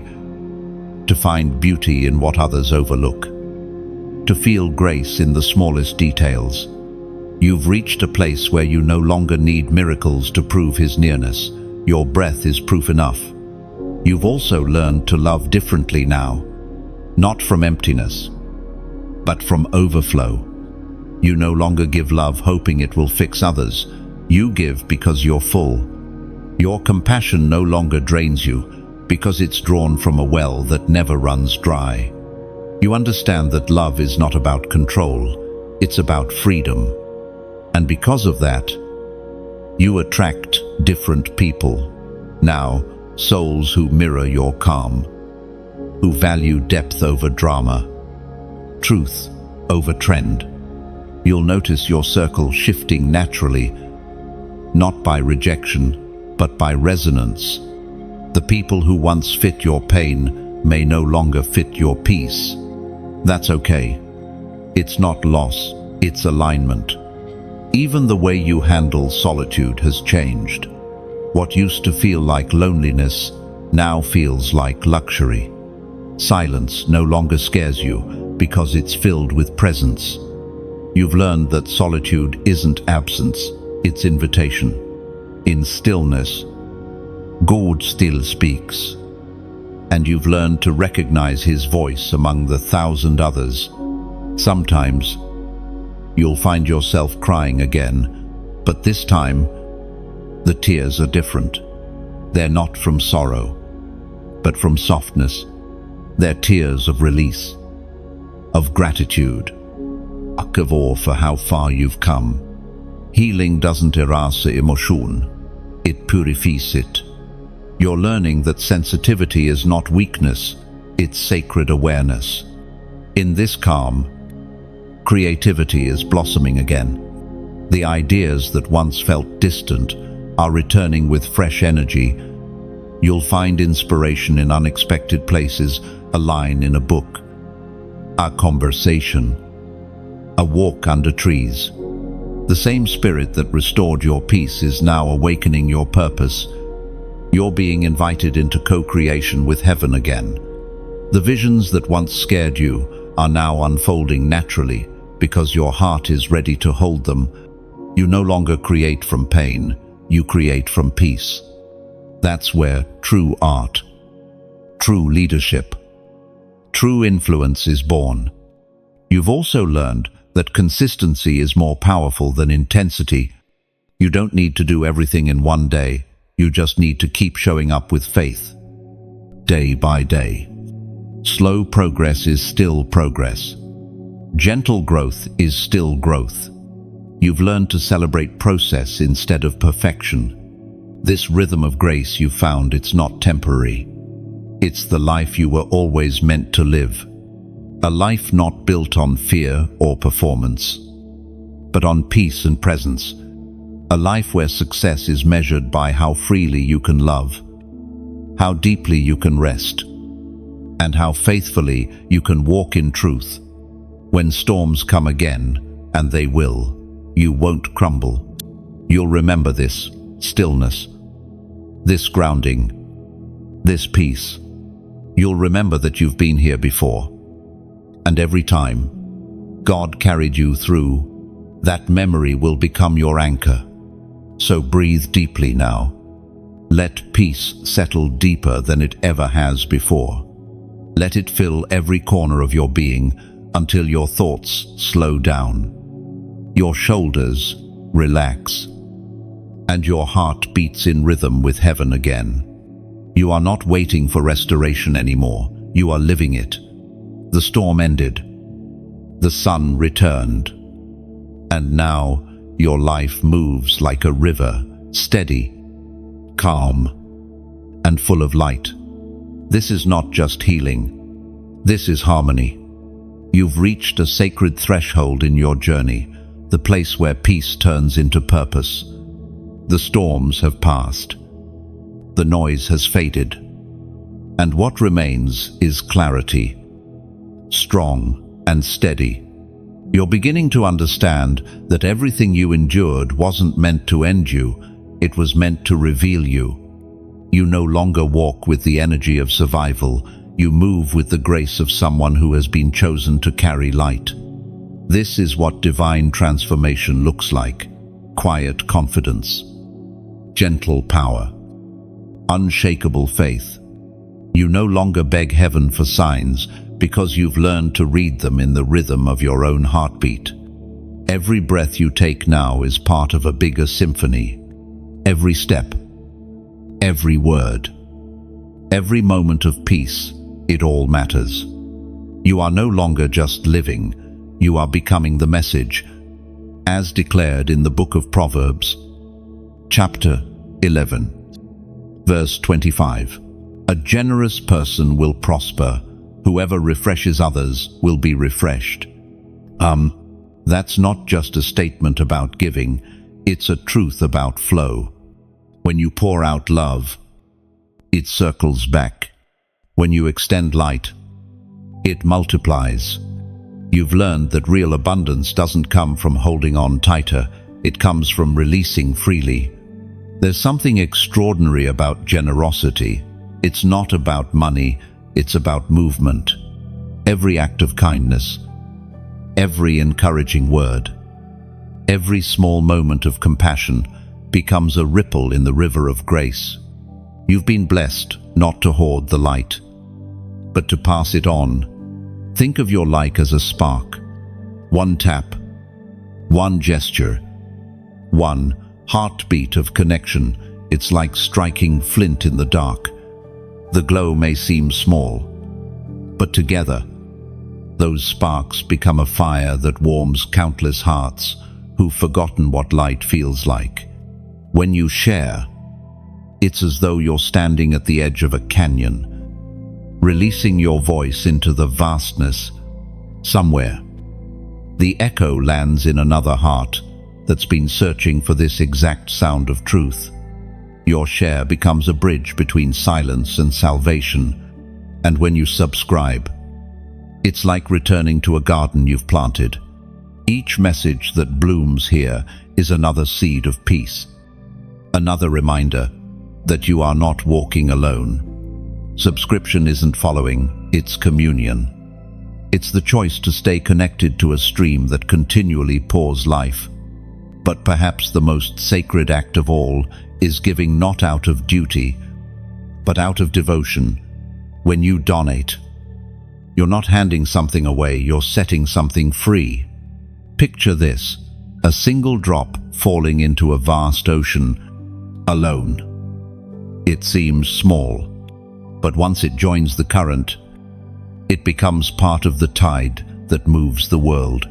to find beauty in what others overlook, to feel grace in the smallest details. You've reached a place where you no longer need miracles to prove His nearness. Your breath is proof enough. You've also learned to love differently now, not from emptiness, but from overflow. You no longer give love hoping it will fix others. You give because you're full. Your compassion no longer drains you because it's drawn from a well that never runs dry. You understand that love is not about control, it's about freedom. And because of that, you attract different people. Now, souls who mirror your calm, who value depth over drama, truth over trend. You'll notice your circle shifting naturally, not by rejection, but by resonance. The people who once fit your pain may no longer fit your peace. That's okay. It's not loss, it's alignment. Even the way you handle solitude has changed. What used to feel like loneliness now feels like luxury. Silence no longer scares you because it's filled with presence. You've learned that solitude isn't absence, it's invitation. In stillness, God still speaks. And you've learned to recognize His voice among the thousand others. Sometimes, you'll find yourself crying again, but this time, the tears are different. They're not from sorrow, but from softness. They're tears of release, of gratitude, of awe for how far you've come. Healing doesn't erase emotion, it purifies it. You're learning that sensitivity is not weakness, it's sacred awareness. In this calm, creativity is blossoming again. The ideas that once felt distant are returning with fresh energy. You'll find inspiration in unexpected places, a line in a book, a conversation, a walk under trees. The same spirit that restored your peace is now awakening your purpose. You're being invited into co-creation with heaven again. The visions that once scared you are now unfolding naturally because your heart is ready to hold them. You no longer create from pain, you create from peace. That's where true art, true leadership, true influence is born. You've also learned that consistency is more powerful than intensity. You don't need to do everything in one day. You just need to keep showing up with faith, day by day. Slow progress is still progress. Gentle growth is still growth. You've learned to celebrate process instead of perfection. This rhythm of grace you found, it's not temporary. It's the life you were always meant to live. A life not built on fear or performance, but on peace and presence. A life where success is measured by how freely you can love, how deeply you can rest, and how faithfully you can walk in truth. When storms come again, and they will, you won't crumble. You'll remember this stillness, this grounding, this peace. You'll remember that you've been here before. And every time God carried you through, that memory will become your anchor. So breathe deeply now. Let peace settle deeper than it ever has before. Let it fill every corner of your being until your thoughts slow down, your shoulders relax, and your heart beats in rhythm with heaven again. You are not waiting for restoration anymore. You are living it. The storm ended. The sun returned. And now your life moves like a river, steady, calm, and full of light. This is not just healing. This is harmony. You've reached a sacred threshold in your journey, the place where peace turns into purpose. The storms have passed. The noise has faded. And what remains is clarity, strong and steady. You're beginning to understand that everything you endured wasn't meant to end you, it was meant to reveal you. You no longer walk with the energy of survival, you move with the grace of someone who has been chosen to carry light. This is what divine transformation looks like: quiet confidence, gentle power, unshakable faith. You no longer beg heaven for signs because you've learned to read them in the rhythm of your own heartbeat. Every breath you take now is part of a bigger symphony. Every step, every word, every moment of peace, it all matters. You are no longer just living, you are becoming the message, as declared in the book of Proverbs, chapter 11, verse 25. A generous person will prosper. Whoever refreshes others will be refreshed. That's not just a statement about giving, it's a truth about flow. When you pour out love, it circles back. When you extend light, it multiplies. You've learned that real abundance doesn't come from holding on tighter, it comes from releasing freely. There's something extraordinary about generosity. It's not about money, it's about movement. Every act of kindness, every encouraging word, every small moment of compassion becomes a ripple in the river of grace. You've been blessed not to hoard the light, but to pass it on. Think of your light as a spark. One tap, one gesture, one heartbeat of connection. It's like striking flint in the dark. The glow may seem small, but together, those sparks become a fire that warms countless hearts who've forgotten what light feels like. When you share, it's as though you're standing at the edge of a canyon, releasing your voice into the vastness. Somewhere, the echo lands in another heart that's been searching for this exact sound of truth. Your share becomes a bridge between silence and salvation, and when you subscribe, it's like returning to a garden you've planted. Each message that blooms here is another seed of peace, another reminder that you are not walking alone. Subscription isn't following, it's communion. It's the choice to stay connected to a stream that continually pours life. But perhaps the most sacred act of all is giving not out of duty, but out of devotion. When you donate, you're not handing something away, you're setting something free. Picture this, a single drop falling into a vast ocean, alone. It seems small, but once it joins the current, it becomes part of the tide that moves the world.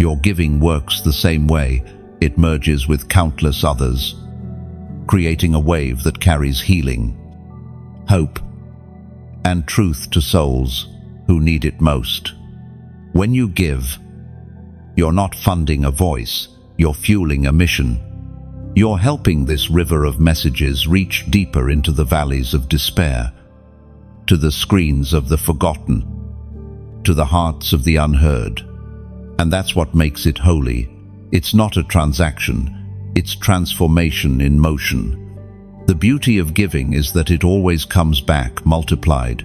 Your giving works the same way. It merges with countless others, creating a wave that carries healing, hope, and truth to souls who need it most. When you give, you're not funding a voice, you're fueling a mission. You're helping this river of messages reach deeper into the valleys of despair, to the screens of the forgotten, to the hearts of the unheard. And that's what makes it holy. It's not a transaction, it's transformation in motion. The beauty of giving is that it always comes back multiplied.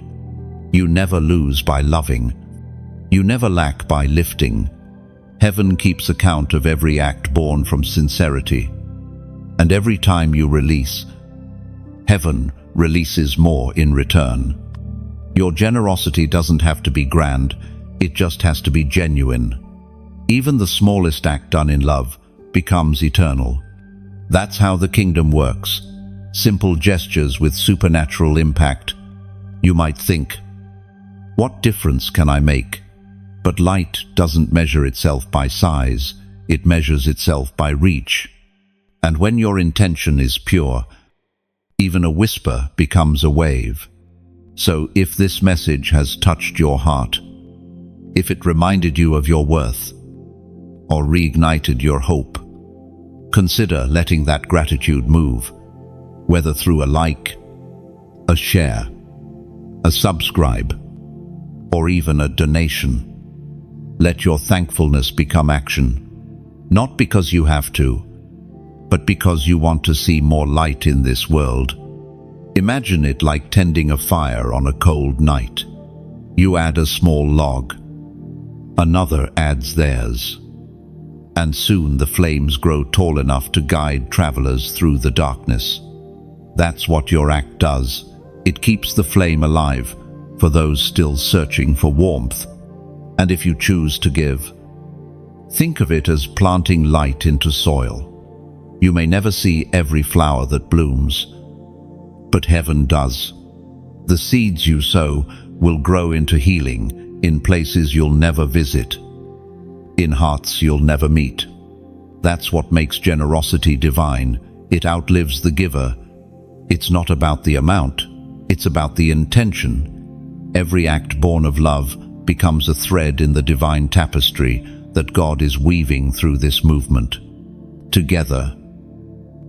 You never lose by loving. You never lack by lifting. Heaven keeps account of every act born from sincerity. And every time you release, heaven releases more in return. Your generosity doesn't have to be grand, it just has to be genuine. Even the smallest act done in love becomes eternal. That's how the kingdom works. Simple gestures with supernatural impact. You might think, what difference can I make? But light doesn't measure itself by size, it measures itself by reach. And when your intention is pure, even a whisper becomes a wave. So if this message has touched your heart, if it reminded you of your worth, or reignited your hope, consider letting that gratitude move, whether through a like, a share, a subscribe, or even a donation. Let your thankfulness become action. Not because you have to, but because you want to see more light in this world. Imagine it like tending a fire on a cold night. You add a small log. Another adds theirs. And soon the flames grow tall enough to guide travelers through the darkness. That's what your act does. It keeps the flame alive for those still searching for warmth. And if you choose to give, think of it as planting light into soil. You may never see every flower that blooms, but heaven does. The seeds you sow will grow into healing in places you'll never visit, in hearts you'll never meet. That's what makes generosity divine. It outlives the giver. It's not about the amount, it's about the intention. Every act born of love becomes a thread in the divine tapestry that God is weaving through this movement. Together,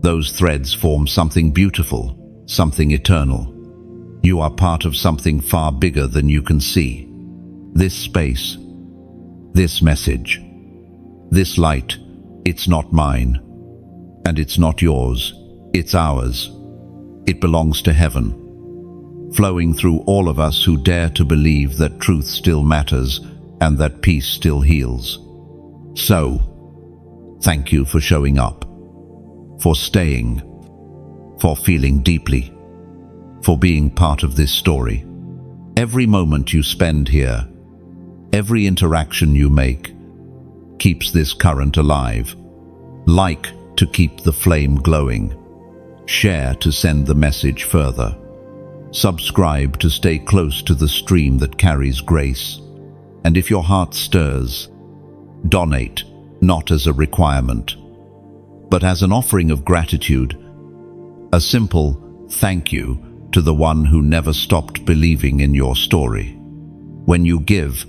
those threads form something beautiful, something eternal. You are part of something far bigger than you can see. This space, this message, this light, it's not mine, and it's not yours, it's ours. It belongs to heaven, flowing through all of us who dare to believe that truth still matters and that peace still heals. So, thank you for showing up, for staying, for feeling deeply, for being part of this story. Every moment you spend here, every interaction you make, keeps this current alive. Like to keep the flame glowing. Share to send the message further. Subscribe to stay close to the stream that carries grace. And if your heart stirs, donate, not as a requirement, but as an offering of gratitude, a simple thank you to the one who never stopped believing in your story. When you give,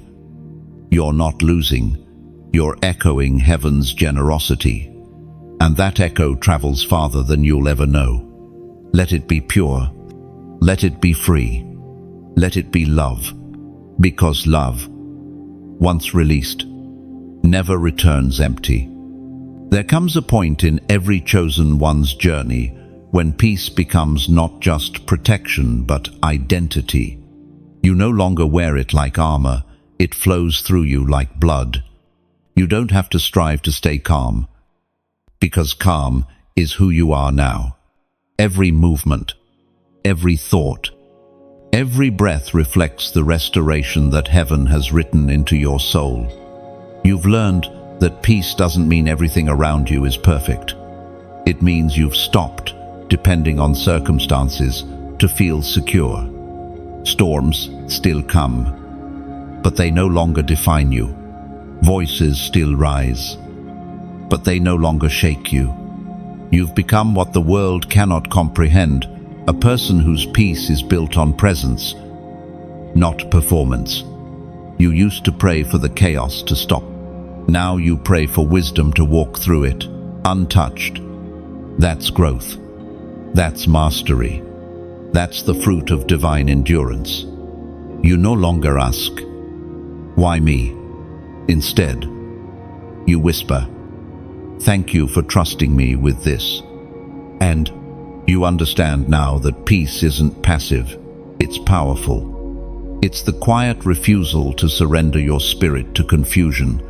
you're not losing, you're echoing heaven's generosity, and that echo travels farther than you'll ever know. Let it be pure, let it be free, let it be love, because love, once released, never returns empty. There comes a point in every chosen one's journey when peace becomes not just protection but identity. You no longer wear it like armor, it flows through you like blood. You don't have to strive to stay calm, because calm is who you are now. Every movement, every thought, every breath reflects the restoration that heaven has written into your soul. You've learned that peace doesn't mean everything around you is perfect. It means you've stopped depending on circumstances to feel secure. Storms still come, but they no longer define you. Voices still rise, but they no longer shake you. You've become what the world cannot comprehend, a person whose peace is built on presence, not performance. You used to pray for the chaos to stop. Now you pray for wisdom to walk through it, untouched. That's growth. That's mastery. That's the fruit of divine endurance. You no longer ask, "Why me?" Instead, you whisper, "Thank you for trusting me with this." And you understand now that peace isn't passive, it's powerful. It's the quiet refusal to surrender your spirit to confusion.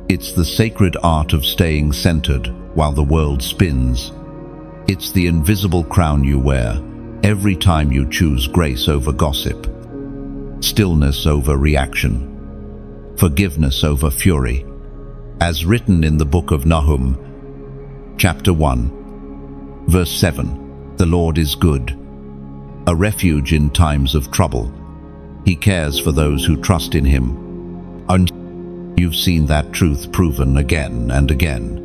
It's the sacred art of staying centered while the world spins. It's the invisible crown you wear every time you choose grace over gossip, stillness over reaction, forgiveness over fury. As written in the book of Nahum, chapter 1, verse 7, "The Lord is good, a refuge in times of trouble. He cares for those who trust in him." And you've seen that truth proven again and again.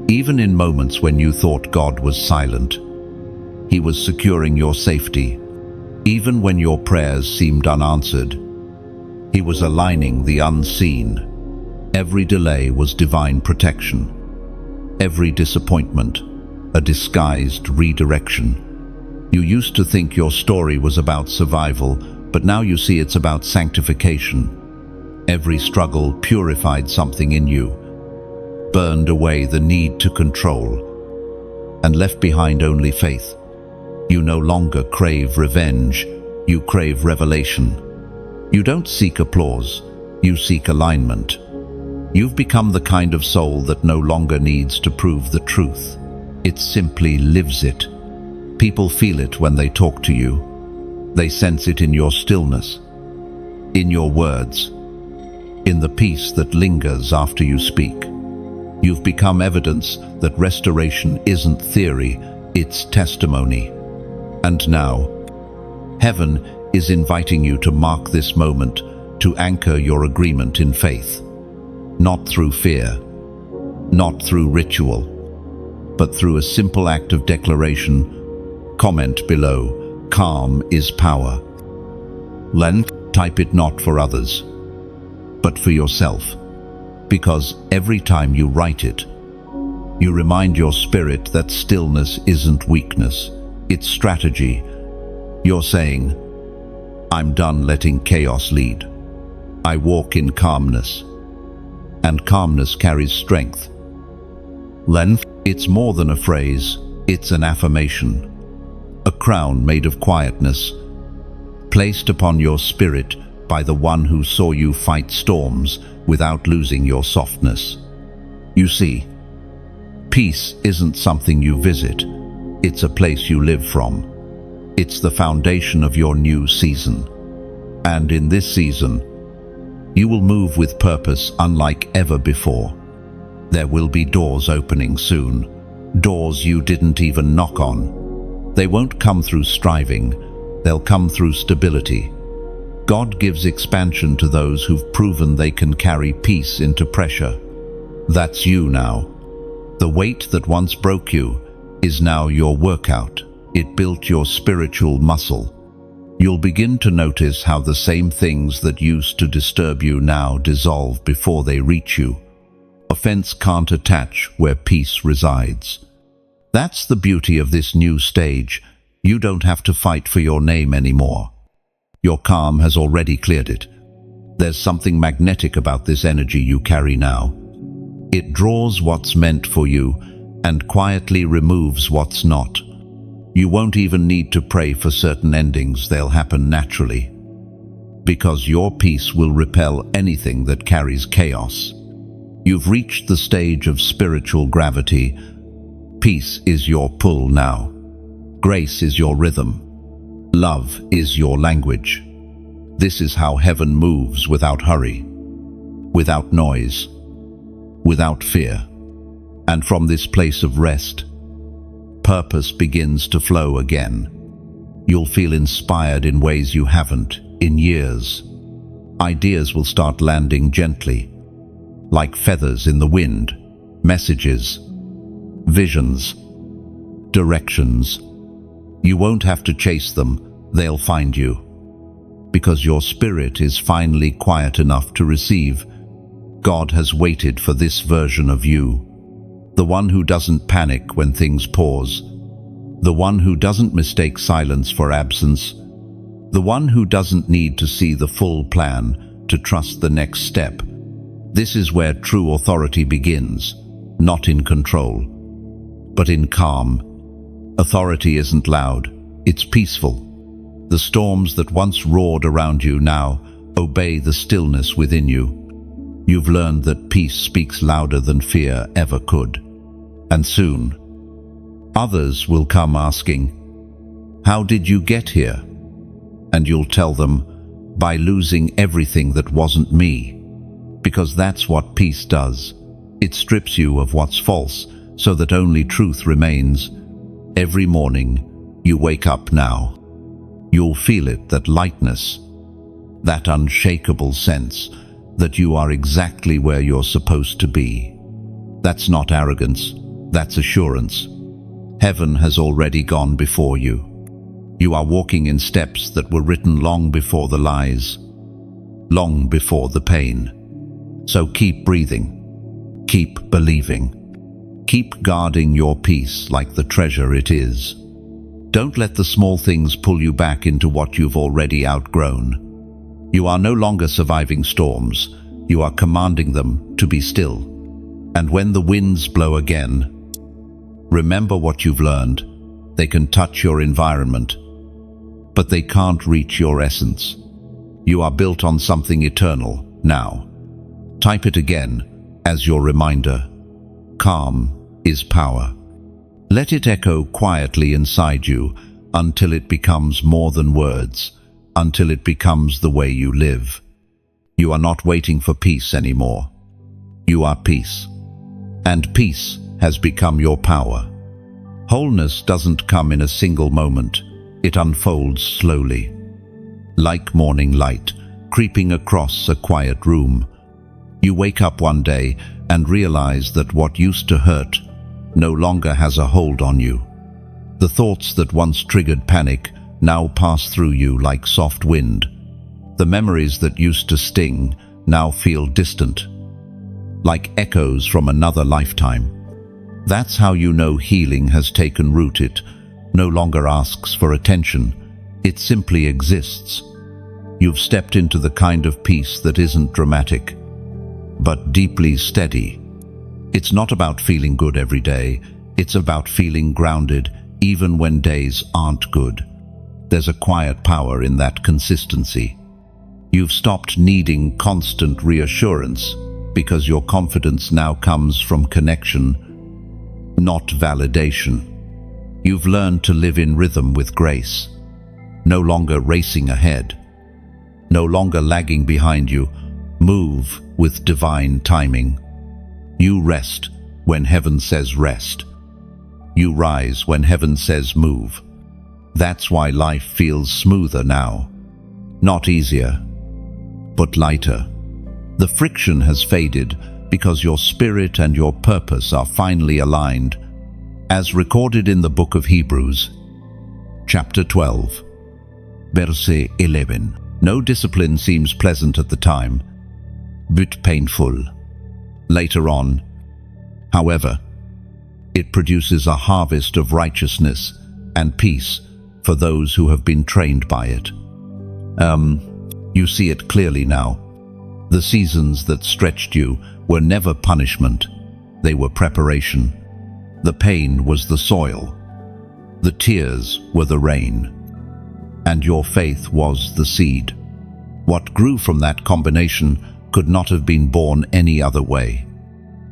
Even in moments when you thought God was silent, he was securing your safety. Even when your prayers seemed unanswered, he was aligning the unseen. Every delay was divine protection. Every disappointment, a disguised redirection. You used to think your story was about survival, but now you see it's about sanctification. Every struggle purified something in you, burned away the need to control, and left behind only faith. You no longer crave revenge, you crave revelation. You don't seek applause, you seek alignment. You've become the kind of soul that no longer needs to prove the truth. It simply lives it. People feel it when they talk to you. They sense it in your stillness, in your words, in the peace that lingers after you speak. You've become evidence that restoration isn't theory, it's testimony. And now, heaven is inviting you to mark this moment, to anchor your agreement in faith. Not through fear, not through ritual, but through a simple act of declaration. Comment below, calm is power. Then type it not for others, but for yourself. Because every time you write it, you remind your spirit that stillness isn't weakness, it's strategy. You're saying, I'm done letting chaos lead. I walk in calmness. And calmness carries strength. Then, it's more than a phrase, it's an affirmation. A crown made of quietness, placed upon your spirit by the one who saw you fight storms without losing your softness. You see, peace isn't something you visit, it's a place you live from. It's the foundation of your new season. And in this season, you will move with purpose unlike ever before. There will be doors opening soon, doors you didn't even knock on. They won't come through striving, they'll come through stability. God gives expansion to those who've proven they can carry peace into pressure. That's you now. The weight that once broke you is now your workout. It built your spiritual muscle. You'll begin to notice how the same things that used to disturb you now dissolve before they reach you. Offense can't attach where peace resides. That's the beauty of this new stage. You don't have to fight for your name anymore. Your calm has already cleared it. There's something magnetic about this energy you carry now. It draws what's meant for you and quietly removes what's not. You won't even need to pray for certain endings, they'll happen naturally. Because your peace will repel anything that carries chaos. You've reached the stage of spiritual gravity. Peace is your pull now. Grace is your rhythm. Love is your language. This is how heaven moves without hurry, without noise, without fear. And from this place of rest, purpose begins to flow again. You'll feel inspired in ways you haven't in years. Ideas will start landing gently, like feathers in the wind. Messages, visions, directions. You won't have to chase them, they'll find you. Because your spirit is finally quiet enough to receive. God has waited for this version of you. The one who doesn't panic when things pause. The one who doesn't mistake silence for absence. The one who doesn't need to see the full plan to trust the next step. This is where true authority begins, not in control, but in calm. Authority isn't loud, it's peaceful. The storms that once roared around you now obey the stillness within you. You've learned that peace speaks louder than fear ever could. And soon, others will come asking, "How did you get here?" And you'll tell them, "By losing everything that wasn't me." Because that's what peace does. It strips you of what's false so that only truth remains. Every morning, you wake up now. You'll feel it, that lightness, that unshakable sense that you are exactly where you're supposed to be. That's not arrogance, that's assurance. Heaven has already gone before you. You are walking in steps that were written long before the lies, long before the pain. So keep breathing, keep believing, keep guarding your peace like the treasure it is. Don't let the small things pull you back into what you've already outgrown. You are no longer surviving storms, you are commanding them to be still. And when the winds blow again, remember what you've learned. They can touch your environment, but they can't reach your essence. You are built on something eternal now. Type it again as your reminder. Calm is power. Let it echo quietly inside you until it becomes more than words, until it becomes the way you live. You are not waiting for peace anymore. You are peace. And peace has become your power. Wholeness doesn't come in a single moment. It unfolds slowly, like morning light creeping across a quiet room. You wake up one day and realize that what used to hurt no longer has a hold on you. The thoughts that once triggered panic now pass through you like soft wind. The memories that used to sting now feel distant, like echoes from another lifetime. That's how you know healing has taken root. It no longer asks for attention. It simply exists. You've stepped into the kind of peace that isn't dramatic, but deeply steady. It's not about feeling good every day. It's about feeling grounded even when days aren't good. There's a quiet power in that consistency. You've stopped needing constant reassurance because your confidence now comes from connection, not validation. You've learned to live in rhythm with grace, no longer racing ahead, no longer lagging behind. You move with divine timing. You rest when heaven says rest. You rise when heaven says move. That's why life feels smoother now. Not easier, but lighter. The friction has faded because your spirit and your purpose are finally aligned, as recorded in the book of Hebrews, chapter 12, verse 11. No discipline seems pleasant at the time, but painful. Later on, however, it produces a harvest of righteousness and peace for those who have been trained by it. You see it clearly now. The seasons that stretched you were never punishment. They were preparation. The pain was the soil. The tears were the rain. And your faith was the seed. What grew from that combination could not have been born any other way.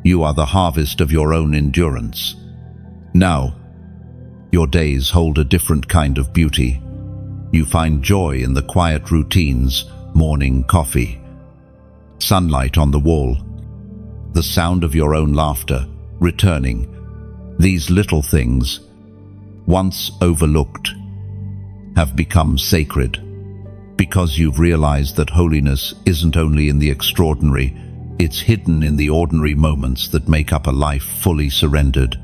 You are the harvest of your own endurance. Now, your days hold a different kind of beauty. You find joy in the quiet routines, morning coffee, sunlight on the wall, the sound of your own laughter returning. These little things, once overlooked, have become sacred because you've realized that holiness isn't only in the extraordinary, it's hidden in the ordinary moments that make up a life fully surrendered.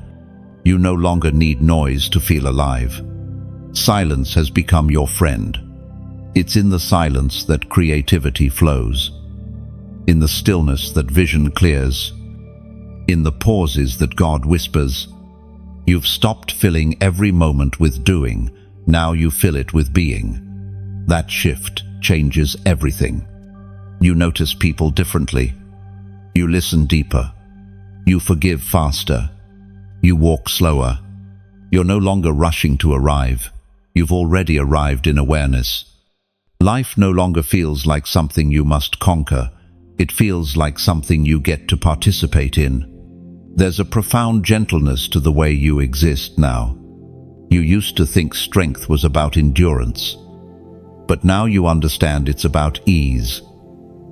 You no longer need noise to feel alive. Silence has become your friend. It's in the silence that creativity flows, in the stillness that vision clears, in the pauses that God whispers. You've stopped filling every moment with doing. Now you fill it with being. That shift changes everything. You notice people differently. You listen deeper. You forgive faster. You walk slower. You're no longer rushing to arrive. You've already arrived in awareness. Life no longer feels like something you must conquer. It feels like something you get to participate in. There's a profound gentleness to the way you exist now. You used to think strength was about endurance, but now you understand it's about ease.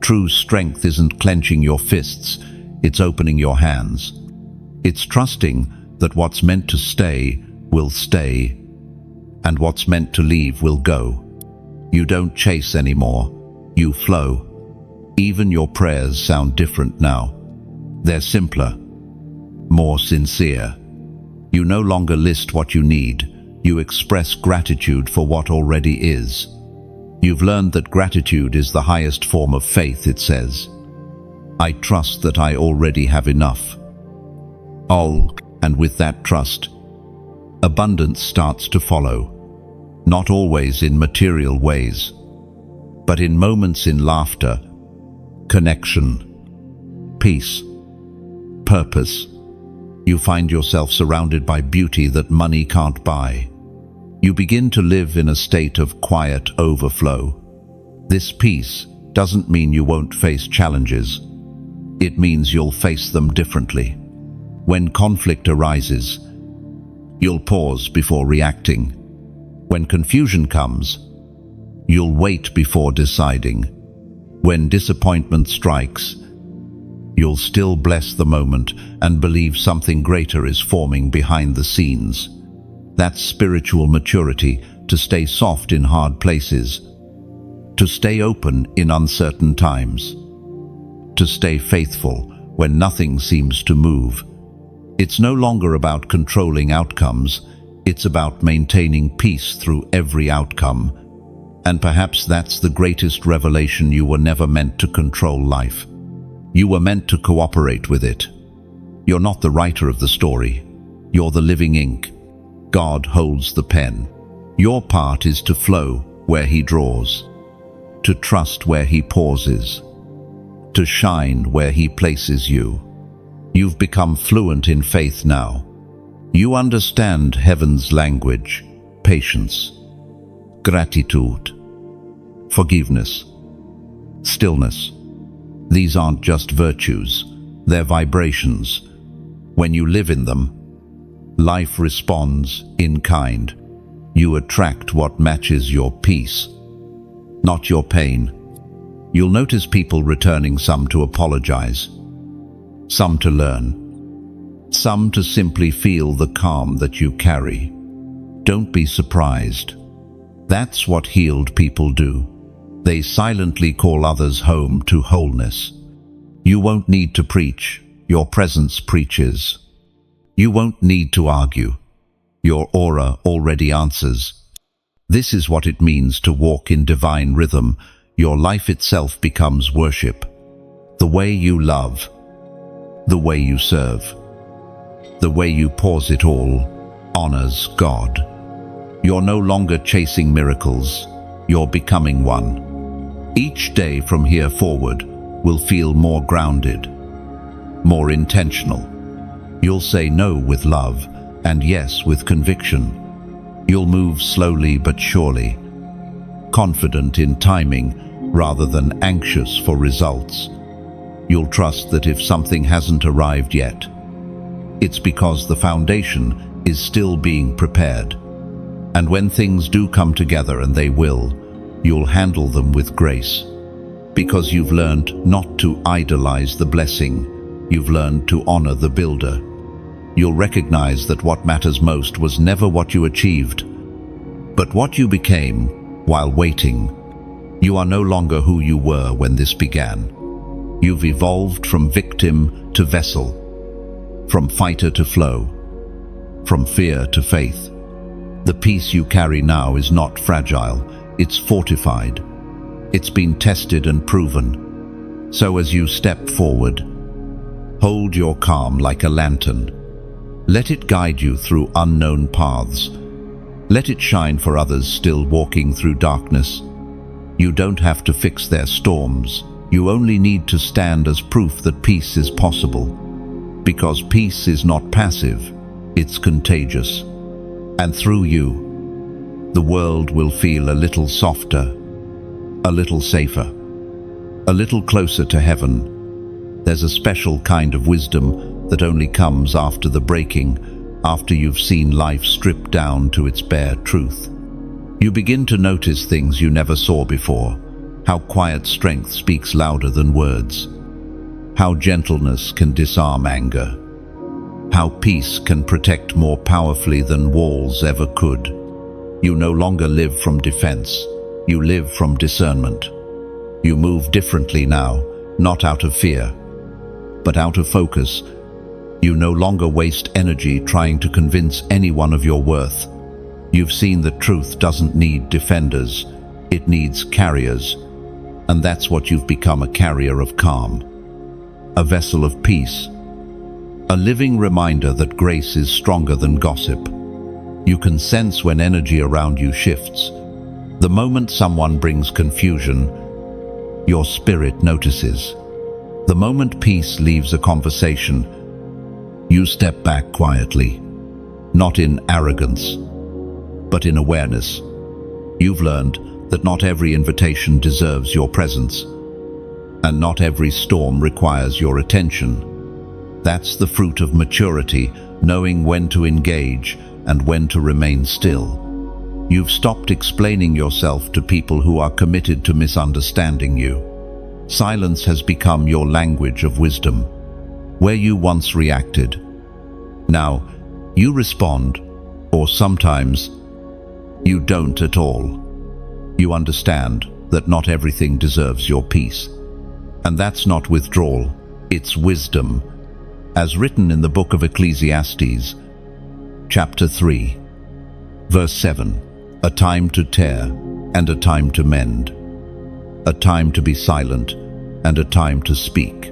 True strength isn't clenching your fists, it's opening your hands. It's trusting that what's meant to stay will stay, and what's meant to leave will go. You don't chase anymore, you flow. Even your prayers sound different now. They're simpler, more sincere. You no longer list what you need, you express gratitude for what already is. You've learned that gratitude is the highest form of faith. It says, I trust that I already have enough. And with that trust, abundance starts to follow. Not always in material ways, but in moments in laughter, connection, peace, purpose. You find yourself surrounded by beauty that money can't buy. You begin to live in a state of quiet overflow. This peace doesn't mean you won't face challenges. It means you'll face them differently. When conflict arises, you'll pause before reacting. When confusion comes, you'll wait before deciding. When disappointment strikes, you'll still bless the moment and believe something greater is forming behind the scenes. That's spiritual maturity, to stay soft in hard places, to stay open in uncertain times, to stay faithful when nothing seems to move. It's no longer about controlling outcomes, it's about maintaining peace through every outcome. And perhaps that's the greatest revelation: you were never meant to control life. You were meant to cooperate with it. You're not the writer of the story. You're the living ink. God holds the pen. Your part is to flow where He draws, to trust where He pauses, to shine where He places you. You've become fluent in faith now. You understand heaven's language: patience, gratitude, forgiveness, stillness. These aren't just virtues, they're vibrations. When you live in them, life responds in kind. You attract what matches your peace, not your pain. You'll notice people returning, some to apologize, some to learn, some to simply feel the calm that you carry. Don't be surprised. That's what healed people do. They silently call others home to wholeness. You won't need to preach. Your presence preaches. You won't need to argue. Your aura already answers. This is what it means to walk in divine rhythm. Your life itself becomes worship. The way you love, the way you serve, the way you pause it all honors God. You're no longer chasing miracles. You're becoming one. Each day from here forward will feel more grounded, more intentional. You'll say no with love and yes with conviction. You'll move slowly but surely, confident in timing rather than anxious for results. You'll trust that if something hasn't arrived yet, it's because the foundation is still being prepared. And when things do come together, and they will, you'll handle them with grace, because you've learned not to idolize the blessing. You've learned to honor the builder. You'll recognize that what matters most was never what you achieved, but what you became while waiting. You are no longer who you were when this began. You've evolved from victim to vessel, from fighter to flow, from fear to faith. The peace you carry now is not fragile. It's fortified. It's been tested and proven. So as you step forward, hold your calm like a lantern. Let it guide you through unknown paths. Let it shine for others still walking through darkness. You don't have to fix their storms. You only need to stand as proof that peace is possible. Because peace is not passive, it's contagious. And through you, the world will feel a little softer, a little safer, a little closer to heaven. There's a special kind of wisdom that only comes after the breaking, after you've seen life stripped down to its bare truth. You begin to notice things you never saw before, how quiet strength speaks louder than words, how gentleness can disarm anger, how peace can protect more powerfully than walls ever could. You no longer live from defense. You live from discernment. You move differently now, not out of fear, but out of focus. You no longer waste energy trying to convince anyone of your worth. You've seen that truth doesn't need defenders, it needs carriers. And that's what you've become: a carrier of calm, a vessel of peace, a living reminder that grace is stronger than gossip. You can sense when energy around you shifts. The moment someone brings confusion, your spirit notices. The moment peace leaves a conversation, you step back quietly, not in arrogance, but in awareness. You've learned that not every invitation deserves your presence, and not every storm requires your attention. That's the fruit of maturity, knowing when to engage and when to remain still. You've stopped explaining yourself to people who are committed to misunderstanding you. Silence has become your language of wisdom. Where you once reacted, now you respond, or sometimes you don't at all. You understand that not everything deserves your peace. And that's not withdrawal, it's wisdom. As written in the book of Ecclesiastes, chapter 3, verse 7, a time to tear and a time to mend, a time to be silent and a time to speak.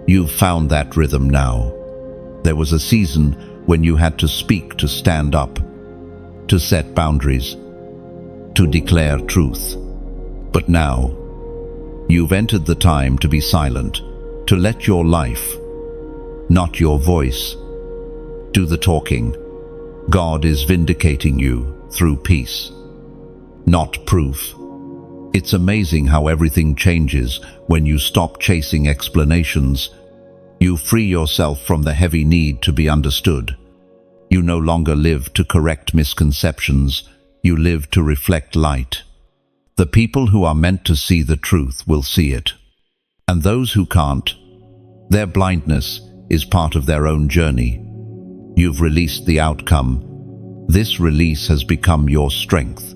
You've found that rhythm now. There was a season when you had to speak, to stand up, to set boundaries, to declare truth. But now, you've entered the time to be silent, to let your life, not your voice, do the talking. God is vindicating you through peace, not proof. It's amazing how everything changes when you stop chasing explanations. You free yourself from the heavy need to be understood. You no longer live to correct misconceptions, you live to reflect light. The people who are meant to see the truth will see it. And those who can't, their blindness is part of their own journey. You've released the outcome. This release has become your strength.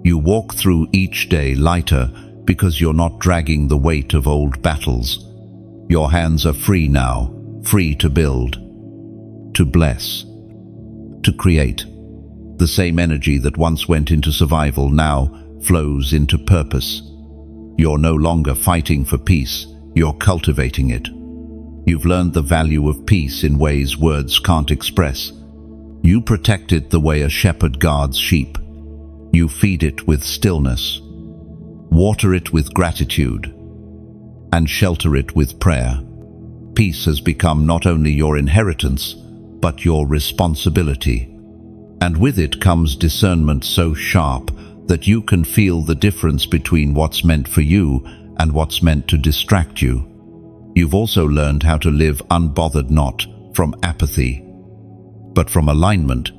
You walk through each day lighter because you're not dragging the weight of old battles. Your hands are free now, free to build, to bless, to create. The same energy that once went into survival now flows into purpose. You're no longer fighting for peace, you're cultivating it. You've learned the value of peace in ways words can't express. You protect it the way a shepherd guards sheep. You feed it with stillness, water it with gratitude, and shelter it with prayer. Peace has become not only your inheritance, but your responsibility. And with it comes discernment so sharp that you can feel the difference between what's meant for you and what's meant to distract you. You've also learned how to live unbothered, not from apathy, but from alignment.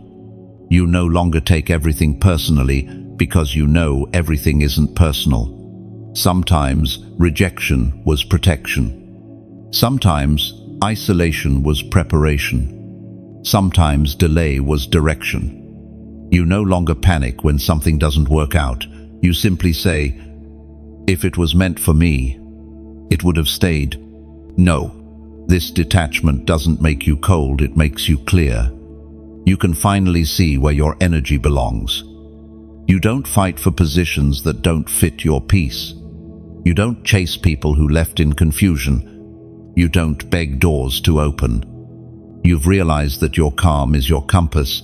You no longer take everything personally because you know everything isn't personal. Sometimes rejection was protection. Sometimes isolation was preparation. Sometimes delay was direction. You no longer panic when something doesn't work out. You simply say, if it was meant for me, it would have stayed. No, this detachment doesn't make you cold, it makes you clear. You can finally see where your energy belongs. You don't fight for positions that don't fit your peace. You don't chase people who left in confusion. You don't beg doors to open. You've realized that your calm is your compass.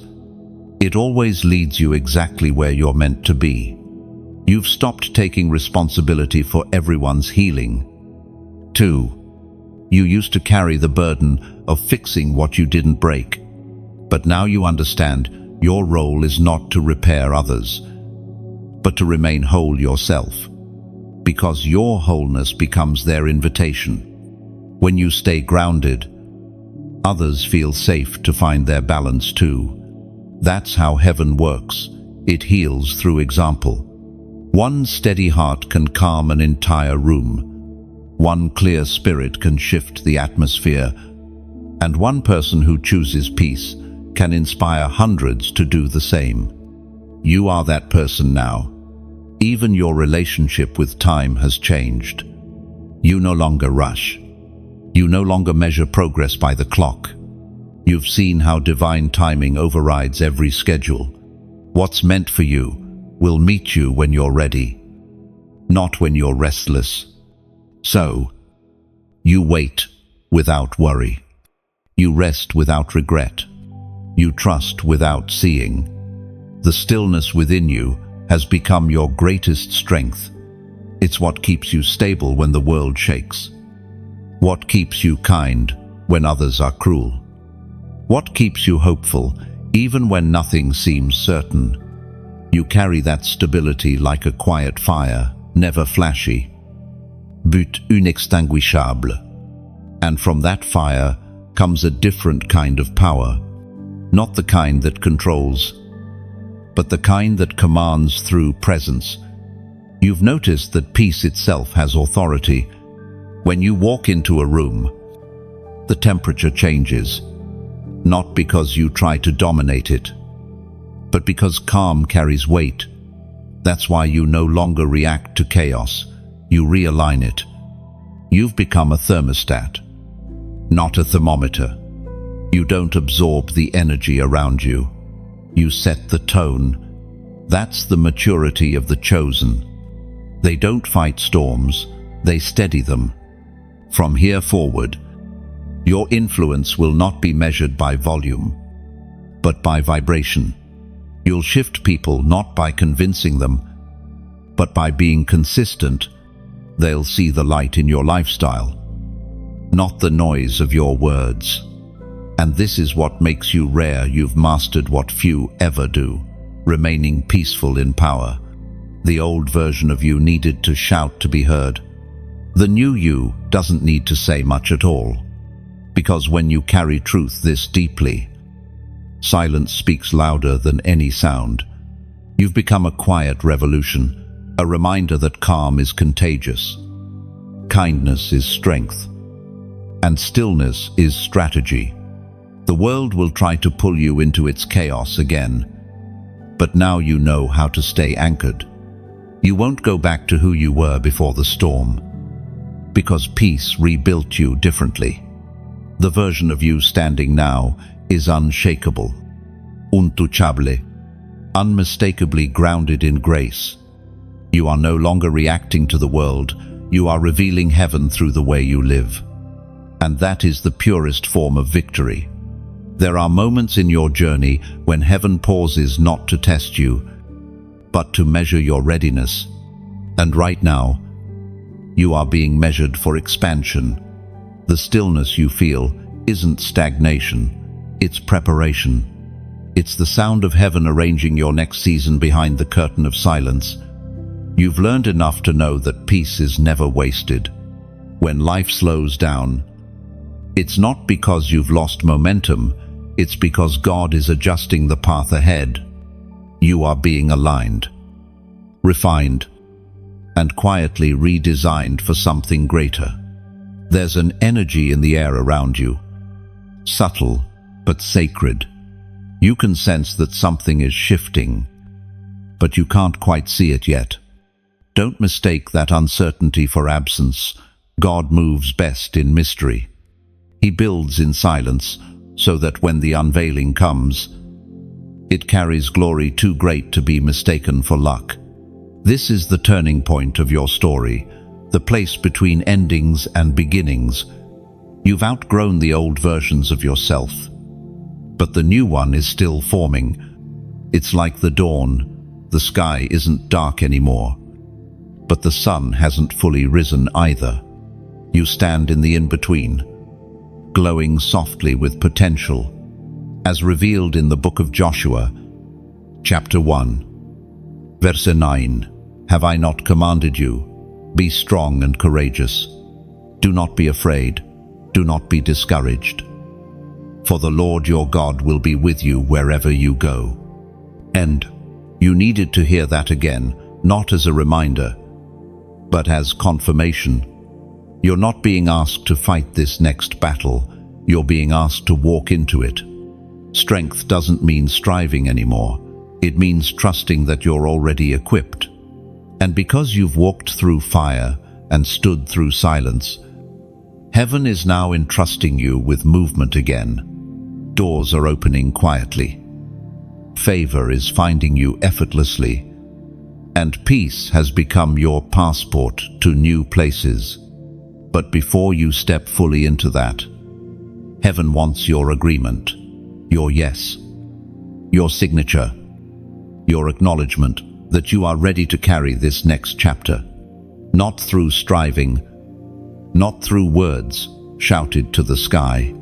It always leads you exactly where you're meant to be. You've stopped taking responsibility for everyone's healing. 2. You used to carry the burden of fixing what you didn't break. But now you understand your role is not to repair others, but to remain whole yourself. Because your wholeness becomes their invitation. When you stay grounded, others feel safe to find their balance too. That's how heaven works. It heals through example. One steady heart can calm an entire room. One clear spirit can shift the atmosphere. And one person who chooses peace can inspire hundreds to do the same. You are that person now. Even your relationship with time has changed. You no longer rush. You no longer measure progress by the clock. You've seen how divine timing overrides every schedule. What's meant for you will meet you when you're ready, not when you're restless. So, you wait without worry. You rest without regret. You trust without seeing. The stillness within you has become your greatest strength. It's what keeps you stable when the world shakes. What keeps you kind when others are cruel. What keeps you hopeful even when nothing seems certain. You carry that stability like a quiet fire, never flashy, but inextinguishable. And from that fire comes a different kind of power, not the kind that controls, but the kind that commands through presence. You've noticed that peace itself has authority. When you walk into a room, the temperature changes, not because you try to dominate it, but because calm carries weight. That's why you no longer react to chaos, you realign it. You've become a thermostat, not a thermometer. You don't absorb the energy around you. You set the tone. That's the maturity of the chosen. They don't fight storms, they steady them. From here forward, your influence will not be measured by volume, but by vibration. You'll shift people not by convincing them, but by being consistent. They'll see the light in your lifestyle, not the noise of your words. And this is what makes you rare. You've mastered what few ever do, remaining peaceful in power. The old version of you needed to shout to be heard. The new you doesn't need to say much at all, because when you carry truth this deeply, silence speaks louder than any sound. You've become a quiet revolution, a reminder that calm is contagious, kindness is strength, and stillness is strategy. The world will try to pull you into its chaos again, but now you know how to stay anchored. You won't go back to who you were before the storm, because peace rebuilt you differently. The version of you standing now is unshakable, untouchable, unmistakably grounded in grace. You are no longer reacting to the world, you are revealing heaven through the way you live. And that is the purest form of victory. There are moments in your journey when heaven pauses not to test you, but to measure your readiness. And right now, you are being measured for expansion. The stillness you feel isn't stagnation, it's preparation. It's the sound of heaven arranging your next season behind the curtain of silence. You've learned enough to know that peace is never wasted. When life slows down, it's not because you've lost momentum, it's because God is adjusting the path ahead. You are being aligned, refined, and quietly redesigned for something greater. There's an energy in the air around you, subtle but sacred. You can sense that something is shifting, but you can't quite see it yet. Don't mistake that uncertainty for absence. God moves best in mystery. He builds in silence, so that when the unveiling comes, it carries glory too great to be mistaken for luck. This is the turning point of your story, the place between endings and beginnings. You've outgrown the old versions of yourself, but the new one is still forming. It's like the dawn. The sky isn't dark anymore, but the sun hasn't fully risen either. You stand in the in-between, glowing softly with potential, as revealed in the book of Joshua, chapter 1, verse 9. Have I not commanded you? Be strong and courageous. Do not be afraid. Do not be discouraged. For the Lord your God will be with you wherever you go. And you needed to hear that again, not as a reminder, but as confirmation. You're not being asked to fight this next battle, you're being asked to walk into it. Strength doesn't mean striving anymore, it means trusting that you're already equipped. And because you've walked through fire and stood through silence, heaven is now entrusting you with movement again. Doors are opening quietly. Favor is finding you effortlessly. And peace has become your passport to new places. But before you step fully into that, heaven wants your agreement, your yes, your signature, your acknowledgement. that you are ready to carry this next chapter, not through striving, not through words shouted to the sky,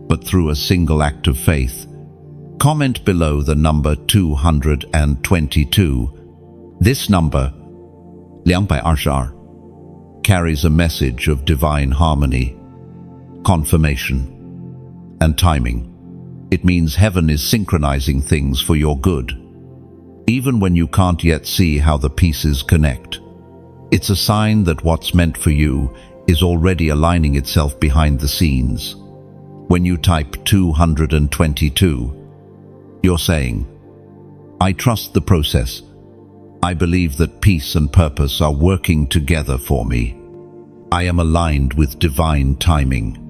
but through a single act of faith. Comment below the number 222. This number, 222, carries a message of divine harmony, confirmation, and timing. It means heaven is synchronizing things for your good, even when you can't yet see how the pieces connect. It's a sign that what's meant for you is already aligning itself behind the scenes. When you type 222, you're saying, I trust the process. I believe that peace and purpose are working together for me. I am aligned with divine timing.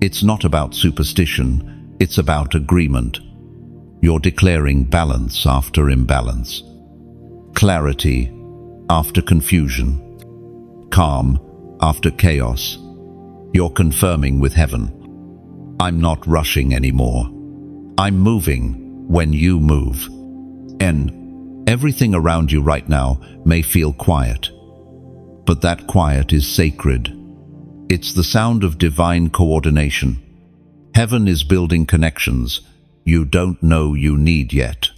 It's not about superstition, it's about agreement. You're declaring balance after imbalance, clarity after confusion, calm after chaos. You're confirming with heaven, I'm not rushing anymore. I'm moving when you move. Everything around you right now may feel quiet, but that quiet is sacred. It's the sound of divine coordination. Heaven is building connections you don't know you need yet,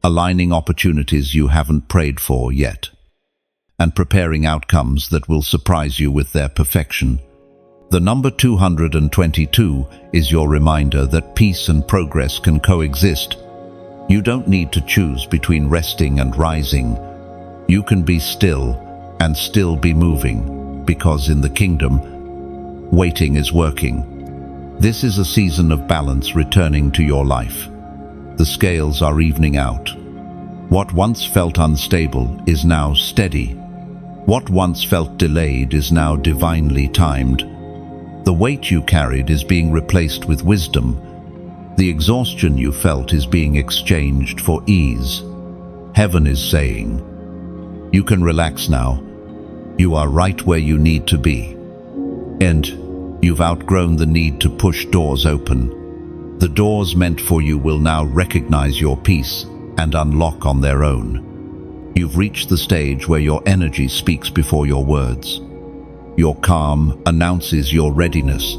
aligning opportunities you haven't prayed for yet, and preparing outcomes that will surprise you with their perfection. The number 222 is your reminder that peace and progress can coexist. You don't need to choose between resting and rising. You can be still and still be moving, because in the kingdom, waiting is working. This is a season of balance returning to your life. The scales are evening out. What once felt unstable is now steady. What once felt delayed is now divinely timed. The weight you carried is being replaced with wisdom. The exhaustion you felt is being exchanged for ease. Heaven is saying, you can relax now. You are right where you need to be. And you've outgrown the need to push doors open. The doors meant for you will now recognize your peace and unlock on their own. You've reached the stage where your energy speaks before your words. Your calm announces your readiness.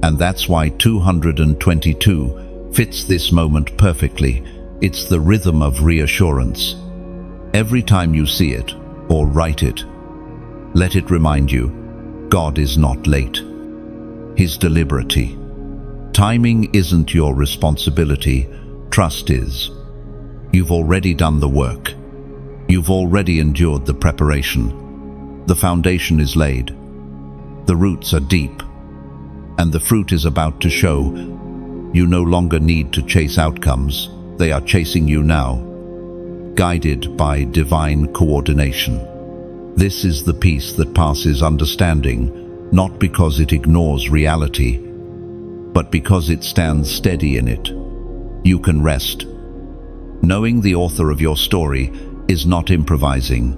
And that's why 222 fits this moment perfectly. It's the rhythm of reassurance. Every time you see it or write it, let it remind you, God is not late. His deliberate. Timing isn't your responsibility, trust is. You've already done the work. You've already endured the preparation. The foundation is laid. The roots are deep. And the fruit is about to show. You no longer need to chase outcomes. They are chasing you now, guided by divine coordination. This is the peace that passes understanding, not because it ignores reality, but because it stands steady in it. You can rest, knowing the author of your story is not improvising.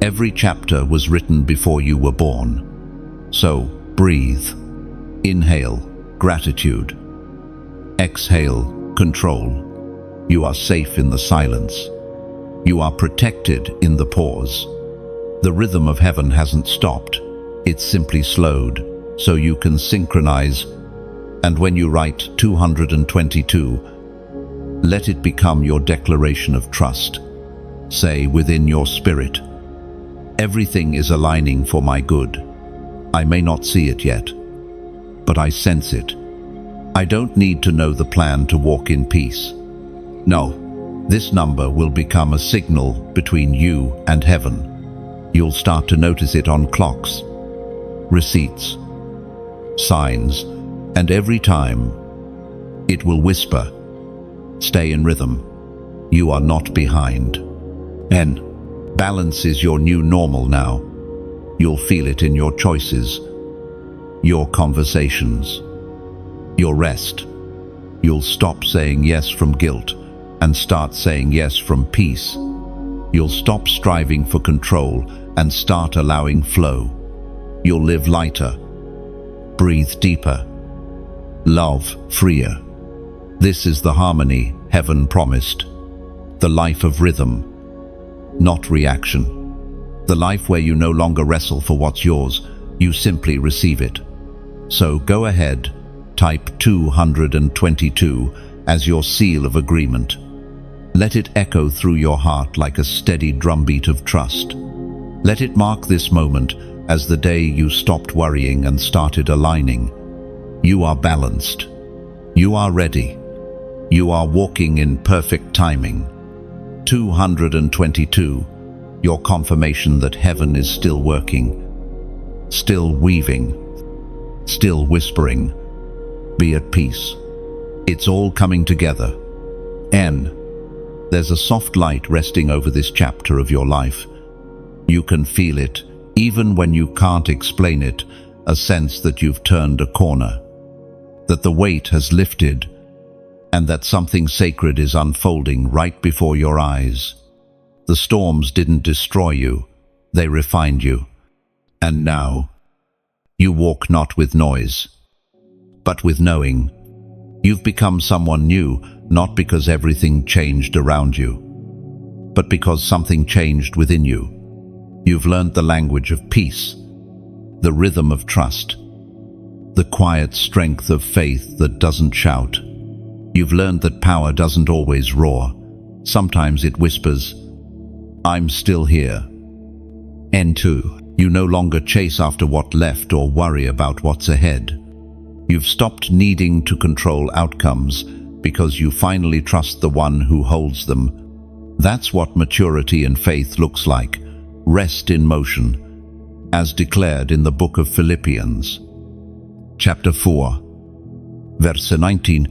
Every chapter was written before you were born. So, breathe. Inhale, gratitude. Exhale, control. You are safe in the silence. You are protected in the pause. The rhythm of heaven hasn't stopped. It's simply slowed, so you can synchronize. And when you write 222, let it become your declaration of trust. Say within your spirit, everything is aligning for my good. I may not see it yet, but I sense it. I don't need to know the plan to walk in peace. No, this number will become a signal between you and heaven. You'll start to notice it on clocks, receipts, signs, and every time it will whisper, stay in rhythm. You are not behind. And balance is your new normal now. You'll feel it in your choices, your conversations, your rest. You'll stop saying yes from guilt and start saying yes from peace. You'll stop striving for control and start allowing flow. You'll live lighter, breathe deeper, love freer. This is the harmony heaven promised. The life of rhythm, not reaction. The life where you no longer wrestle for what's yours, you simply receive it. So go ahead, type 222 as your seal of agreement. Let it echo through your heart like a steady drumbeat of trust. Let it mark this moment as the day you stopped worrying and started aligning. You are balanced. You are ready. You are walking in perfect timing. 222, your confirmation that heaven is still working, still weaving, still whispering. Be at peace. It's all coming together. N. There's a soft light resting over this chapter of your life. You can feel it, even when you can't explain it, a sense that you've turned a corner, that the weight has lifted, and that something sacred is unfolding right before your eyes. The storms didn't destroy you, they refined you. And now, you walk not with noise, but with knowing. You've become someone new, not because everything changed around you, but because something changed within you. You've learned the language of peace, the rhythm of trust, the quiet strength of faith that doesn't shout. You've learned that power doesn't always roar. Sometimes it whispers, "I'm still here." N2. You no longer chase after what left or worry about what's ahead. You've stopped needing to control outcomes because you finally trust the one who holds them. That's what maturity and faith looks like. Rest in motion, as declared in the book of Philippians. Chapter 4, verse 19,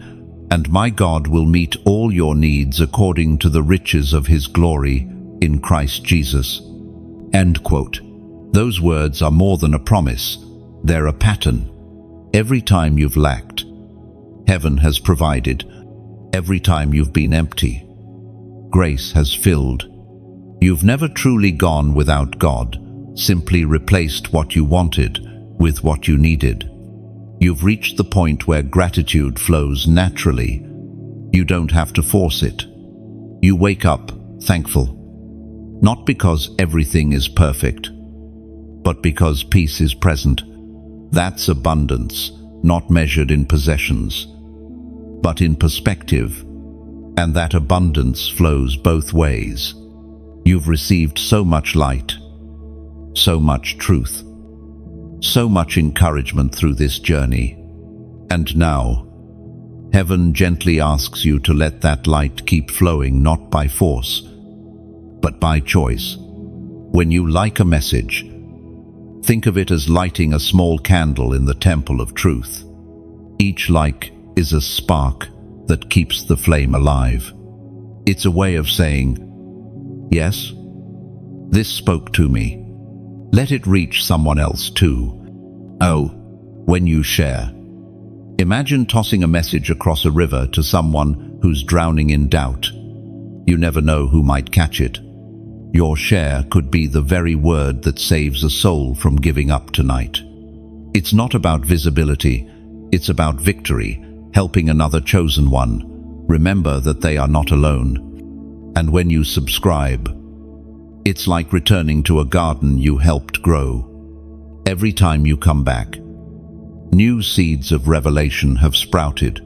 "And my God will meet all your needs according to the riches of his glory in Christ Jesus." End quote. Those words are more than a promise, they're a pattern. Every time you've lacked, heaven has provided. Every time you've been empty, grace has filled. You've never truly gone without God, simply replaced what you wanted with what you needed. You've reached the point where gratitude flows naturally. You don't have to force it. You wake up thankful, not because everything is perfect, but because peace is present. That's abundance, not measured in possessions, but in perspective, and that abundance flows both ways. You've received so much light, so much truth, so much encouragement through this journey. And now, heaven gently asks you to let that light keep flowing, not by force, but by choice. When you like a message, think of it as lighting a small candle in the temple of truth. Each like is a spark that keeps the flame alive. It's a way of saying, "Yes, this spoke to me. Let it reach someone else too." Oh, when you share. Imagine tossing a message across a river to someone who's drowning in doubt. You never know who might catch it. Your share could be the very word that saves a soul from giving up tonight. It's not about visibility, it's about victory, helping another chosen one. Remember that they are not alone. And when you subscribe, it's like returning to a garden you helped grow. Every time you come back, new seeds of revelation have sprouted.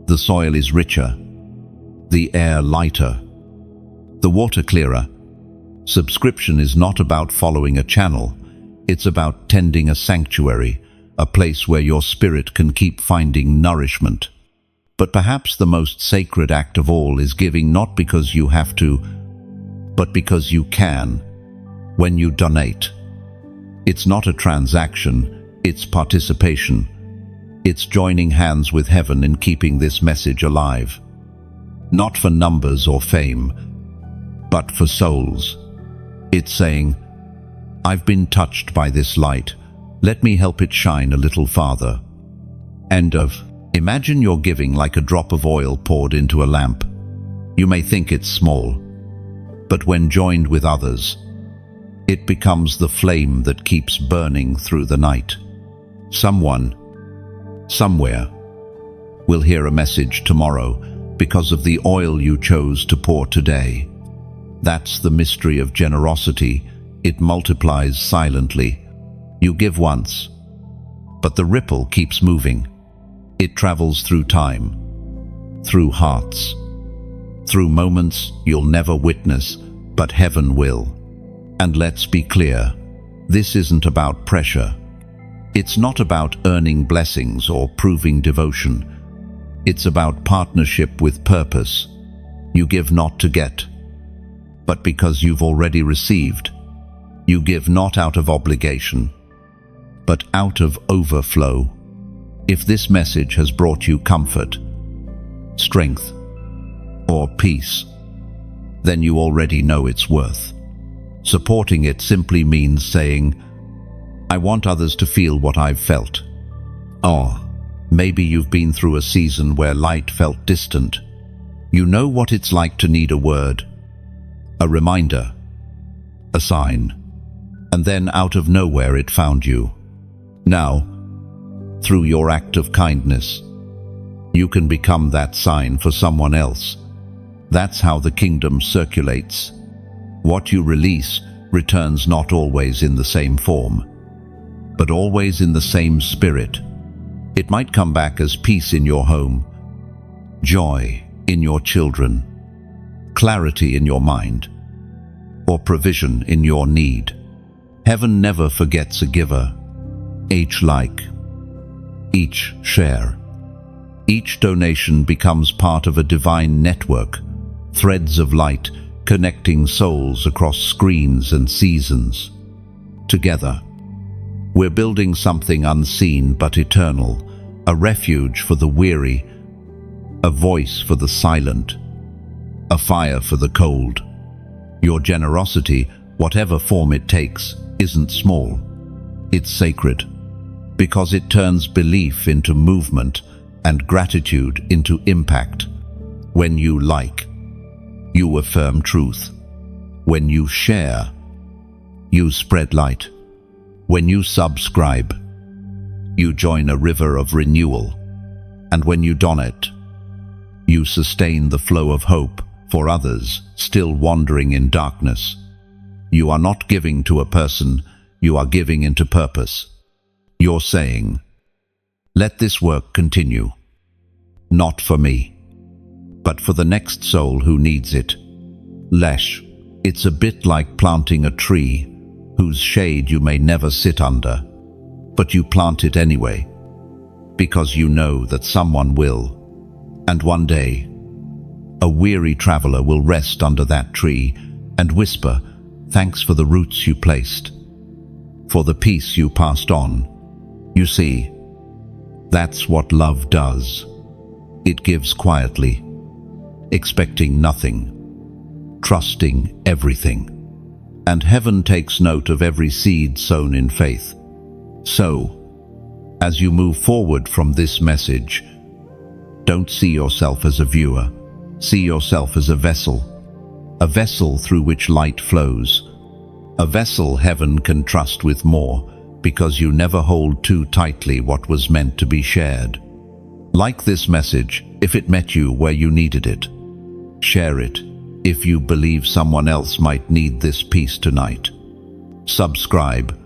The soil is richer, the air lighter, the water clearer. Subscription is not about following a channel, it's about tending a sanctuary, a place where your spirit can keep finding nourishment. But perhaps the most sacred act of all is giving, not because you have to, but because you can. When you donate, it's not a transaction, it's participation. It's joining hands with heaven in keeping this message alive. Not for numbers or fame, but for souls. It's saying, "I've been touched by this light. Let me help it shine a little farther." End of. Imagine you're giving like a drop of oil poured into a lamp. You may think it's small, but when joined with others, it becomes the flame that keeps burning through the night. Someone, somewhere, will hear a message tomorrow, because of the oil you chose to pour today. That's the mystery of generosity. It multiplies silently. You give once, but the ripple keeps moving. It travels through time, through hearts, through moments you'll never witness, but heaven will. And let's be clear, this isn't about pressure. It's not about earning blessings or proving devotion. It's about partnership with purpose. You give not to get, but because you've already received. You give not out of obligation, but out of overflow. If this message has brought you comfort, strength, or peace, then you already know its worth. Supporting it simply means saying, I want others to feel what I've felt. Oh, maybe you've been through a season where light felt distant. You know what it's like to need a word, a reminder, a sign, and then out of nowhere it found you. Now, through your act of kindness, you can become that sign for someone else. That's how the kingdom circulates. What you release returns not always in the same form, but always in the same spirit. It might come back as peace in your home, joy in your children, clarity in your mind, or provision in your need. Heaven never forgets a giver. Each like, each share, each donation becomes part of a divine network, threads of light connecting souls across screens and seasons. Together, we're building something unseen but eternal, a refuge for the weary, a voice for the silent, a fire for the cold. Your generosity, whatever form it takes, isn't small. It's sacred, because it turns belief into movement and gratitude into impact. When you like, you affirm truth. When you share, you spread light. When you subscribe, you join a river of renewal. And when you donate, you sustain the flow of hope for others still wandering in darkness. You are not giving to a person, you are giving into purpose. You're saying, let this work continue. Not for me, but for the next soul who needs it. Lesh, it's a bit like planting a tree whose shade you may never sit under, but you plant it anyway, because you know that someone will. And one day, a weary traveler will rest under that tree and whisper, thanks for the roots you placed, for the peace you passed on. You see, that's what love does. It gives quietly, expecting nothing, trusting everything. And heaven takes note of every seed sown in faith. So, as you move forward from this message, don't see yourself as a viewer. See yourself as a vessel through which light flows, a vessel heaven can trust with more, because you never hold too tightly what was meant to be shared. Like this message, if it met you where you needed it. Share it, if you believe someone else might need this peace tonight. Subscribe,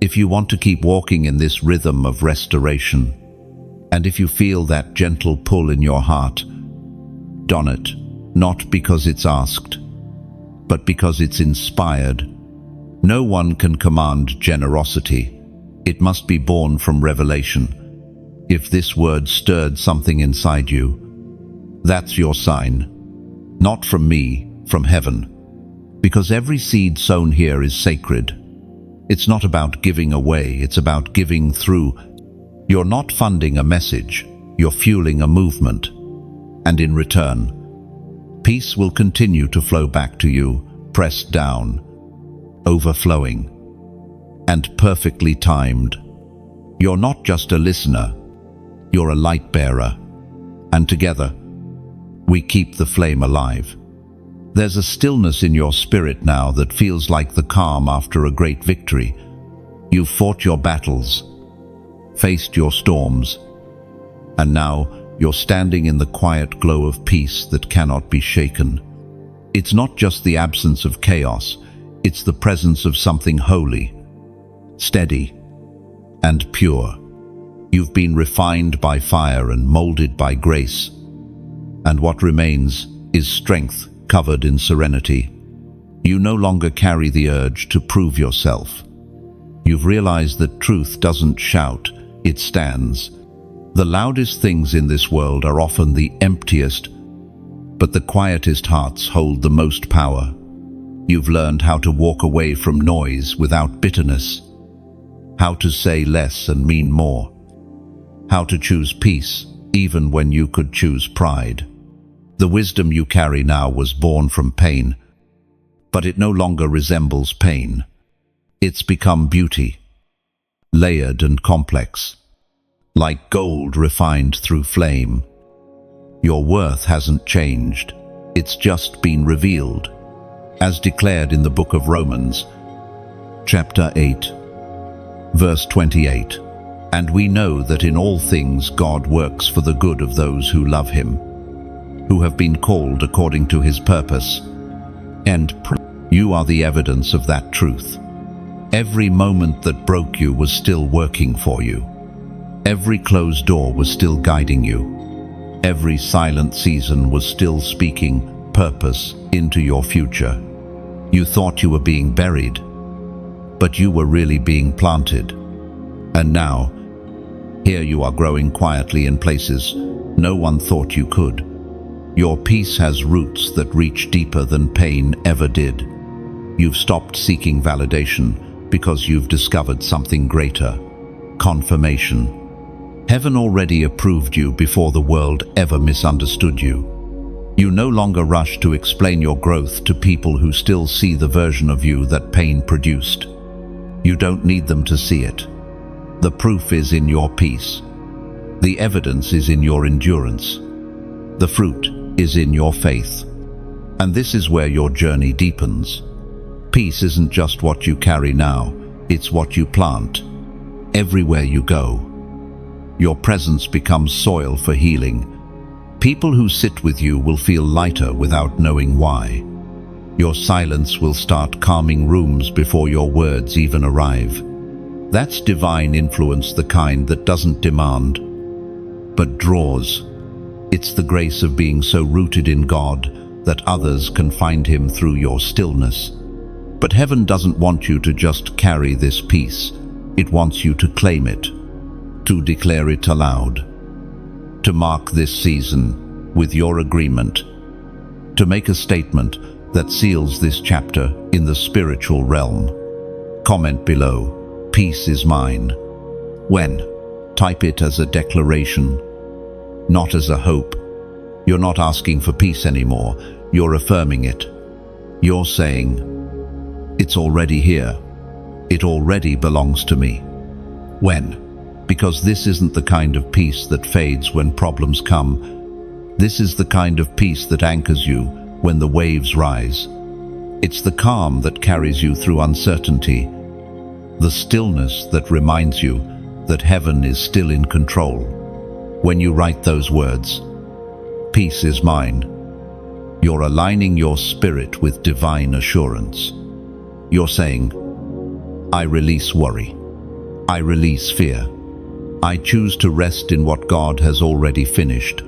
if you want to keep walking in this rhythm of restoration. And if you feel that gentle pull in your heart, donate, not because it's asked, but because it's inspired. No one can command generosity. It must be born from revelation. If this word stirred something inside you, that's your sign. Not from me, from heaven. Because every seed sown here is sacred. It's not about giving away, it's about giving through. You're not funding a message, you're fueling a movement. And in return, peace will continue to flow back to you, pressed down, overflowing, and perfectly timed. You're not just a listener, you're a light bearer. And together, we keep the flame alive. There's a stillness in your spirit now that feels like the calm after a great victory. You've fought your battles, faced your storms, and now you're standing in the quiet glow of peace that cannot be shaken. It's not just the absence of chaos, it's the presence of something holy, steady, and pure. You've been refined by fire and molded by grace, and what remains is strength covered in serenity. You no longer carry the urge to prove yourself. You've realized that truth doesn't shout, it stands. The loudest things in this world are often the emptiest, but the quietest hearts hold the most power. You've learned how to walk away from noise without bitterness, how to say less and mean more, how to choose peace even when you could choose pride. The wisdom you carry now was born from pain, but it no longer resembles pain. It's become beauty, layered and complex, like gold refined through flame. Your worth hasn't changed, it's just been revealed, as declared in the book of Romans, chapter 8, verse 28. And we know that in all things God works for the good of those who love him, who have been called according to his purpose. And you are the evidence of that truth. Every moment that broke you was still working for you. Every closed door was still guiding you. Every silent season was still speaking purpose into your future. You thought you were being buried, but you were really being planted. And now, here you are growing quietly in places no one thought you could. Your peace has roots that reach deeper than pain ever did. You've stopped seeking validation because you've discovered something greater: confirmation. Heaven already approved you before the world ever misunderstood you. You no longer rush to explain your growth to people who still see the version of you that pain produced. You don't need them to see it. The proof is in your peace. The evidence is in your endurance. The fruit is in your faith. And this is where your journey deepens. Peace isn't just what you carry now, it's what you plant. Everywhere you go, your presence becomes soil for healing. People who sit with you will feel lighter without knowing why. Your silence will start calming rooms before your words even arrive. That's divine influence, the kind that doesn't demand, but draws. It's the grace of being so rooted in God that others can find him through your stillness. But heaven doesn't want you to just carry this peace. It wants you to claim it, to declare it aloud, to mark this season with your agreement, to make a statement that seals this chapter in the spiritual realm. Comment below, peace is mine. When? Type it as a declaration, not as a hope. You're not asking for peace anymore, you're affirming it. You're saying, it's already here. It already belongs to me. When? Because this isn't the kind of peace that fades when problems come. This is the kind of peace that anchors you when the waves rise. It's the calm that carries you through uncertainty, the stillness that reminds you that heaven is still in control. When you write those words, peace is mine, you're aligning your spirit with divine assurance. You're saying, I release worry. I release fear. I choose to rest in what God has already finished.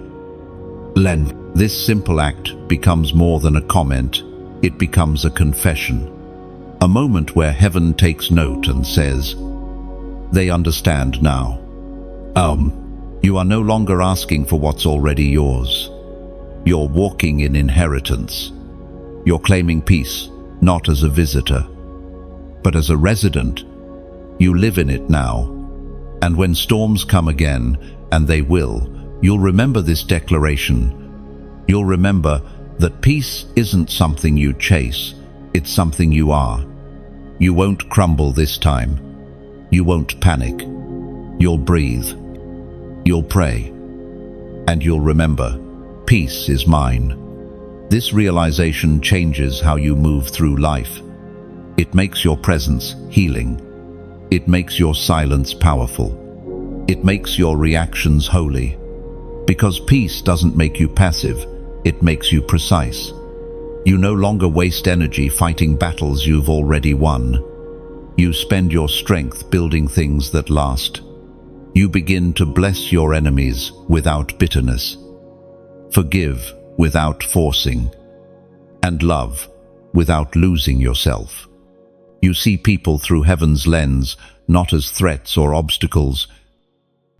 This simple act becomes more than a comment, it becomes a confession. A moment where heaven takes note and says, they understand now. You are no longer asking for what's already yours. You're walking in inheritance. You're claiming peace, not as a visitor, but as a resident. You live in it now. And when storms come again, and they will, you'll remember this declaration. You'll remember that peace isn't something you chase, it's something you are. You won't crumble this time. You won't panic. You'll breathe. You'll pray. And you'll remember, peace is mine. This realization changes how you move through life. It makes your presence healing. It makes your silence powerful. It makes your reactions holy. Because peace doesn't make you passive, it makes you precise. You no longer waste energy fighting battles you've already won. You spend your strength building things that last. You begin to bless your enemies without bitterness, forgive without forcing, and love without losing yourself. You see people through heaven's lens, not as threats or obstacles,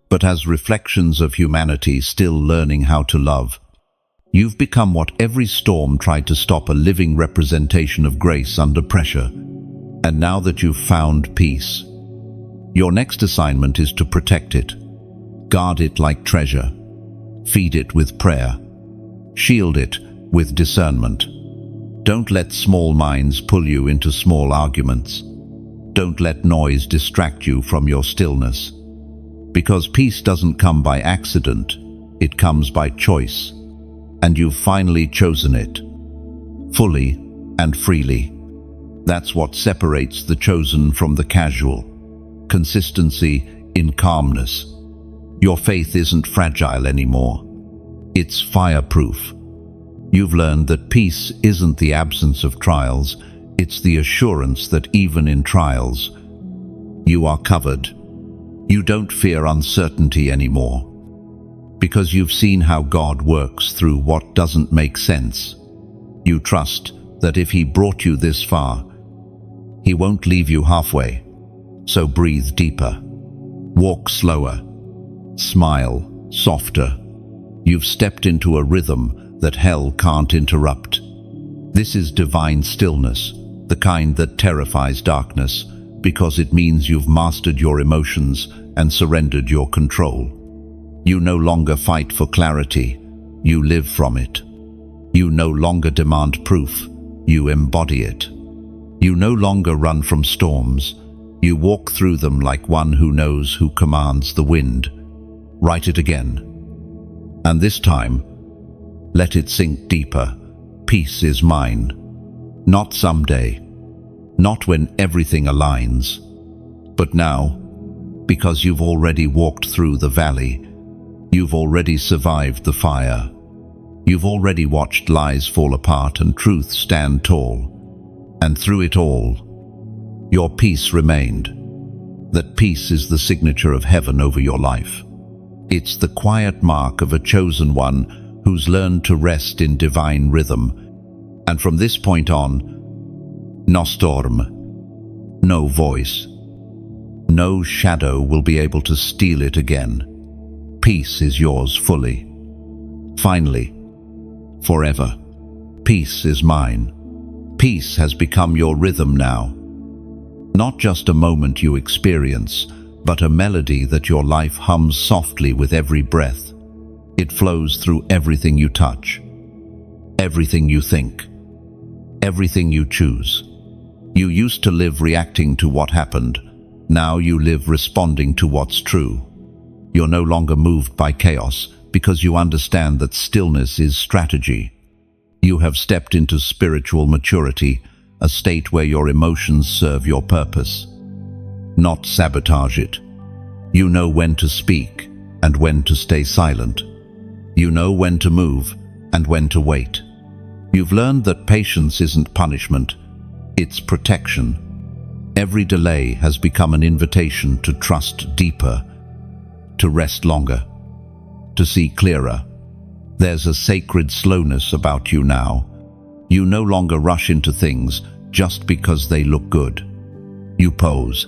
but as reflections of humanity still learning how to love. You've become what every storm tried to stop, a living representation of grace under pressure. And now that you've found peace, your next assignment is to protect it. Guard it like treasure. Feed it with prayer. Shield it with discernment. Don't let small minds pull you into small arguments. Don't let noise distract you from your stillness. Because peace doesn't come by accident, it comes by choice. And you've finally chosen it, fully and freely. That's what separates the chosen from the casual. Consistency in calmness. Your faith isn't fragile anymore. It's fireproof. You've learned that peace isn't the absence of trials, it's the assurance that even in trials, you are covered. You don't fear uncertainty anymore, because you've seen how God works through what doesn't make sense. You trust that if He brought you this far, He won't leave you halfway. So breathe deeper. Walk slower. Smile softer. You've stepped into a rhythm that hell can't interrupt. This is divine stillness, the kind that terrifies darkness, because it means you've mastered your emotions and surrendered your control. You no longer fight for clarity, you live from it. You no longer demand proof, you embody it. You no longer run from storms, you walk through them like one who knows who commands the wind. Write it again. And this time, let it sink deeper. Peace is mine. Not someday, not when everything aligns, but now, because you've already walked through the valley, you've already survived the fire, you've already watched lies fall apart and truth stand tall, and through it all, your peace remained. That peace is the signature of heaven over your life. It's the quiet mark of a chosen one who's learned to rest in divine rhythm. And from this point on, no storm, no voice, no shadow will be able to steal it again. Peace is yours fully. Finally, forever. Peace is mine. Peace has become your rhythm now. Not just a moment you experience, but a melody that your life hums softly with every breath. It flows through everything you touch, everything you think, everything you choose. You used to live reacting to what happened. Now you live responding to what's true. You're no longer moved by chaos because you understand that stillness is strategy. You have stepped into spiritual maturity, a state where your emotions serve your purpose, not sabotage it. You know when to speak and when to stay silent. You know when to move and when to wait. You've learned that patience isn't punishment, it's protection. Every delay has become an invitation to trust deeper, to rest longer, to see clearer. There's a sacred slowness about you now. You no longer rush into things just because they look good. You pause,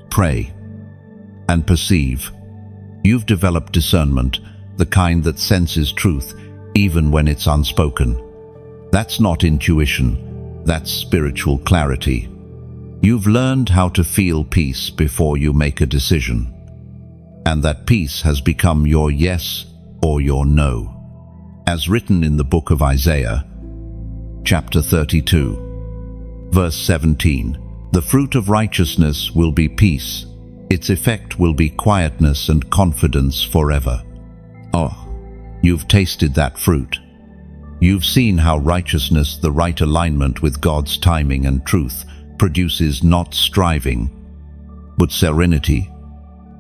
pray, and perceive. You've developed discernment, the kind that senses truth even when it's unspoken. That's not intuition, that's spiritual clarity. You've learned how to feel peace before you make a decision. And that peace has become your yes or your no. As written in the book of Isaiah, chapter 32, verse 17, the fruit of righteousness will be peace. Its effect will be quietness and confidence forever. Oh, you've tasted that fruit. You've seen how righteousness, the right alignment with God's timing and truth, produces not striving, but serenity.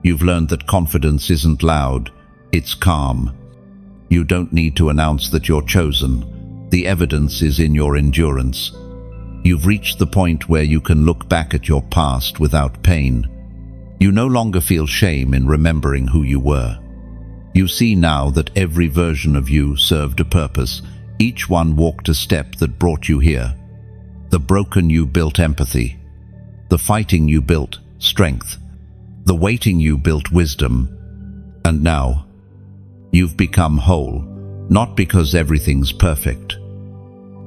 You've learned that confidence isn't loud, it's calm, You don't need to announce that you're chosen. The evidence is in your endurance. You've reached the point where you can look back at your past without pain. You no longer feel shame in remembering who you were. You see now that every version of you served a purpose. Each one walked a step that brought you here. The broken you built empathy. The fighting you built strength. The waiting you built wisdom. And now, you've become whole, not because everything's perfect,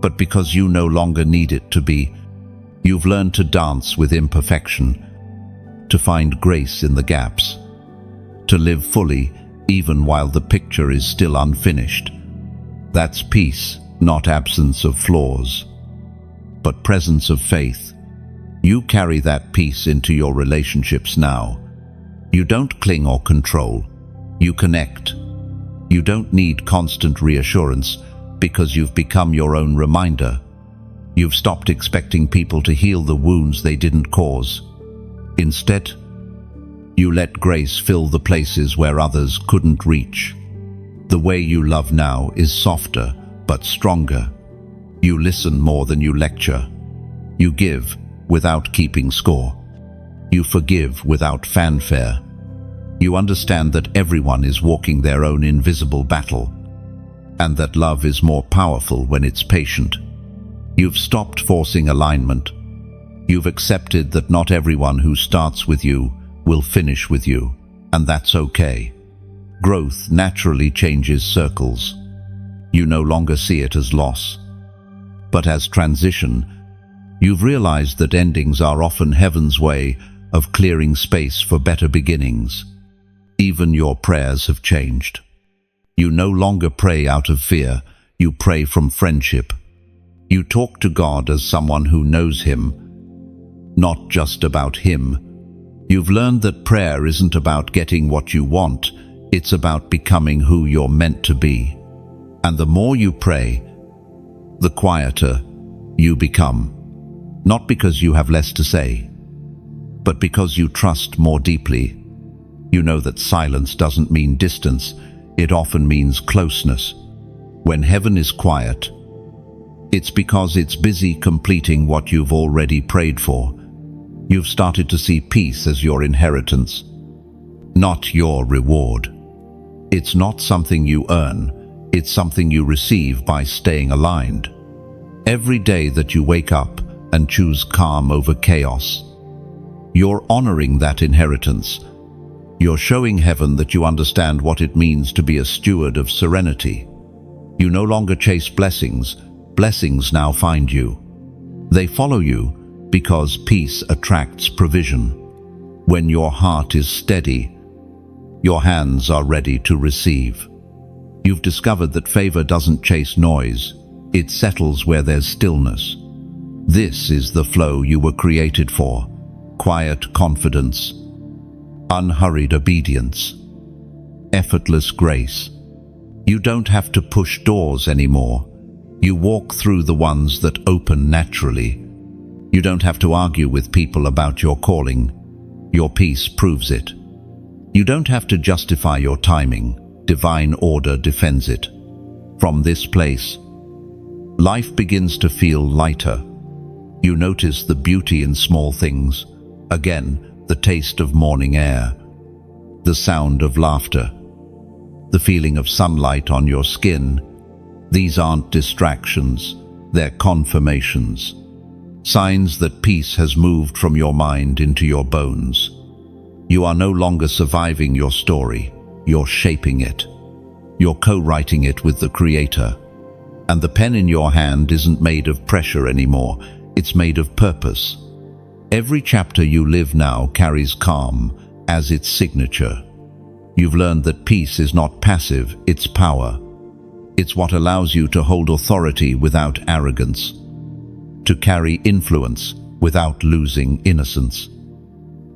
but because you no longer need it to be. You've learned to dance with imperfection, to find grace in the gaps, to live fully even while the picture is still unfinished. That's peace, not absence of flaws, but presence of faith. You carry that peace into your relationships now. You don't cling or control. You connect. You don't need constant reassurance because you've become your own reminder. You've stopped expecting people to heal the wounds they didn't cause. Instead, you let grace fill the places where others couldn't reach. The way you love now is softer but stronger. You listen more than you lecture. You give without keeping score. You forgive without fanfare. You understand that everyone is walking their own invisible battle, and that love is more powerful when it's patient. You've stopped forcing alignment. You've accepted that not everyone who starts with you will finish with you, and that's okay. Growth naturally changes circles. You no longer see it as loss, but as transition. You've realized that endings are often heaven's way of clearing space for better beginnings. Even your prayers have changed. You no longer pray out of fear, you pray from friendship. You talk to God as someone who knows Him, not just about Him. You've learned that prayer isn't about getting what you want, it's about becoming who you're meant to be. And the more you pray, the quieter you become. Not because you have less to say, but because you trust more deeply. You know that silence doesn't mean distance, it often means closeness. When heaven is quiet, it's because it's busy completing what you've already prayed for. You've started to see peace as your inheritance, not your reward. It's not something you earn, it's something you receive by staying aligned. Every day that you wake up and choose calm over chaos, you're honoring that inheritance. You're showing heaven that you understand what it means to be a steward of serenity. You no longer chase blessings, blessings now find you. They follow you because peace attracts provision. When your heart is steady, your hands are ready to receive. You've discovered that favor doesn't chase noise, it settles where there's stillness. This is the flow you were created for: quiet confidence, unhurried obedience, effortless grace. You don't have to push doors anymore. You walk through the ones that open naturally. You don't have to argue with people about your calling. Your peace proves it. You don't have to justify your timing. Divine order defends it. From this place, life begins to feel lighter. You notice the beauty in small things. Again, the taste of morning air, the sound of laughter, the feeling of sunlight on your skin. These aren't distractions, they're confirmations. Signs that peace has moved from your mind into your bones. You are no longer surviving your story, you're shaping it. You're co-writing it with the Creator. And the pen in your hand isn't made of pressure anymore, it's made of purpose. Every chapter you live now carries calm as its signature. You've learned that peace is not passive, it's power. It's what allows you to hold authority without arrogance, to carry influence without losing innocence,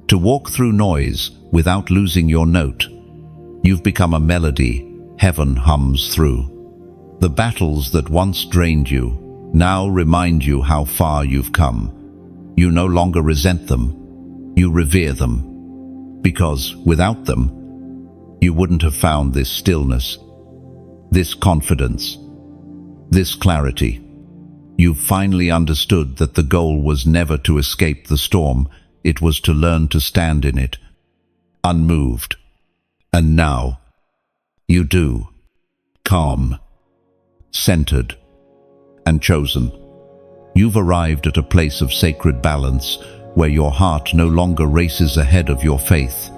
to walk through noise without losing your note. You've become a melody heaven hums through. The battles that once drained you now remind you how far you've come. You no longer resent them, you revere them, because without them, you wouldn't have found this stillness, this confidence, this clarity. You've finally understood that the goal was never to escape the storm, it was to learn to stand in it, unmoved. And now, you do, calm, centered, and chosen. You've arrived at a place of sacred balance where your heart no longer races ahead of your faith,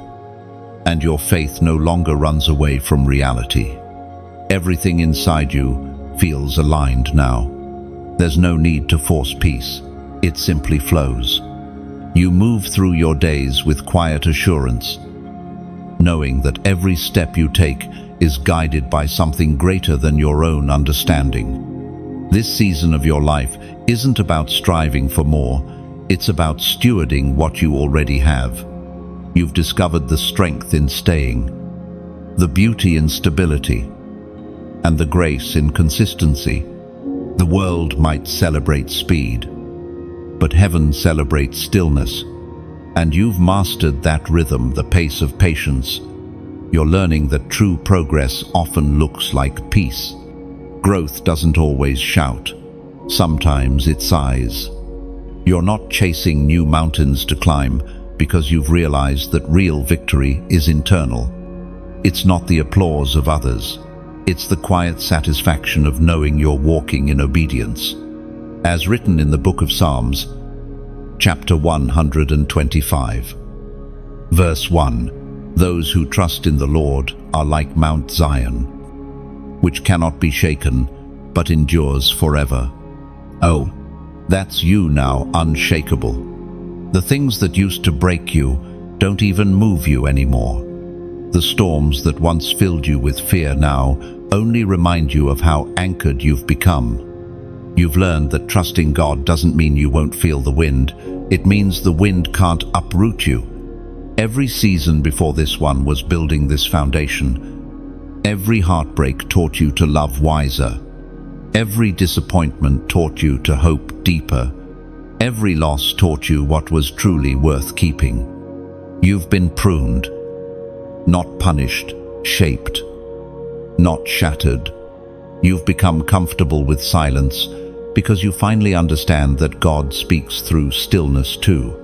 and your faith no longer runs away from reality. Everything inside you feels aligned now. There's no need to force peace. It simply flows. You move through your days with quiet assurance, knowing that every step you take is guided by something greater than your own understanding. This season of your life isn't about striving for more, it's about stewarding what you already have. You've discovered the strength in staying, the beauty in stability, and the grace in consistency. The world might celebrate speed, but heaven celebrates stillness. And you've mastered that rhythm, the pace of patience. You're learning that true progress often looks like peace. Growth doesn't always shout. Sometimes it sighs. You're not chasing new mountains to climb because you've realized that real victory is internal. It's not the applause of others. It's the quiet satisfaction of knowing you're walking in obedience. As written in the book of Psalms, chapter 125, verse 1, "Those who trust in the Lord are like Mount Zion, which cannot be shaken, but endures forever." Oh, that's you now, unshakable. The things that used to break you don't even move you anymore. The storms that once filled you with fear now only remind you of how anchored you've become. You've learned that trusting God doesn't mean you won't feel the wind. It means the wind can't uproot you. Every season before this one was building this foundation. Every heartbreak taught you to love wiser. Every disappointment taught you to hope deeper. Every loss taught you what was truly worth keeping. You've been pruned, not punished, shaped, not shattered. You've become comfortable with silence because you finally understand that God speaks through stillness too.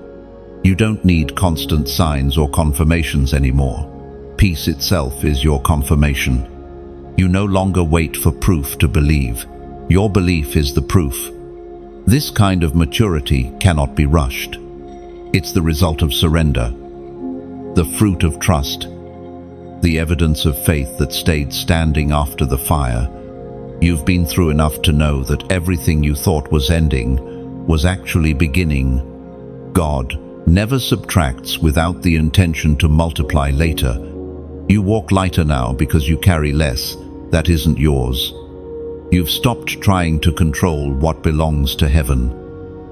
You don't need constant signs or confirmations anymore. Peace itself is your confirmation. You no longer wait for proof to believe. Your belief is the proof. This kind of maturity cannot be rushed. It's the result of surrender, the fruit of trust, the evidence of faith that stayed standing after the fire. You've been through enough to know that everything you thought was ending was actually beginning. God never subtracts without the intention to multiply later. You walk lighter now because you carry less that isn't yours. You've stopped trying to control what belongs to heaven.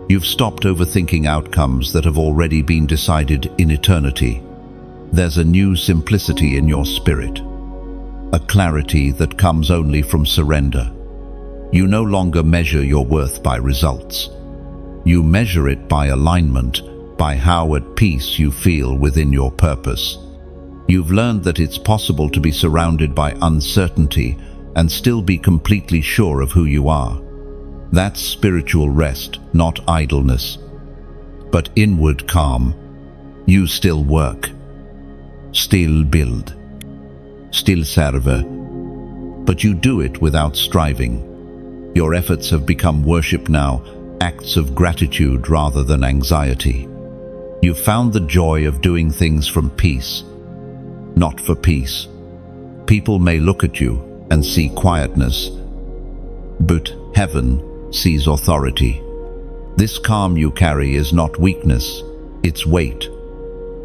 You've stopped overthinking outcomes that have already been decided in eternity. There's a new simplicity in your spirit, a clarity that comes only from surrender. You no longer measure your worth by results. You measure it by alignment, by how at peace you feel within your purpose. You've learned that it's possible to be surrounded by uncertainty and still be completely sure of who you are. That's spiritual rest, not idleness, but inward calm. You still work, still build, still serve, but you do it without striving. Your efforts have become worship now, acts of gratitude rather than anxiety. You've found the joy of doing things from peace, not for peace. People may look at you and see quietness, but heaven sees authority. This calm you carry is not weakness, it's weight.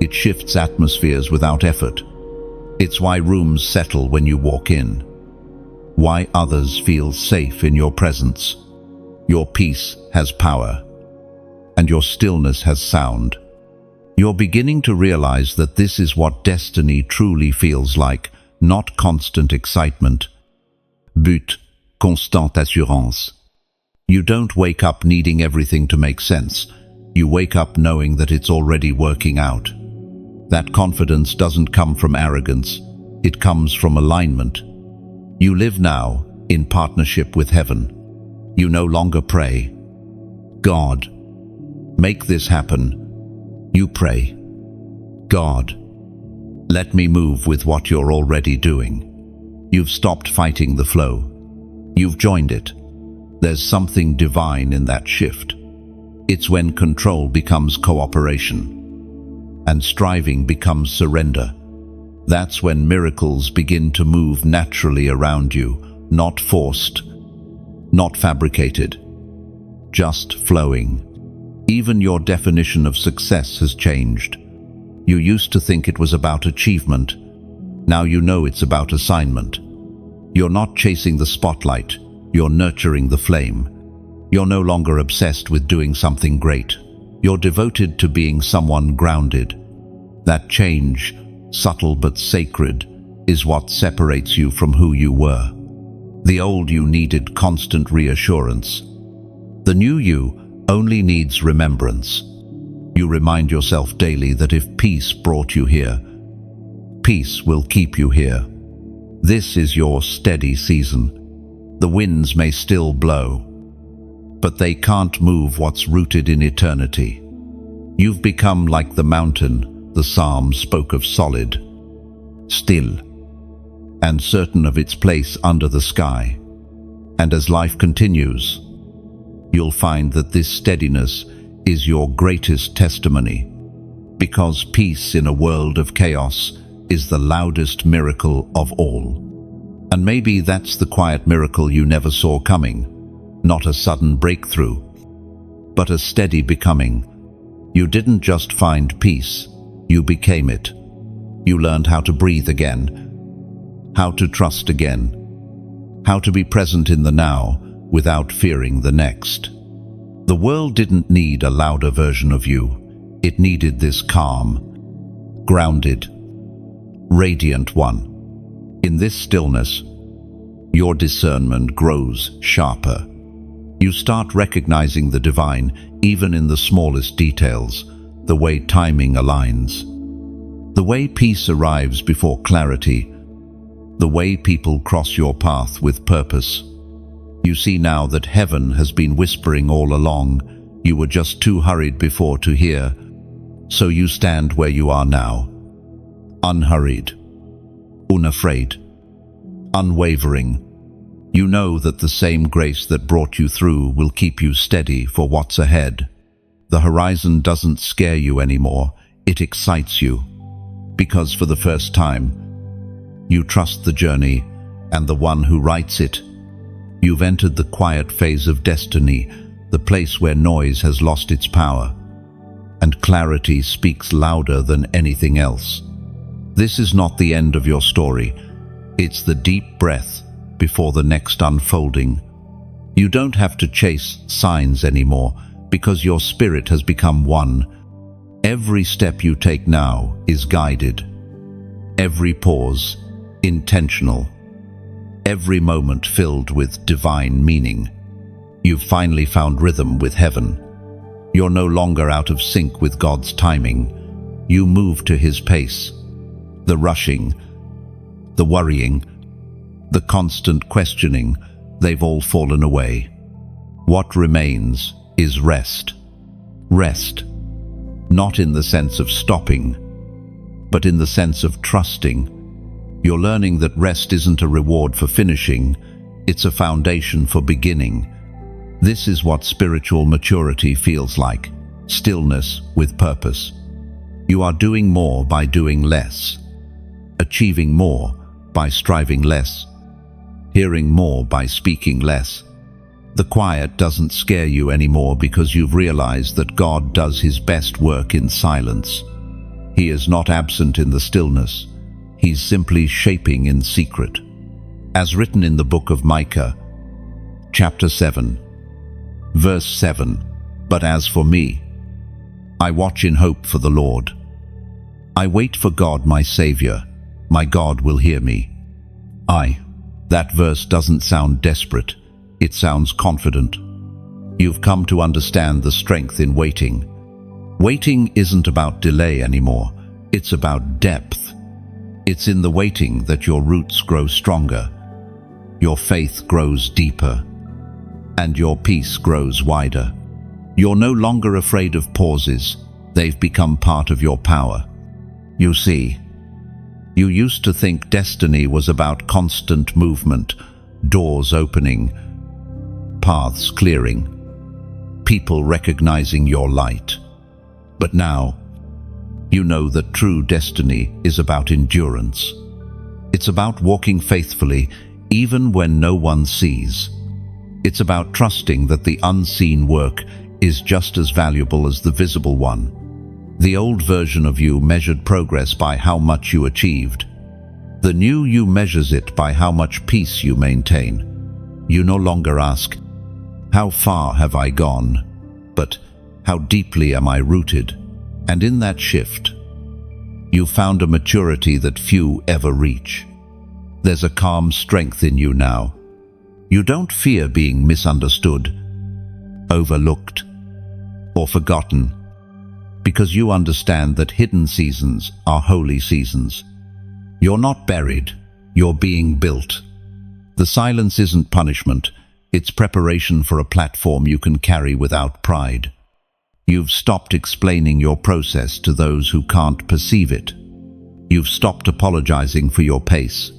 It shifts atmospheres without effort. It's why rooms settle when you walk in, why others feel safe in your presence. Your peace has power, and your stillness has sound. You're beginning to realize that this is what destiny truly feels like, not constant excitement, but constante assurance. You don't wake up needing everything to make sense. You wake up knowing that it's already working out. That confidence doesn't come from arrogance, it comes from alignment. You live now in partnership with heaven. You no longer pray, "God, make this happen." You pray, "God, let me move with what you're already doing." You've stopped fighting the flow. You've joined it. There's something divine in that shift. It's when control becomes cooperation and striving becomes surrender. That's when miracles begin to move naturally around you, not forced, not fabricated, just flowing. Even your definition of success has changed. You used to think it was about achievement. Now you know it's about assignment. You're not chasing the spotlight, you're nurturing the flame. You're no longer obsessed with doing something great. You're devoted to being someone grounded. That change, subtle but sacred, is what separates you from who you were. The old you needed constant reassurance. The new you only needs remembrance. You remind yourself daily that if peace brought you here, peace will keep you here. This is your steady season. The winds may still blow, but they can't move what's rooted in eternity. You've become like the mountain the psalm spoke of, solid, still, and certain of its place under the sky. And as life continues, you'll find that this steadiness is your greatest testimony, because peace in a world of chaos is the loudest miracle of all. And maybe that's the quiet miracle you never saw coming. Not a sudden breakthrough, but a steady becoming. You didn't just find peace, you became it. You learned how to breathe again, how to trust again, how to be present in the now without fearing the next. The world didn't need a louder version of you. It needed this calm, grounded, radiant one. In this stillness, your discernment grows sharper. You start recognizing the divine even in the smallest details, the way timing aligns, the way peace arrives before clarity, the way people cross your path with purpose. You see now that heaven has been whispering all along. You were just too hurried before to hear. So you stand where you are now, unhurried, unafraid, unwavering. You know that the same grace that brought you through will keep you steady for what's ahead. The horizon doesn't scare you anymore, it excites you. Because for the first time, you trust the journey and the one who writes it. You've entered the quiet phase of destiny, the place where noise has lost its power, and clarity speaks louder than anything else. This is not the end of your story. It's the deep breath before the next unfolding. You don't have to chase signs anymore because your spirit has become one. Every step you take now is guided. Every pause, intentional. Every moment filled with divine meaning. You've finally found rhythm with heaven. You're no longer out of sync with God's timing. You move to His pace. The rushing, the worrying, the constant questioning, they've all fallen away. What remains is rest. Rest, not in the sense of stopping, but in the sense of trusting. You're learning that rest isn't a reward for finishing, it's a foundation for beginning. This is what spiritual maturity feels like, stillness with purpose. You are doing more by doing less, achieving more by striving less, hearing more by speaking less. The quiet doesn't scare you anymore because you've realized that God does His best work in silence. He is not absent in the stillness. He's simply shaping in secret. As written in the book of Micah, chapter 7, verse 7, "But as for me, I watch in hope for the Lord. I wait for God my Savior. My God will hear me." That verse doesn't sound desperate. It sounds confident. You've come to understand the strength in waiting. Waiting isn't about delay anymore. It's about depth. It's in the waiting that your roots grow stronger. Your faith grows deeper, and your peace grows wider. You're no longer afraid of pauses. They've become part of your power. You see, you used to think destiny was about constant movement, doors opening, paths clearing, people recognizing your light. But now, you know that true destiny is about endurance. It's about walking faithfully even when no one sees. It's about trusting that the unseen work is just as valuable as the visible one. The old version of you measured progress by how much you achieved. The new you measures it by how much peace you maintain. You no longer ask, "How far have I gone?" but "How deeply am I rooted?" And in that shift, you found a maturity that few ever reach. There's a calm strength in you now. You don't fear being misunderstood, overlooked, or forgotten, because you understand that hidden seasons are holy seasons. You're not buried, you're being built. The silence isn't punishment, it's preparation for a platform you can carry without pride. You've stopped explaining your process to those who can't perceive it. You've stopped apologizing for your pace.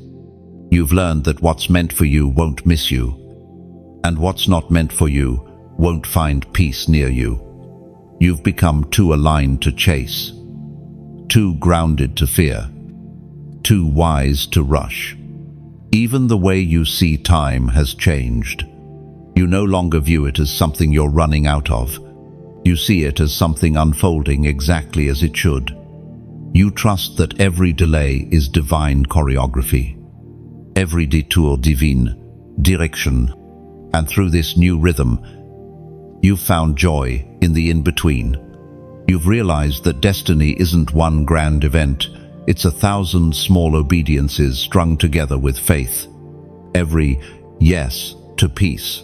You've learned that what's meant for you won't miss you, and what's not meant for you won't find peace near you. You've become too aligned to chase, too grounded to fear, too wise to rush. Even the way you see time has changed. You no longer view it as something you're running out of. You see it as something unfolding exactly as it should. You trust that every delay is divine choreography, every detour divine direction, and through this new rhythm, you've found joy in the in-between. You've realized that destiny isn't one grand event, it's 1,000 small obediences strung together with faith. Every yes to peace,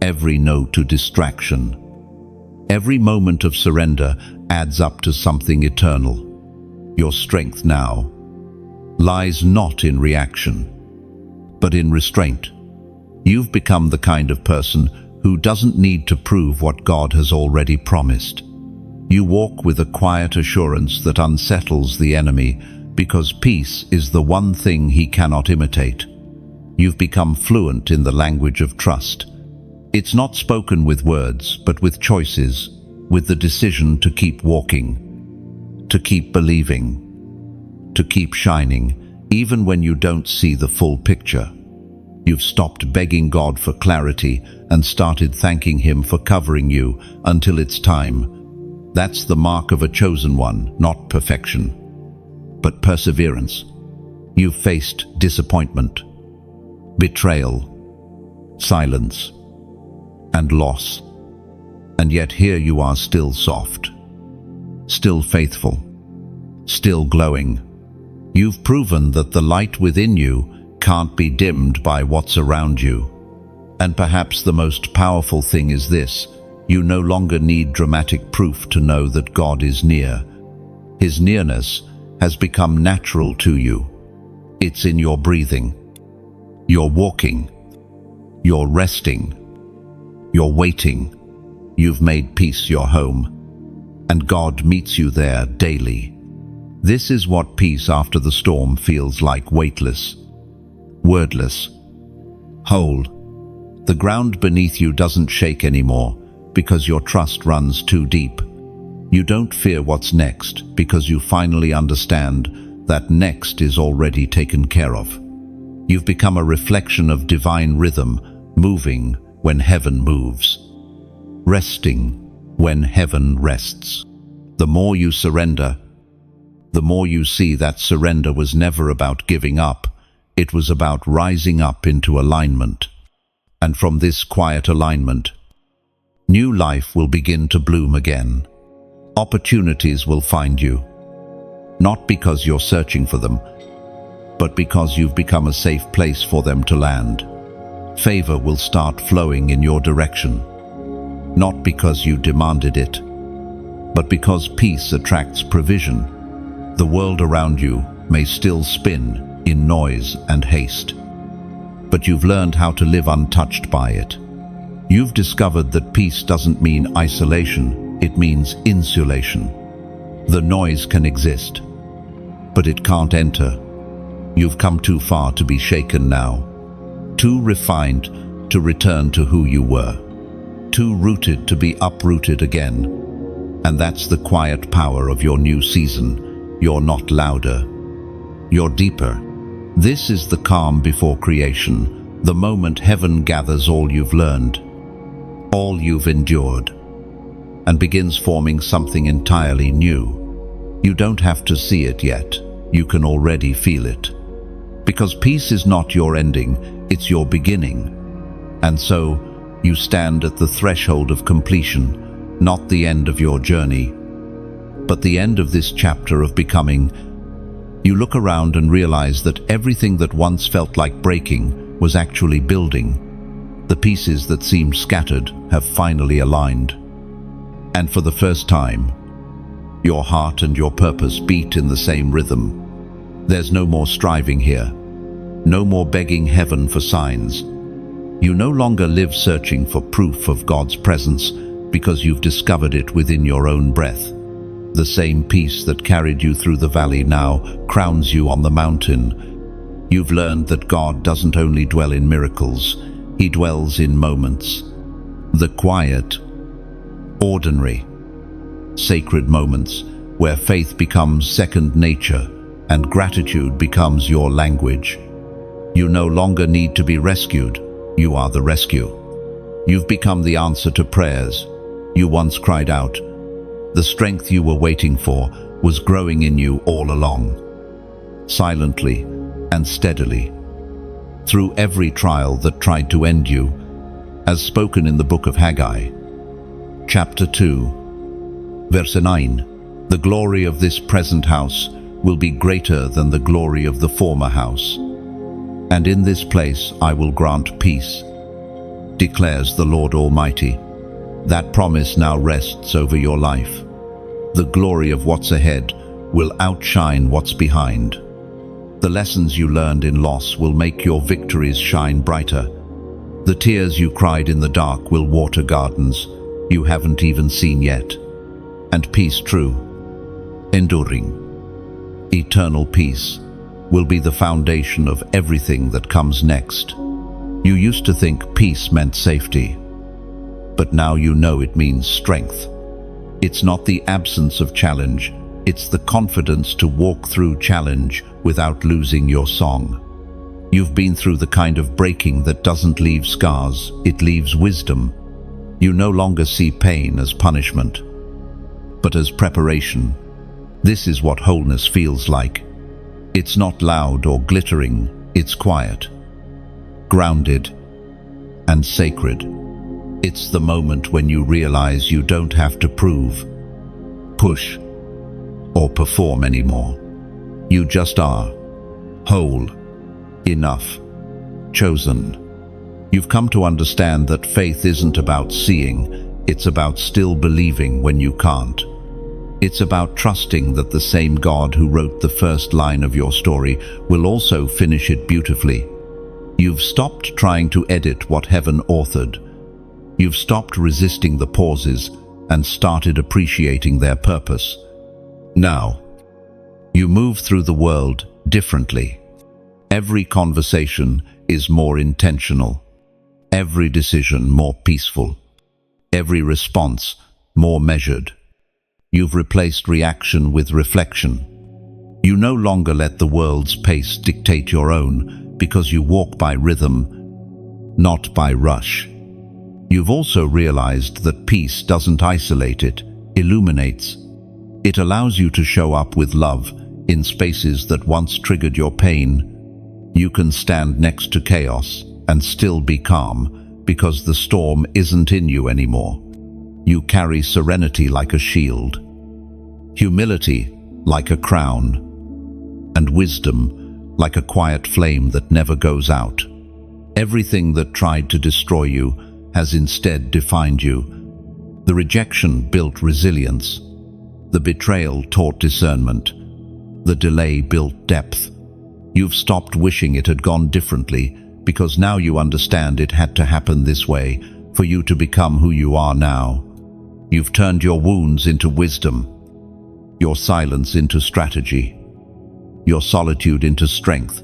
every no to distraction, every moment of surrender adds up to something eternal. Your strength now lies not in reaction, but in restraint. You've become the kind of person who doesn't need to prove what God has already promised. You walk with a quiet assurance that unsettles the enemy, because peace is the one thing he cannot imitate. You've become fluent in the language of trust. It's not spoken with words, but with choices, with the decision to keep walking, to keep believing, to keep shining, even when you don't see the full picture. You've stopped begging God for clarity and started thanking Him for covering you until it's time. That's the mark of a chosen one, not perfection, but perseverance. You've faced disappointment, betrayal, silence, and loss. And yet here you are, still soft, still faithful, still glowing. You've proven that the light within you can't be dimmed by what's around you. And perhaps the most powerful thing is this: you no longer need dramatic proof to know that God is near. His nearness has become natural to you. It's in your breathing, your walking, your resting, your waiting. You've made peace your home, and God meets you there daily. This is what peace after the storm feels like: weightless, wordless, whole. The ground beneath you doesn't shake anymore because your trust runs too deep. You don't fear what's next because you finally understand that next is already taken care of. You've become a reflection of divine rhythm, moving when heaven moves, resting when heaven rests. The more you surrender, the more you see that surrender was never about giving up. It was about rising up into alignment. And from this quiet alignment, new life will begin to bloom again. Opportunities will find you, not because you're searching for them, but because you've become a safe place for them to land. Favor will start flowing in your direction, not because you demanded it, but because peace attracts provision. The world around you may still spin in noise and haste, but you've learned how to live untouched by it. You've discovered that peace doesn't mean isolation, it means insulation. The noise can exist, but it can't enter. You've come too far to be shaken now, too refined to return to who you were, too rooted to be uprooted again. And that's the quiet power of your new season. You're not louder, you're deeper. This is the calm before creation, the moment heaven gathers all you've learned, all you've endured, and begins forming something entirely new. You don't have to see it yet, you can already feel it. Because peace is not your ending, it's your beginning. And so, you stand at the threshold of completion, not the end of your journey, but the end of this chapter of becoming. You look around and realize that everything that once felt like breaking was actually building. The pieces that seemed scattered have finally aligned. And for the first time, your heart and your purpose beat in the same rhythm. There's no more striving here, no more begging heaven for signs. You no longer live searching for proof of God's presence because you've discovered it within your own breath. The same peace that carried you through the valley now crowns you on the mountain. You've learned that God doesn't only dwell in miracles, He dwells in moments. The quiet, ordinary, sacred moments where faith becomes second nature and gratitude becomes your language. You no longer need to be rescued, you are the rescue. You've become the answer to prayers you once cried out. The strength you were waiting for was growing in you all along, silently and steadily. Through every trial that tried to end you, as spoken in the book of Haggai, chapter 2, verse 9, the glory of this present house will be greater than the glory of the former house. And in this place I will grant peace, declares the Lord Almighty. That promise now rests over your life. The glory of what's ahead will outshine what's behind. The lessons you learned in loss will make your victories shine brighter. The tears you cried in the dark will water gardens you haven't even seen yet. And peace true, enduring, eternal peace will be the foundation of everything that comes next. You used to think peace meant safety, but now you know it means strength. It's not the absence of challenge, it's the confidence to walk through challenge without losing your song. You've been through the kind of breaking that doesn't leave scars, it leaves wisdom. You no longer see pain as punishment, but as preparation. This is what wholeness feels like. It's not loud or glittering, it's quiet, grounded, and sacred. It's the moment when you realize you don't have to prove, push, or perform anymore. You just are, whole, enough, chosen. You've come to understand that faith isn't about seeing, it's about still believing when you can't. It's about trusting that the same God who wrote the first line of your story will also finish it beautifully. You've stopped trying to edit what heaven authored. You've stopped resisting the pauses and started appreciating their purpose. Now, you move through the world differently. Every conversation is more intentional. Every decision more peaceful. Every response more measured. You've replaced reaction with reflection. You no longer let the world's pace dictate your own because you walk by rhythm, not by rush. You've also realized that peace doesn't isolate, it illuminates. It allows you to show up with love in spaces that once triggered your pain. You can stand next to chaos and still be calm because the storm isn't in you anymore. You carry serenity like a shield, humility like a crown, and wisdom like a quiet flame that never goes out. Everything that tried to destroy you has instead defined you. The rejection built resilience. The betrayal taught discernment. The delay built depth. You've stopped wishing it had gone differently because now you understand it had to happen this way for you to become who you are now. You've turned your wounds into wisdom, your silence into strategy, your solitude into strength.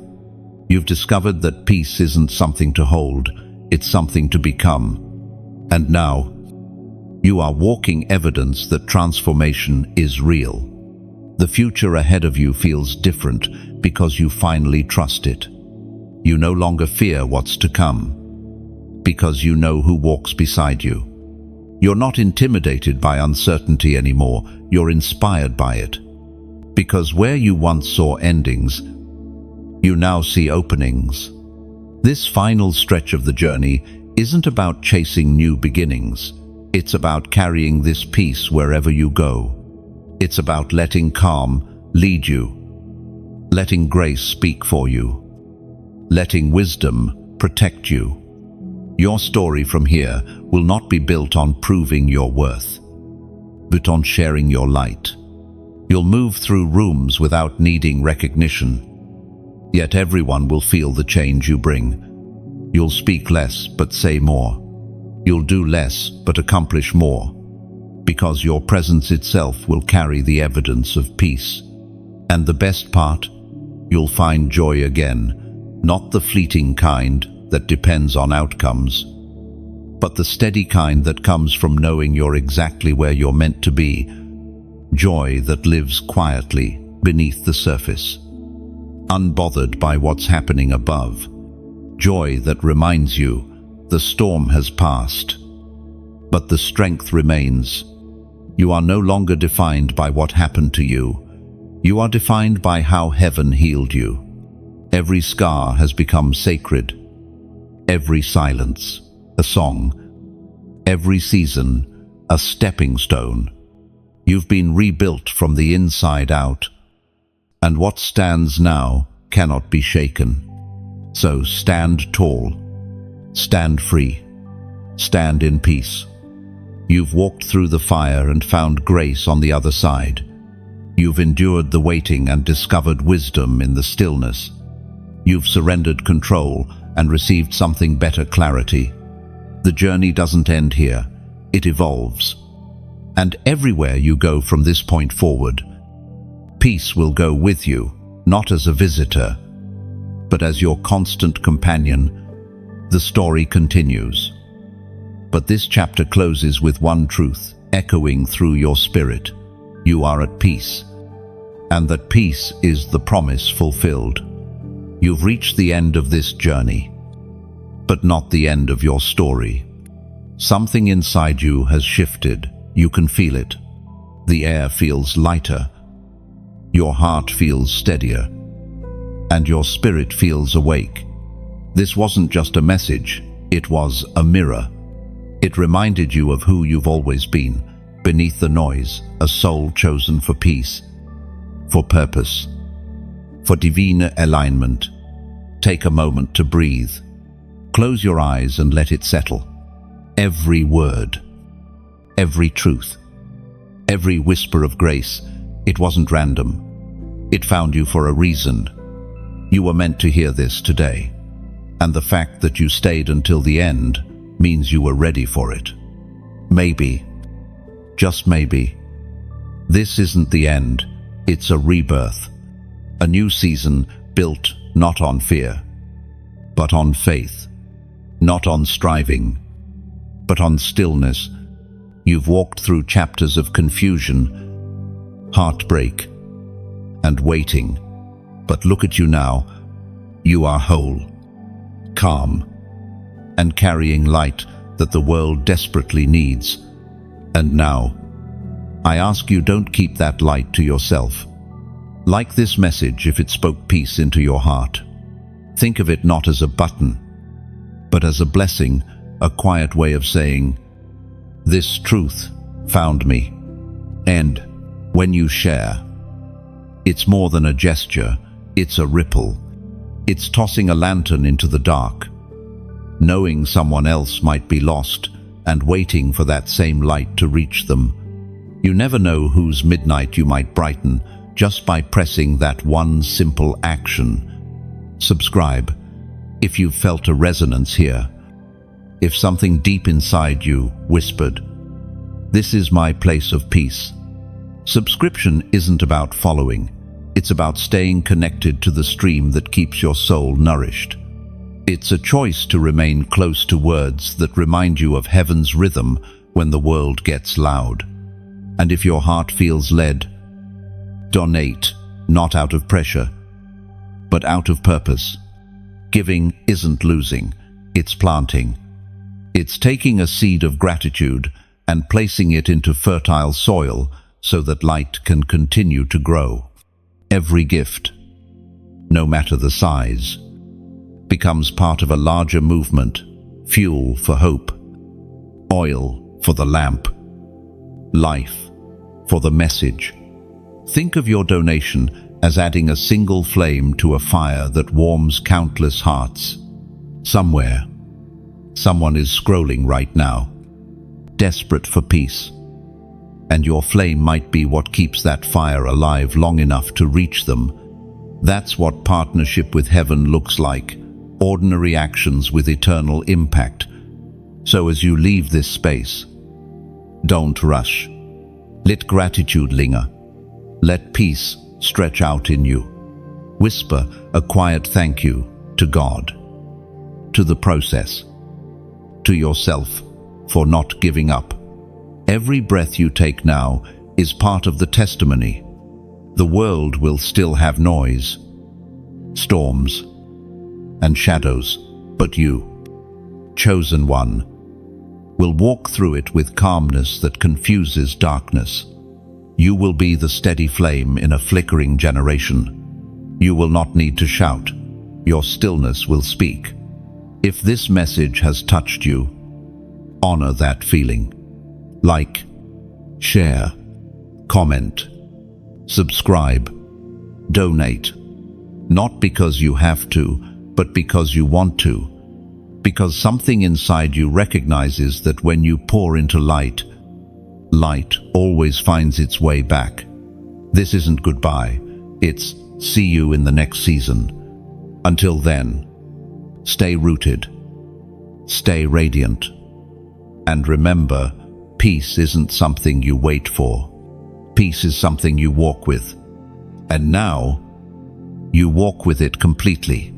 You've discovered that peace isn't something to hold, it's something to become. And now, you are walking evidence that transformation is real. The future ahead of you feels different because you finally trust it. You no longer fear what's to come, because you know who walks beside you. You're not intimidated by uncertainty anymore, you're inspired by it. Because where you once saw endings, you now see openings. This final stretch of the journey isn't about chasing new beginnings. It's about carrying this peace wherever you go. It's about letting calm lead you, letting grace speak for you, letting wisdom protect you. Your story from here will not be built on proving your worth, but on sharing your light. You'll move through rooms without needing recognition, yet everyone will feel the change you bring. You'll speak less but say more. You'll do less but accomplish more, because your presence itself will carry the evidence of peace. And the best part, you'll find joy again, not the fleeting kind that depends on outcomes, but the steady kind that comes from knowing you're exactly where you're meant to be. Joy that lives quietly beneath the surface, unbothered by what's happening above. Joy that reminds you the storm has passed, but the strength remains. You are no longer defined by what happened to you. You are defined by how heaven healed you. Every scar has become sacred. Every silence, a song. Every season, a stepping stone. You've been rebuilt from the inside out, and what stands now cannot be shaken. So stand tall, stand free, stand in peace. You've walked through the fire and found grace on the other side. You've endured the waiting and discovered wisdom in the stillness. You've surrendered control and received something better, clarity. The journey doesn't end here, it evolves. And everywhere you go from this point forward, peace will go with you, not as a visitor, but as your constant companion. The story continues. But this chapter closes with one truth, echoing through your spirit. You are at peace, and that peace is the promise fulfilled. You've reached the end of this journey, but not the end of your story. Something inside you has shifted. You can feel it. The air feels lighter. Your heart feels steadier. And your spirit feels awake. This wasn't just a message, it was a mirror. It reminded you of who you've always been, beneath the noise, a soul chosen for peace, for purpose, for divine alignment. Take a moment to breathe. Close your eyes and let it settle. Every word, every truth, every whisper of grace, it wasn't random. It found you for a reason. You were meant to hear this today. And the fact that you stayed until the end means you were ready for it. Maybe, just maybe, this isn't the end, it's a rebirth. A new season built not on fear, but on faith. Not on striving, but on stillness. You've walked through chapters of confusion, heartbreak, and waiting. But look at you now. You are whole, calm, and carrying light that the world desperately needs. And now, I ask you, don't keep that light to yourself. Like this message if it spoke peace into your heart. Think of it not as a button, but as a blessing, a quiet way of saying, this truth found me. And when you share, it's more than a gesture, it's a ripple. It's tossing a lantern into the dark, knowing someone else might be lost and waiting for that same light to reach them. You never know whose midnight you might brighten just by pressing that one simple action. Subscribe, If you've felt a resonance here, if something deep inside you whispered, "This is my place of peace." Subscription isn't about following. It's about staying connected to the stream that keeps your soul nourished. It's a choice to remain close to words that remind you of heaven's rhythm when the world gets loud. And if your heart feels led, donate, not out of pressure, but out of purpose. Giving isn't losing, it's planting. It's taking a seed of gratitude and placing it into fertile soil so that light can continue to grow. Every gift, no matter the size, becomes part of a larger movement, fuel for hope, oil for the lamp, life for the message. Think of your donation as adding a single flame to a fire that warms countless hearts. Somewhere, someone is scrolling right now, desperate for peace. And your flame might be what keeps that fire alive long enough to reach them. That's what partnership with heaven looks like, ordinary actions with eternal impact. So as you leave this space, don't rush. Let gratitude linger. Let peace stretch out in you. Whisper a quiet thank you to God, to the process, to yourself for not giving up. Every breath you take now is part of the testimony. The world will still have noise, storms, and shadows, but you, chosen one, will walk through it with calmness that confuses darkness. You will be the steady flame in a flickering generation. You will not need to shout. Your stillness will speak. If this message has touched you, honor that feeling. Like, share, comment, subscribe, donate. Not because you have to, but because you want to. Because something inside you recognizes that when you pour into light, light always finds its way back. This isn't goodbye. It's see you in the next season. Until then, stay rooted, stay radiant, and remember, peace isn't something you wait for. Peace is something you walk with. And now, you walk with it completely.